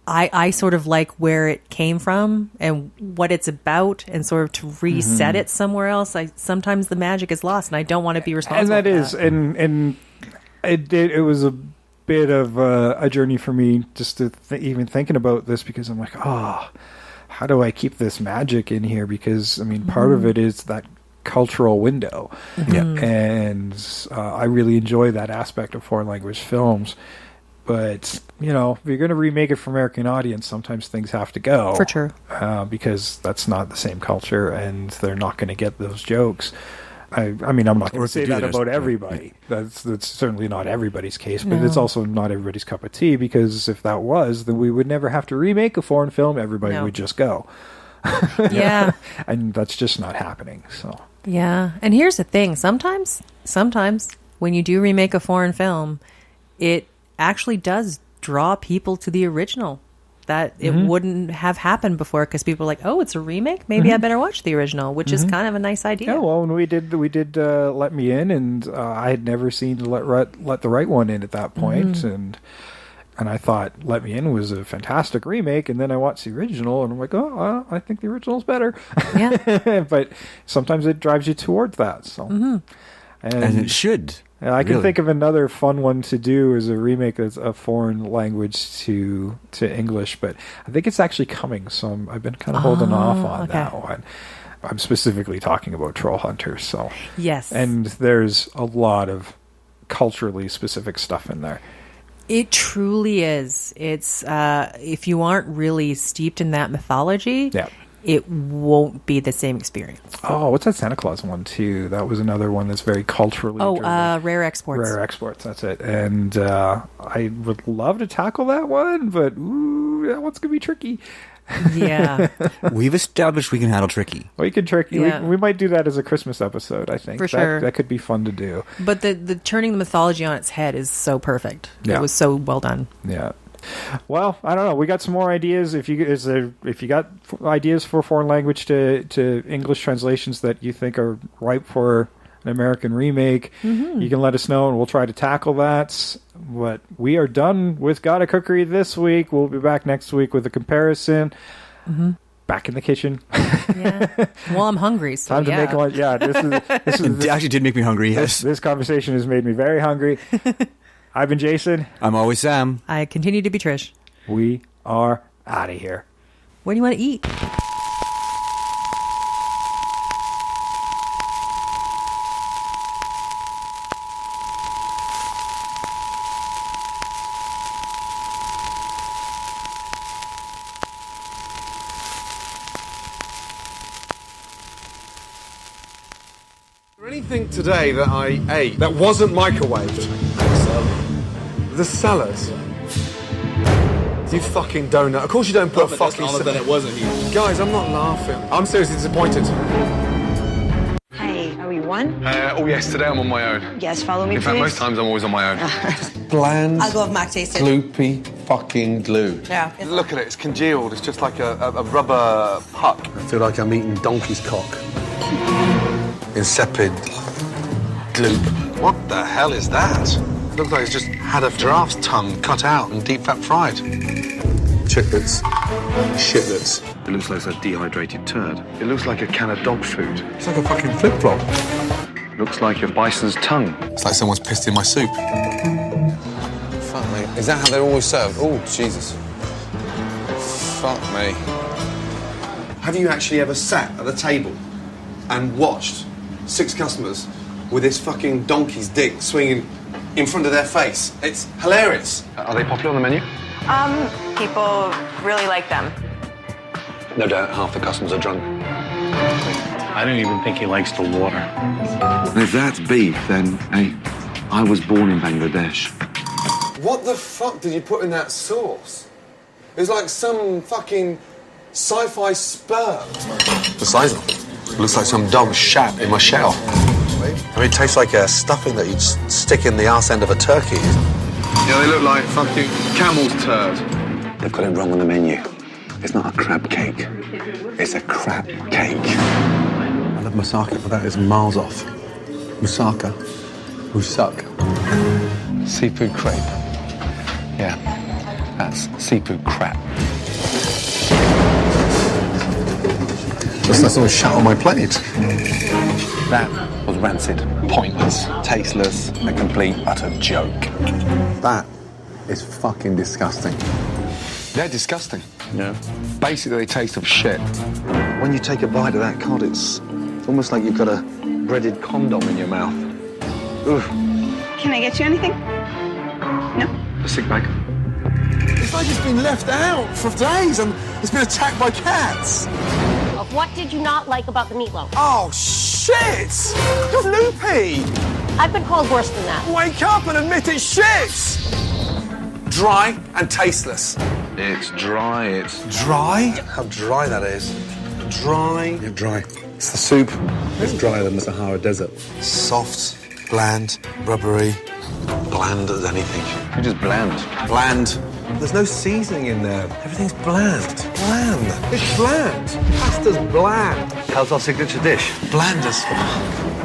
I sort of like where it came from and what it's about, and sort of to reset it somewhere else. Sometimes the magic is lost, and I don't want to be responsible. And that for is, and it was a bit of a journey for me just to even thinking about this, because I'm like, how do I keep this magic in here? Because I mean, part of it is that cultural window, and I really enjoy that aspect of foreign language films. But if you're going to remake it for American audience, sometimes things have to go For sure. because that's not the same culture, and they're not going to get those jokes. I mean, I'm not going Or to if they say do, that there's- about everybody. That's certainly not everybody's case, but No. it's also not everybody's cup of tea, because if that was, then we would never have to remake a foreign film. Everybody No. would just go. Yeah. And that's just not happening. So Yeah. And here's the thing. Sometimes when you do remake a foreign film, it actually does draw people to the original that it wouldn't have happened before, because people are like, oh, it's a remake? Maybe I better watch the original, which is kind of a nice idea. yeah, well, when we did Let Me In, and I had never seen Let the Right One in at that point, and And I thought Let Me In was a fantastic remake, and then I watched the original, and I'm like, oh, well, I think the original's better. Yeah. But sometimes it drives you towards that. So, And it should. I can think of another fun one to do as a remake that's a foreign language to English, but I think it's actually coming, so I've been kind of holding off on that one. I'm specifically talking about Troll Hunters. So Yes. and there's a lot of culturally specific stuff in there. It truly is. It's if you aren't really steeped in that mythology, it won't be the same experience. Oh, what's that Santa Claus one too? That was another one that's very culturally driven. Rare Exports. Rare Exports, that's it. And I would love to tackle that one, but that one's gonna be tricky. Yeah. We've established we can handle tricky. We can tricky. Yeah. We might do that as a Christmas episode, I think. For sure. That could be fun to do. But the turning the mythology on its head is so perfect. Yeah. It was so well done. Yeah. Well, I don't know. We got some more ideas. If you got ideas for foreign language to English translations that you think are ripe for an American remake, you can let us know, and we'll try to tackle that. But we are done with Gotta Cookery this week. We'll be back next week with a comparison. Back in the kitchen. Yeah. Well, I'm hungry, so Time to make lunch. Yeah, this It actually did make me hungry, yes. This conversation has made me very hungry. I've been Jason. I'm always Sam. I continue to be Trish. We are out of here. What do you want to eat? Anything today that I ate that wasn't microwaved? The salad. You fucking donut. Of course you don't put fucking salad. Then it wasn't you. Guys, I'm not laughing. I'm seriously disappointed. Hey, are we one? Oh yes, today I'm on my own. Yes, follow me, In fact, please. most times I'm always on my own. Bland, I'll go with Mac tasted. gloopy fucking glue. Yeah. Look at it, it's congealed. It's just like a rubber puck. I feel like I'm eating donkey's cock. Insipid gloop. What the hell is that? It looks like it's just had a giraffe's tongue cut out and deep fat fried. Chitlets. Shitlets. It looks like it's a dehydrated turd. It looks like a can of dog food. It's like a fucking flip-flop. It looks like a bison's tongue. It's like someone's pissed in my soup. Fuck me. Is that how they're always served? Oh, Jesus. Fuck me. Have you actually ever sat at the table and watched 6 customers with this fucking donkey's dick swinging in front of their face? It's hilarious. Are they popular on the menu? People really like them. No doubt half the customers are drunk. I don't even think he likes the water. And if that's beef, then, hey, I was born in Bangladesh. What the fuck did you put in that sauce? It was like some fucking sci-fi sperm. The size of it. It looks like some dog shat in my shell. I mean, it tastes like a stuffing that you'd stick in the arse end of a turkey. Yeah, they look like fucking camel's turd. They've got it wrong on the menu. It's not a crab cake. It's a crap cake. I love moussaka, but that is miles off. Moussaka. Moussak. Seafood crepe. Yeah, that's seafood crap. Just like someone shat on my plate. That was rancid, pointless, tasteless, a complete, utter joke. That is fucking disgusting. They're disgusting. Yeah. Basically, they taste of shit. When you take a bite of that cod, it's almost like you've got a breaded condom in your mouth. Ugh. Can I get you anything? No? A sick bag. It's like it's been left out for days and it's been attacked by cats. What did you not like about the meatloaf? Oh, shit! You're loopy! I've been called worse than that. Wake up and admit it's shit! Dry and tasteless. It's dry, it's... Dry? How dry that is. Dry. Yeah, dry. It's the soup. It's drier than the Sahara Desert. Soft, bland, rubbery, bland as anything. You're just bland. Bland. There's no seasoning in there. Everything's bland. Bland. It's bland. Pasta's bland. How's our signature dish? Bland as fuck.